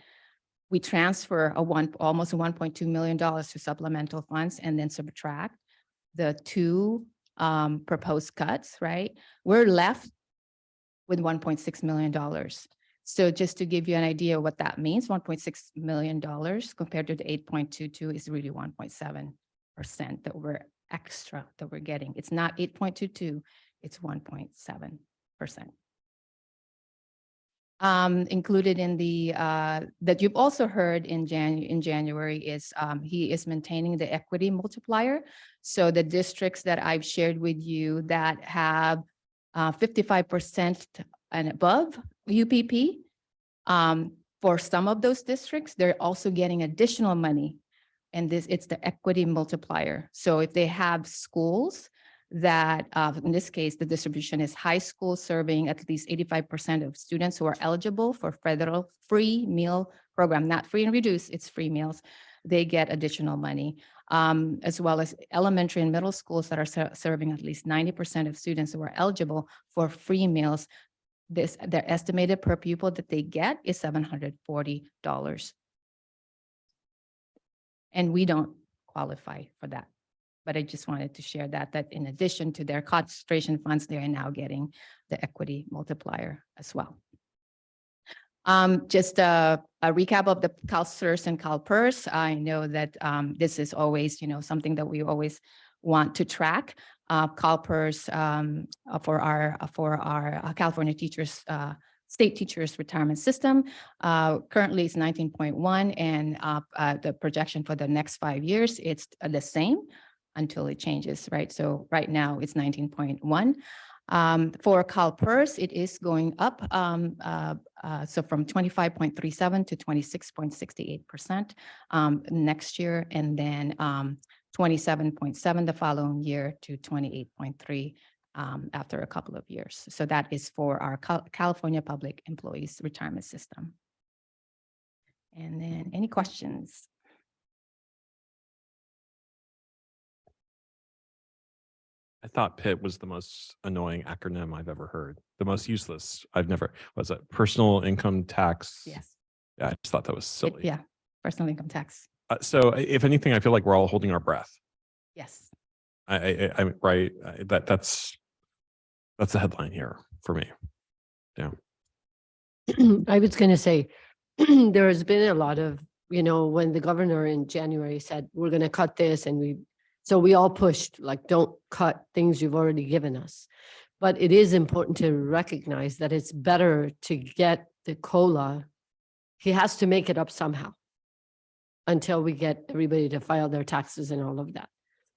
We transfer almost $1.2 million to supplemental funds and then subtract the two proposed cuts, right? We're left with $1.6 million. So just to give you an idea of what that means, $1.6 million compared to the 8.22 is really 1.7% that we're extra that we're getting. It's not 8.22, it's 1.7%. Included in the, that you've also heard in January is he is maintaining the equity multiplier. So the districts that I've shared with you that have 55% and above UPP, For some of those districts, they're also getting additional money. And it's the equity multiplier. So if they have schools that, in this case, the distribution is high school serving at least 85% of students who are eligible for federal free meal program, not free and reduced, it's free meals, they get additional money. As well as elementary and middle schools that are serving at least 90% of students who are eligible for free meals. Their estimated per pupil that they get is $740. And we don't qualify for that. But I just wanted to share that in addition to their concentration funds, they are now getting the equity multiplier as well. Just a recap of the CalSTRS and CalPERS. I know that this is always, something that we always want to track. CalPERS for our California teachers, state teachers retirement system. Currently it's 19.1 and the projection for the next 5 years, it's the same until it changes, right? So right now it's 19.1. For CalPERS, it is going up. So from 25.37 to 26.68% next year, and then 27.7 the following year to 28.3 after a couple of years. So that is for our California Public Employees Retirement System. And then any questions? I thought PIT was the most annoying acronym I've ever heard. The most useless. Was it personal income tax? Yes. Yeah, I just thought that was silly. Yeah, personal income tax. So if anything, I feel like we're all holding our breath. Yes. I'm right. That's the headline here for me. Yeah. I was going to say, there has been a lot of, when the governor in January said, we're going to cut this, and so we all pushed, like, don't cut things you've already given us. But it is important to recognize that it's better to get the COLA. He has to make it up somehow until we get everybody to file their taxes and all of that.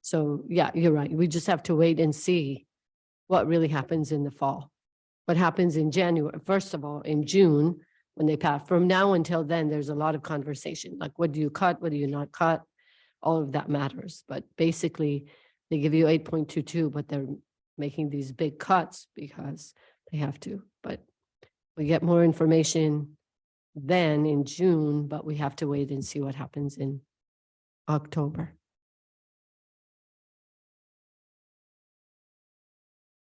So yeah, you're right. We just have to wait and see what really happens in the fall. What happens in January, first of all, in June, when they pass. From now until then, there's a lot of conversation, like what do you cut, what do you not cut? All of that matters. But basically, they give you 8.22, but they're making these big cuts because they have to. But we get more information then in June, but we have to wait and see what happens in October.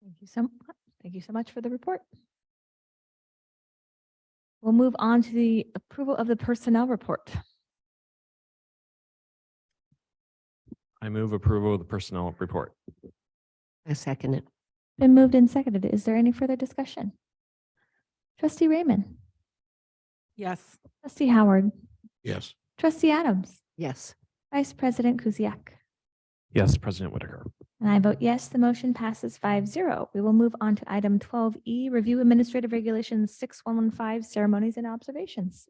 Thank you so much for the report. We'll move on to the approval of the personnel report. I move approval of the personnel report. I second it. Been moved and seconded. Is there any further discussion? Trustee Raymond. Yes. Trustee Howard. Yes. Trustee Adams. Yes. Vice President Kuziak. Yes, President Whitaker. And I vote yes, the motion passes 5-0. We will move on to item 12E, review administrative regulations 6115, ceremonies and observations.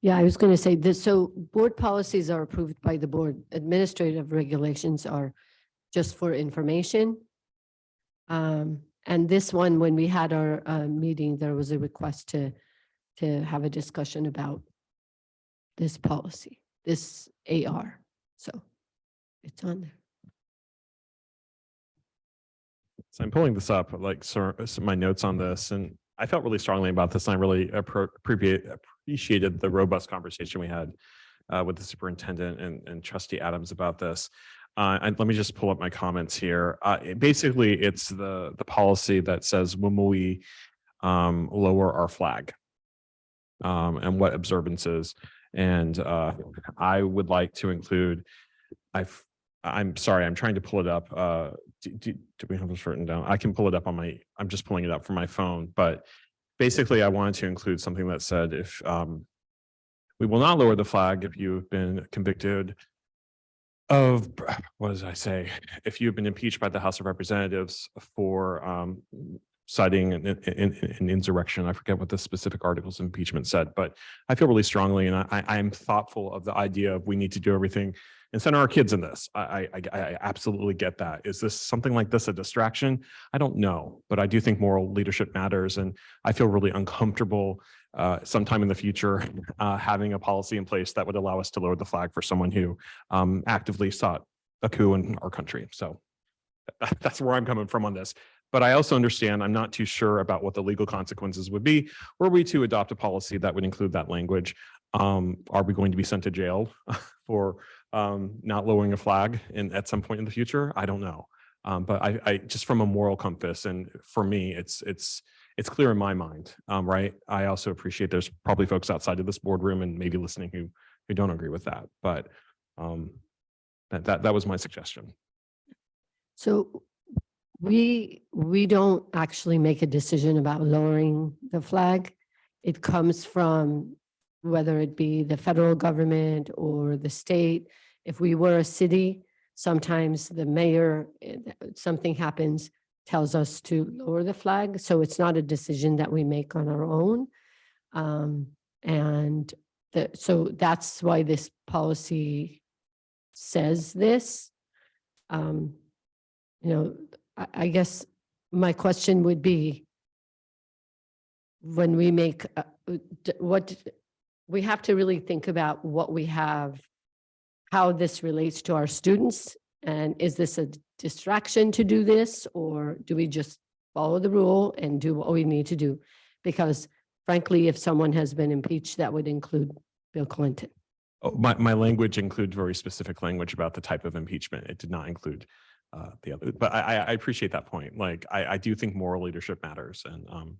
Yeah, I was going to say this. So board policies are approved by the board. Administrative regulations are just for information. And this one, when we had our meeting, there was a request to have a discussion about this policy, this AR. So it's on there. So I'm pulling this up, like my notes on this, and I felt really strongly about this. And I really appreciated the robust conversation we had with the superintendent and Trustee Adams about this. And let me just pull up my comments here. Basically, it's the policy that says when will we lower our flag and what observances. And I would like to include, I'm sorry, I'm trying to pull it up. Do we have this written down? I can pull it up on I'm just pulling it up from my phone, but basically I wanted to include something that said if we will not lower the flag if you've been convicted of, what does I say? If you've been impeached by the House of Representatives for citing an insurrection. I forget what the specific articles of impeachment said, but I feel really strongly, and I am thoughtful of the idea of we need to do everything and center our kids in this. I absolutely get that. Is this something like this a distraction? I don't know, but I do think moral leadership matters, and I feel really uncomfortable sometime in the future, having a policy in place that would allow us to lower the flag for someone who actively sought a coup in our country. So that's where I'm coming from on this. But I also understand I'm not too sure about what the legal consequences would be were we to adopt a policy that would include that language. Are we going to be sent to jail for not lowering a flag at some point in the future? I don't know. But I just from a moral compass, and for me, it's clear in my mind, right? I also appreciate there's probably folks outside of this boardroom and maybe listening who don't agree with that. But that was my suggestion. So we don't actually make a decision about lowering the flag. It comes from whether it be the federal government or the state. If we were a city, sometimes the mayor, something happens, tells us to lower the flag. So it's not a decision that we make on our own. So that's why this policy says this. I guess my question would be, when we make, we have to really think about what we have, how this relates to our students. And is this a distraction to do this, or do we just follow the rule and do what we need to do? Because frankly, if someone has been impeached, that would include Bill Clinton. Oh, my language includes very specific language about the type of impeachment. It did not include the other, but I appreciate that point. Like, I do think moral leadership matters. And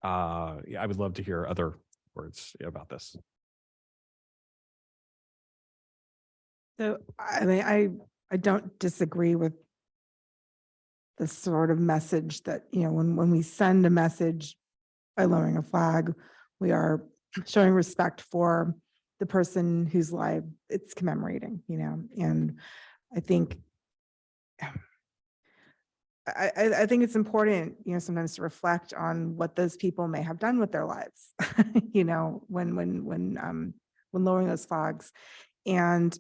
yeah, I would love to hear other words about this. So, I mean, I don't disagree with the sort of message that, when we send a message by lowering a flag, we are showing respect for the person whose life it's commemorating, and I think I think it's important, sometimes to reflect on what those people may have done with their lives, when lowering those flags. And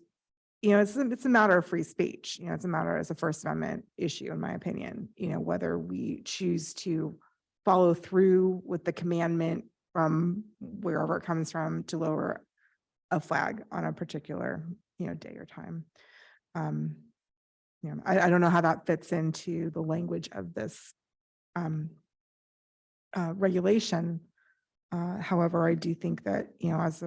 it's a matter of free speech. It's a matter as a First Amendment issue, in my opinion. Whether we choose to follow through with the commandment from wherever it comes from to lower a flag on a particular day or time. I don't know how that fits into the language of this regulation. However, I do think that as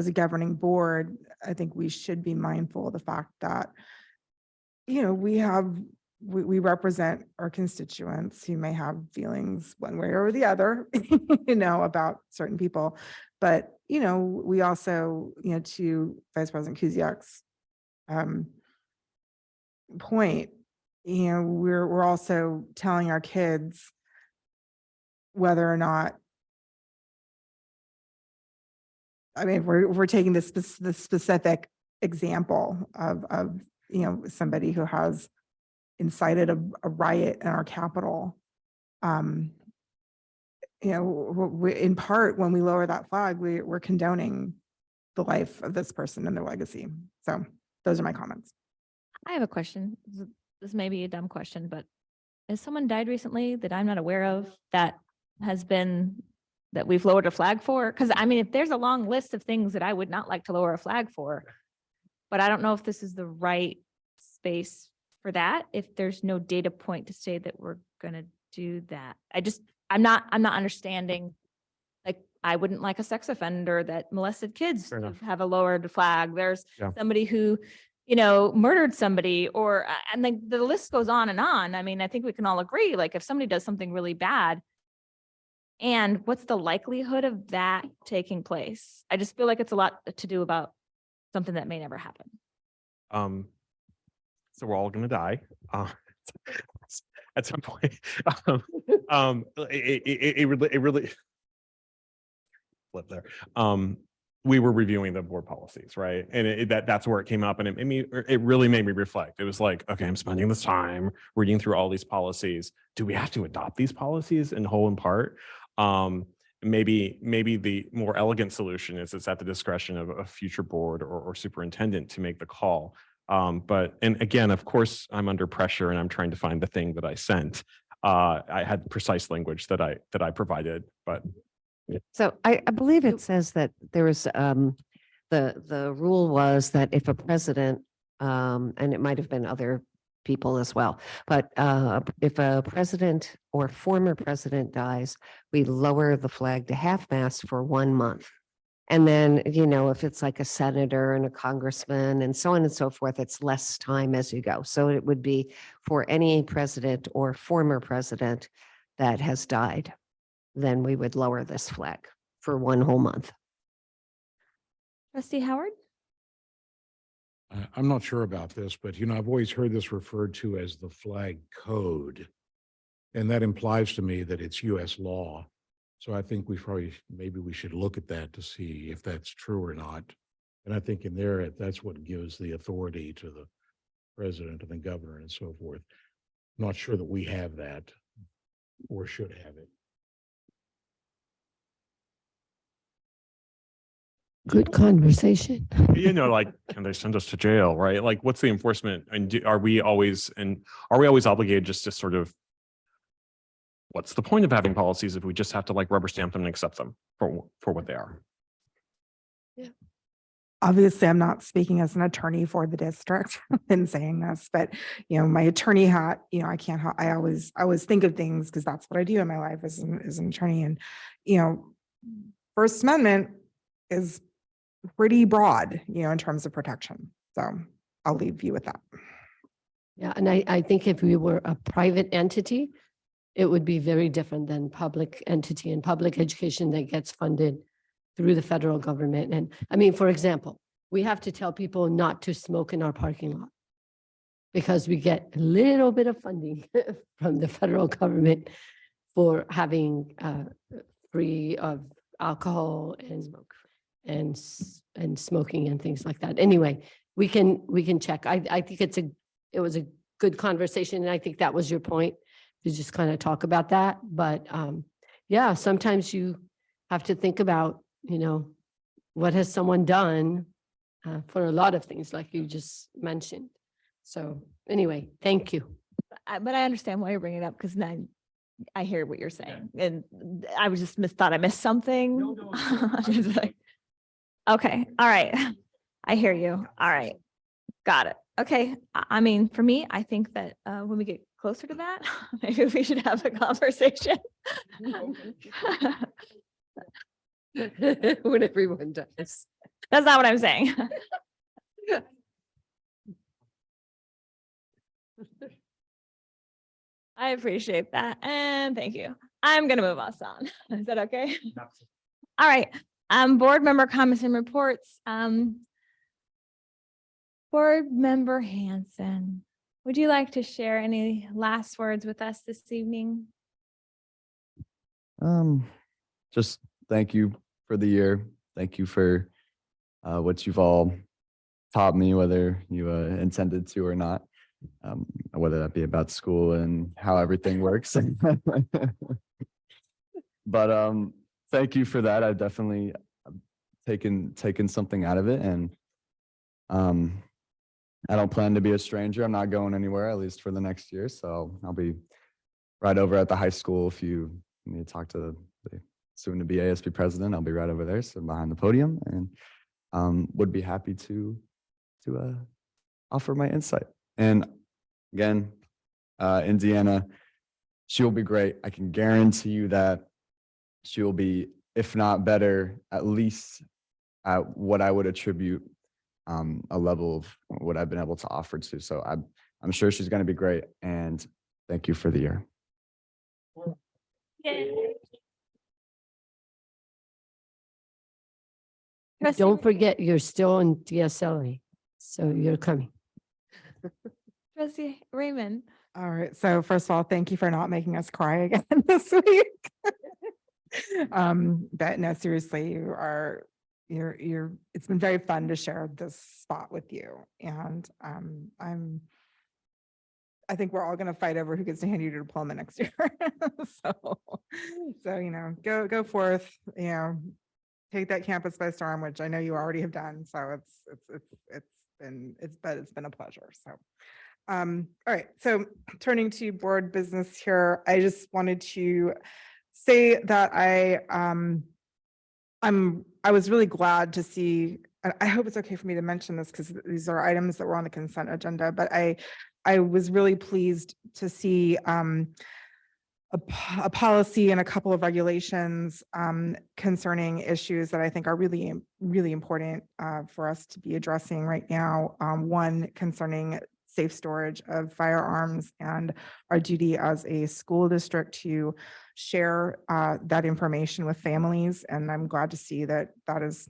a governing board, I think we should be mindful of the fact that we represent our constituents who may have feelings one way or the other, about certain people. But we also, to Vice President Kuziak's point, we're also telling our kids whether or not, I mean, if we're taking this specific example of somebody who has incited a riot in our capital, in part, when we lower that flag, we're condoning the life of this person and their legacy. So those are my comments. I have a question. This may be a dumb question, but has someone died recently that I'm not aware of that we've lowered a flag for? Because I mean, if there's a long list of things that I would not like to lower a flag for, but I don't know if this is the right space for that, if there's no data point to say that we're going to do that. I'm not understanding. Like, I wouldn't like a sex offender that molested kids to have a lowered flag. There's somebody who, murdered somebody, or, and the list goes on and on. I mean, I think we can all agree, like, if somebody does something really bad, and what's the likelihood of that taking place? I just feel like it's a lot to do about something that may never happen. So we're all going to die at some point. It really flip there. We were reviewing the board policies, right? And that's where it came up, and it really made me reflect. It was like, okay, I'm spending this time reading through all these policies. Do we have to adopt these policies in whole and part? Maybe the more elegant solution is it's at the discretion of a future board or superintendent to make the call. And again, of course, I'm under pressure and I'm trying to find the thing that I sent. I had precise language that I provided, but So I believe it says that there was, the rule was that if a president, and it might have been other people as well, but if a president or former president dies, we lower the flag to half-mast for 1 month. And then, if it's like a senator and a congressman and so on and so forth, it's less time as you go. So it would be for any president or former president that has died, then we would lower this flag for 1 whole month. Trustee Howard? I'm not sure about this, but I've always heard this referred to as the flag code. And that implies to me that it's US law. So I think maybe we should look at that to see if that's true or not. And I think in there, that's what gives the authority to the president and the governor and so forth. Not sure that we have that or should have it. Good conversation. like, can they send us to jail, right? Like, what's the enforcement? And are we always obligated just to sort of, what's the point of having policies if we just have to like rubber stamp them and accept them for what they are? Obviously, I'm not speaking as an attorney for the district in saying this, but my attorney hat, I can't, I always think of things because that's what I do in my life as an attorney. And, First Amendment is pretty broad, in terms of protection. So I'll leave you with that. Yeah, and I think if we were a private entity, it would be very different than public entity and public education that gets funded through the federal government. And I mean, for example, we have to tell people not to smoke in our parking lot because we get a little bit of funding from the federal government for having free of alcohol and smoking and things like that. Anyway, we can check. I think it was a good conversation, and I think that was your point, to just kind of talk about that. But yeah, sometimes you have to think about, what has someone done for a lot of things like you just mentioned. So anyway, thank you. But I understand why you're bringing it up because now I hear what you're saying. And I was just thought I missed something. Just like, okay. All right. I hear you. All right. Got it. Okay. I mean, for me, I think that when we get closer to that, maybe we should have a conversation. When everyone does. That's not what I'm saying. I appreciate that. And thank you. I'm going to move us on. Is that okay? All right. Board member comments and reports. Board member Hanson, would you like to share any last words with us this evening? Just thank you for the year. Thank you for what you've all taught me, whether you intended to or not, whether that be about school and how everything works. But thank you for that. I've definitely taken something out of it, and I don't plan to be a stranger. I'm not going anywhere, at least for the next year. So I'll be right over at the high school. If you need to talk to the soon to be ASB president, I'll be right over there, so behind the podium, and would be happy to offer my insight. And again, Indiana, she will be great. I can guarantee you that she will be, if not better, at least at what I would attribute a level of what I've been able to offer to. So I'm sure she's going to be great. And thank you for the year. Don't forget, you're still in DSLA, so you're coming. Trustee Raymond. All right. So first of all, thank you for not making us cry again this week. But no, seriously, you're it's been very fun to share this spot with you. And I think we're all going to fight over who gets to hand you your diploma next year. so go forth, take that campus by storm, which I know you already have done. So it's been a pleasure. So All right, so turning to board business here, I just wanted to say that I was really glad to see, I hope it's okay for me to mention this because these are items that were on the consent agenda, but I was really pleased to see a policy and a couple of regulations concerning issues that I think are really, really important for us to be addressing right now. One concerning safe storage of firearms and our duty as a school district to share that information with families. And I'm glad to see that that is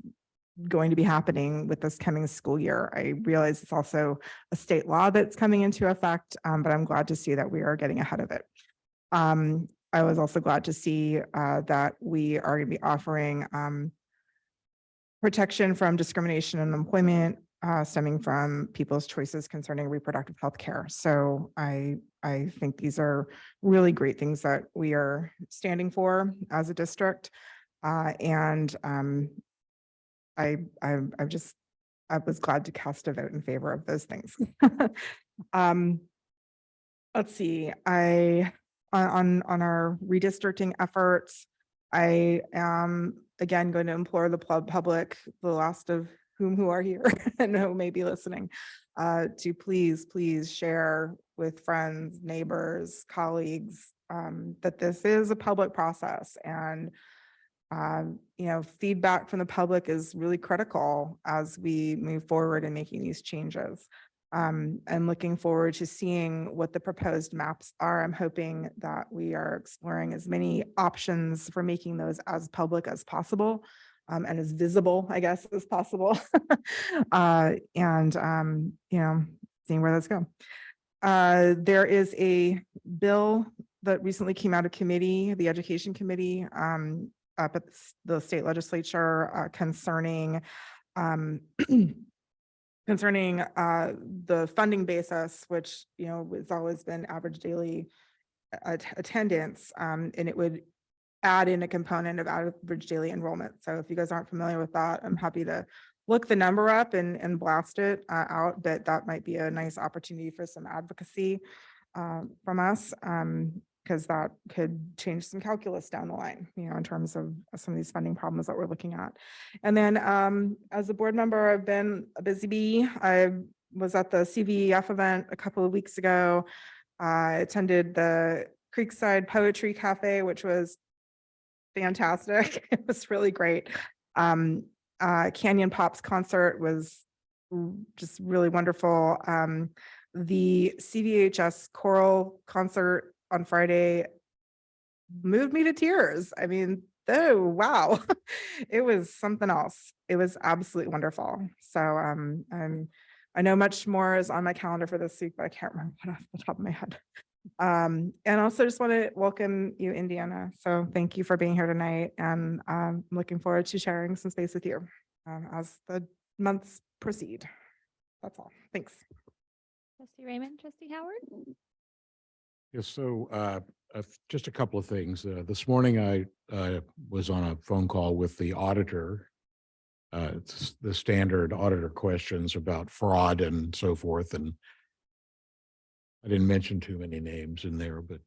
going to be happening with this coming school year. I realize it's also a state law that's coming into effect, but I'm glad to see that we are getting ahead of it. I was also glad to see that we are going to be offering protection from discrimination in employment stemming from people's choices concerning reproductive health care. So I think these are really great things that we are standing for as a district. And I was glad to cast a vote in favor of those things. Let's see, on our redistricting efforts, I am again going to implore the public, the last of who are here and who may be listening, to please share with friends, neighbors, colleagues, that this is a public process, and feedback from the public is really critical as we move forward in making these changes. I'm looking forward to seeing what the proposed maps are. I'm hoping that we are exploring as many options for making those as public as possible, and as visible, I guess, as possible. Seeing where those go. There is a bill that recently came out of committee, the Education Committee, up at the state legislature, concerning the funding basis, which has always been average daily attendance, and it would add in a component of average daily enrollment. So if you guys aren't familiar with that, I'm happy to look the number up and blast it out, but that might be a nice opportunity for some advocacy from us, because that could change some calculus down the line, in terms of some of these funding problems that we're looking at. And then as a board member, I've been a busy bee. I was at the CVF event a couple of weeks ago. I attended the Creekside Poetry Cafe, which was fantastic. It was really great. Canyon Pop's concert was just really wonderful. The CVHS choral concert on Friday moved me to tears. I mean, oh, wow. It was something else. It was absolutely wonderful. So I know much more is on my calendar for this week, but I can't remember it off the top of my head. And also just want to welcome you, Indiana. So thank you for being here tonight. And I'm looking forward to sharing some space with you as the months proceed. That's all. Thanks. Trustee Raymond, Trustee Howard. Yes, so just a couple of things. This morning, I was on a phone call with the auditor. It's the standard auditor questions about fraud and so forth. And I didn't mention too many names in there, but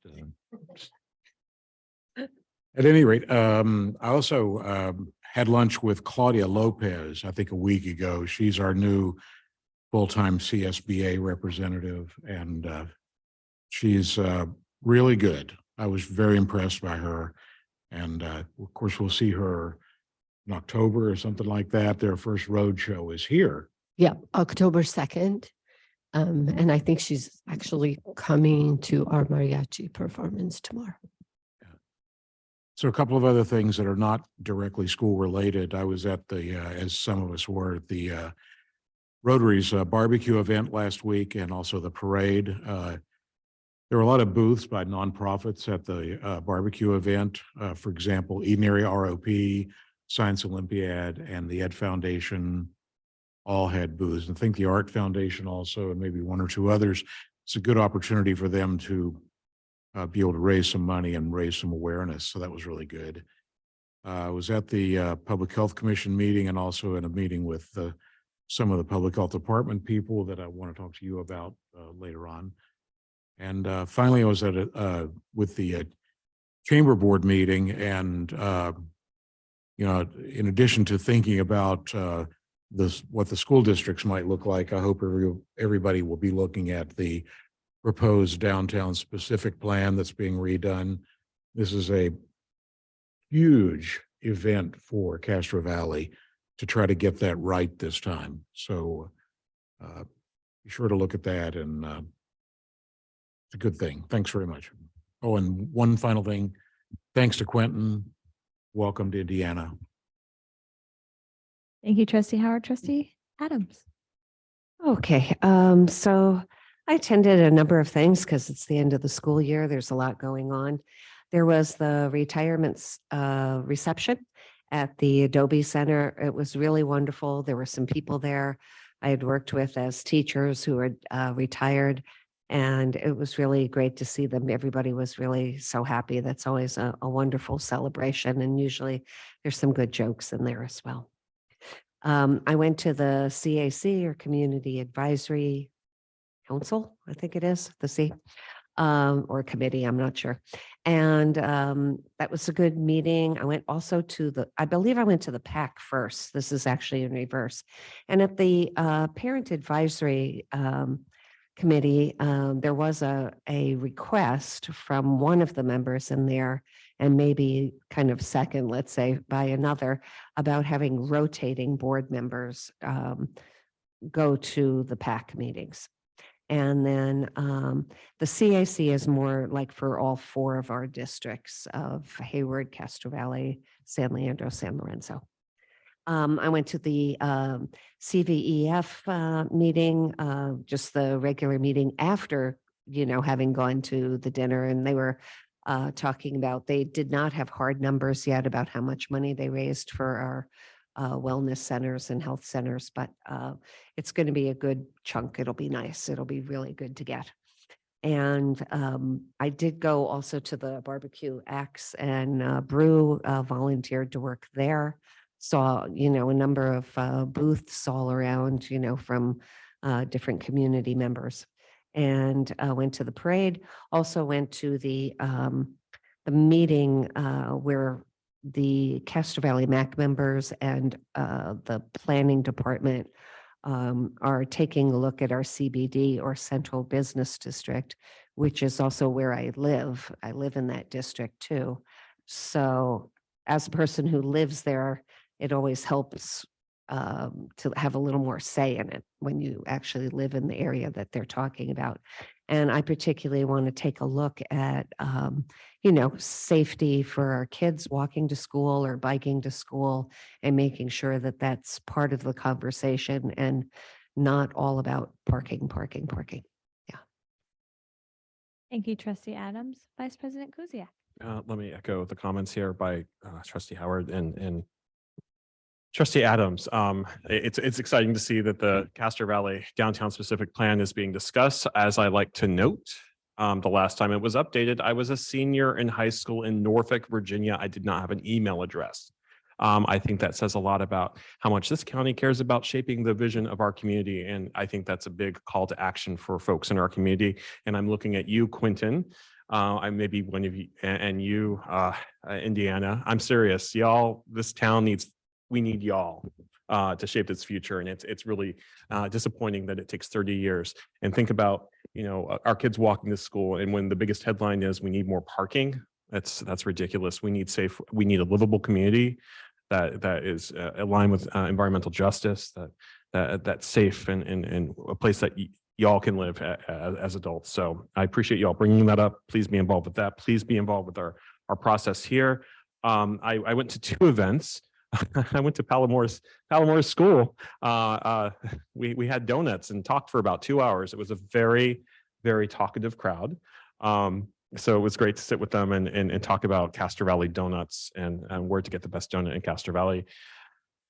at any rate, I also had lunch with Claudia Lopez, I think a week ago. She's our new full-time CSBA representative, and she's really good. I was very impressed by her. And of course, we'll see her in October or something like that. Their first road show is here. Yeah, October 2nd. And I think she's actually coming to our mariachi performance tomorrow. So a couple of other things that are not directly school related. I was at the, as some of us were, at the Rotary's barbecue event last week, and also the parade. There were a lot of booths by nonprofits at the barbecue event. For example, Eden Area ROP, Science Olympiad, and the Ed Foundation all had booths. And I think the Art Foundation also, and maybe one or two others. It's a good opportunity for them to be able to raise some money and raise some awareness. So that was really good. I was at the Public Health Commission meeting and also in a meeting with the some of the public health department people that I want to talk to you about later on. And finally, I was at with the chamber board meeting, and in addition to thinking about what the school districts might look like, I hope everybody will be looking at the proposed downtown specific plan that's being redone. This is a huge event for Castro Valley to try to get that right this time. So be sure to look at that, and it's a good thing. Thanks very much. Oh, and one final thing. Thanks to Quentin. Welcome to Indiana. Thank you, Trustee Howard. Trustee Adams. Okay, so I attended a number of things because it's the end of the school year. There's a lot going on. There was the retirements reception at the Adobe Center. It was really wonderful. There were some people there I had worked with as teachers who were retired, and it was really great to see them. Everybody was really so happy. That's always a wonderful celebration, and usually there's some good jokes in there as well. I went to the CAC, or Community Advisory Council, I think it is, the C, or committee, I'm not sure. And that was a good meeting. I went also to I believe I went to the PAC first. This is actually in reverse. And at the Parent Advisory Committee, there was a request from one of the members in there, and maybe kind of second, let's say, by another, about having rotating board members go to the PAC meetings. And then the CAC is more like for all 4 of our districts of Hayward, Castro Valley, San Leandro, San Lorenzo. I went to the CVEF meeting, just the regular meeting after, having gone to the dinner, and they were talking about, they did not have hard numbers yet about how much money they raised for our wellness centers and health centers, but it's going to be a good chunk. It'll be nice. It'll be really good to get. And I did go also to the barbecue axe and brew, volunteered to work there. Saw, a number of booths all around, from different community members, and went to the parade. Also went to the meeting where the Castro Valley MAC members and the planning department are taking a look at our CBD, or Central Business District, which is also where I live. I live in that district too. So as a person who lives there, it always helps to have a little more say in it when you actually live in the area that they're talking about. And I particularly want to take a look at, safety for our kids walking to school or biking to school, and making sure that that's part of the conversation and not all about parking. Yeah. Thank you, Trustee Adams. Vice President Kuziak. Let me echo the comments here by Trustee Howard and Trustee Adams. It's exciting to see that the Castro Valley downtown specific plan is being discussed. As I like to note, the last time it was updated, I was a senior in high school in Norfolk, Virginia. I did not have an email address. I think that says a lot about how much this county cares about shaping the vision of our community. And I think that's a big call to action for folks in our community. And I'm looking at you, Quentin. I may be one of you, and you, Indiana. I'm serious. Y'all, this town we need y'all to shape its future. And it's really disappointing that it takes 30 years. And think about, our kids walking to school, and when the biggest headline is we need more parking, that's ridiculous. We need a livable community that is aligned with environmental justice, that's safe, and a place that y'all can live as adults. So I appreciate y'all bringing that up. Please be involved with that. Please be involved with our process here. I went to 2 events. I went to Palomar's school. We had donuts and talked for about 2 hours. It was a very, very talkative crowd. So it was great to sit with them and talk about Castro Valley donuts and where to get the best donut in Castro Valley.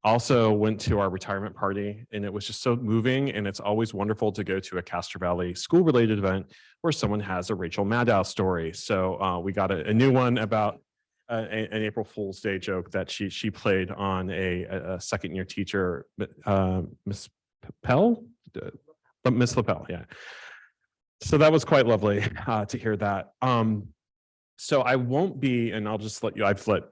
Also went to our retirement party, and it was just so moving. And it's always wonderful to go to a Castro Valley school-related event where someone has a Rachel Maddow story. So we got a new one about an April Fool's Day joke that she played on a second-year teacher, Miss Pell? Miss Lapel, yeah. So that was quite lovely to hear that. So I won't be, and I'll just let you, I've let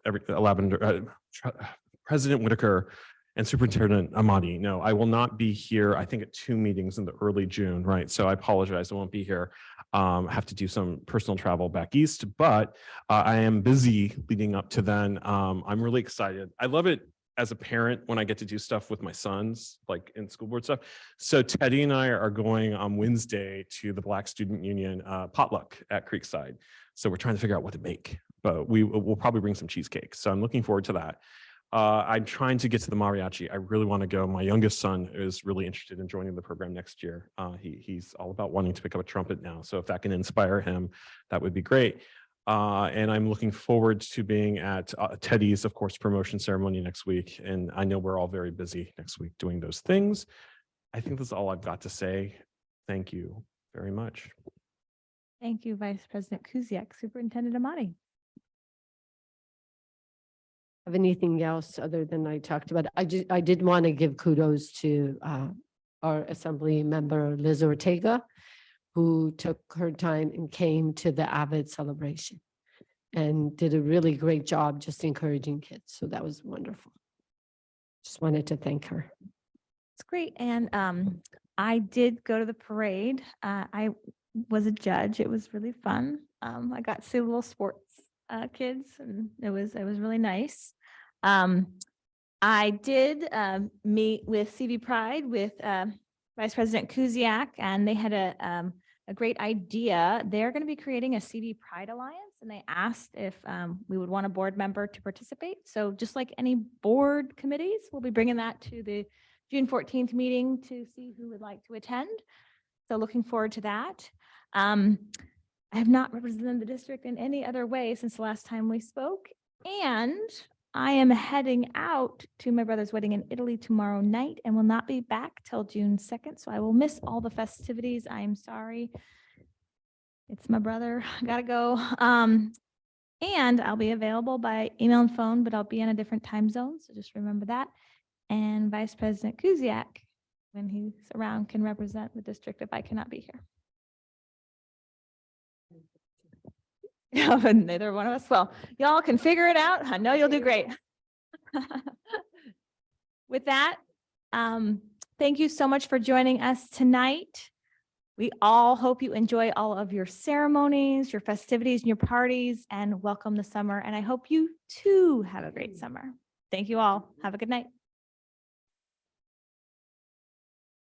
President Whitaker and Superintendent Amadi know, I will not be here, I think at 2 meetings in the early June, right? So I apologize, I won't be here. Have to do some personal travel back east, but I am busy leading up to then. I'm really excited. I love it as a parent when I get to do stuff with my sons, like in school board stuff. So Teddy and I are going on Wednesday to the Black Student Union potluck at Creekside. So we're trying to figure out what to make, but we'll probably bring some cheesecake. So I'm looking forward to that. I'm trying to get to the mariachi. I really want to go. My youngest son is really interested in joining the program next year. He's all about wanting to pick up a trumpet now. So if that can inspire him, that would be great. And I'm looking forward to being at Teddy's, of course, promotion ceremony next week. And I know we're all very busy next week doing those things. I think that's all I've got to say. Thank you very much. Thank you, Vice President Kuziak. Superintendent Amadi. Have anything else other than I talked about? I did want to give kudos to our Assembly member Liz Ortega, who took her time and came to the Avid celebration and did a really great job just encouraging kids. So that was wonderful. Just wanted to thank her. It's great. And I did go to the parade. I was a judge. It was really fun. I got to see little sports kids, and it was really nice. I did meet with CV Pride with Vice President Kuziak, and they had a great idea. They're going to be creating a CV Pride Alliance, and they asked if we would want a board member to participate. So just like any board committees, we'll be bringing that to the June 14th meeting to see who would like to attend. So looking forward to that. I have not represented the district in any other way since the last time we spoke. And I am heading out to my brother's wedding in Italy tomorrow night and will not be back till June 2nd. So I will miss all the festivities. I am sorry. It's my brother. I gotta go. And I'll be available by email and phone, but I'll be in a different time zone. So just remember that. And Vice President Kuziak, when he's around, can represent the district if I cannot be here. Yeah, but neither one of us. Well, y'all can figure it out. I know you'll do great. With that, thank you so much for joining us tonight. We all hope you enjoy all of your ceremonies, your festivities, and your parties, and welcome the summer. And I hope you too have a great summer. Thank you all. Have a good night.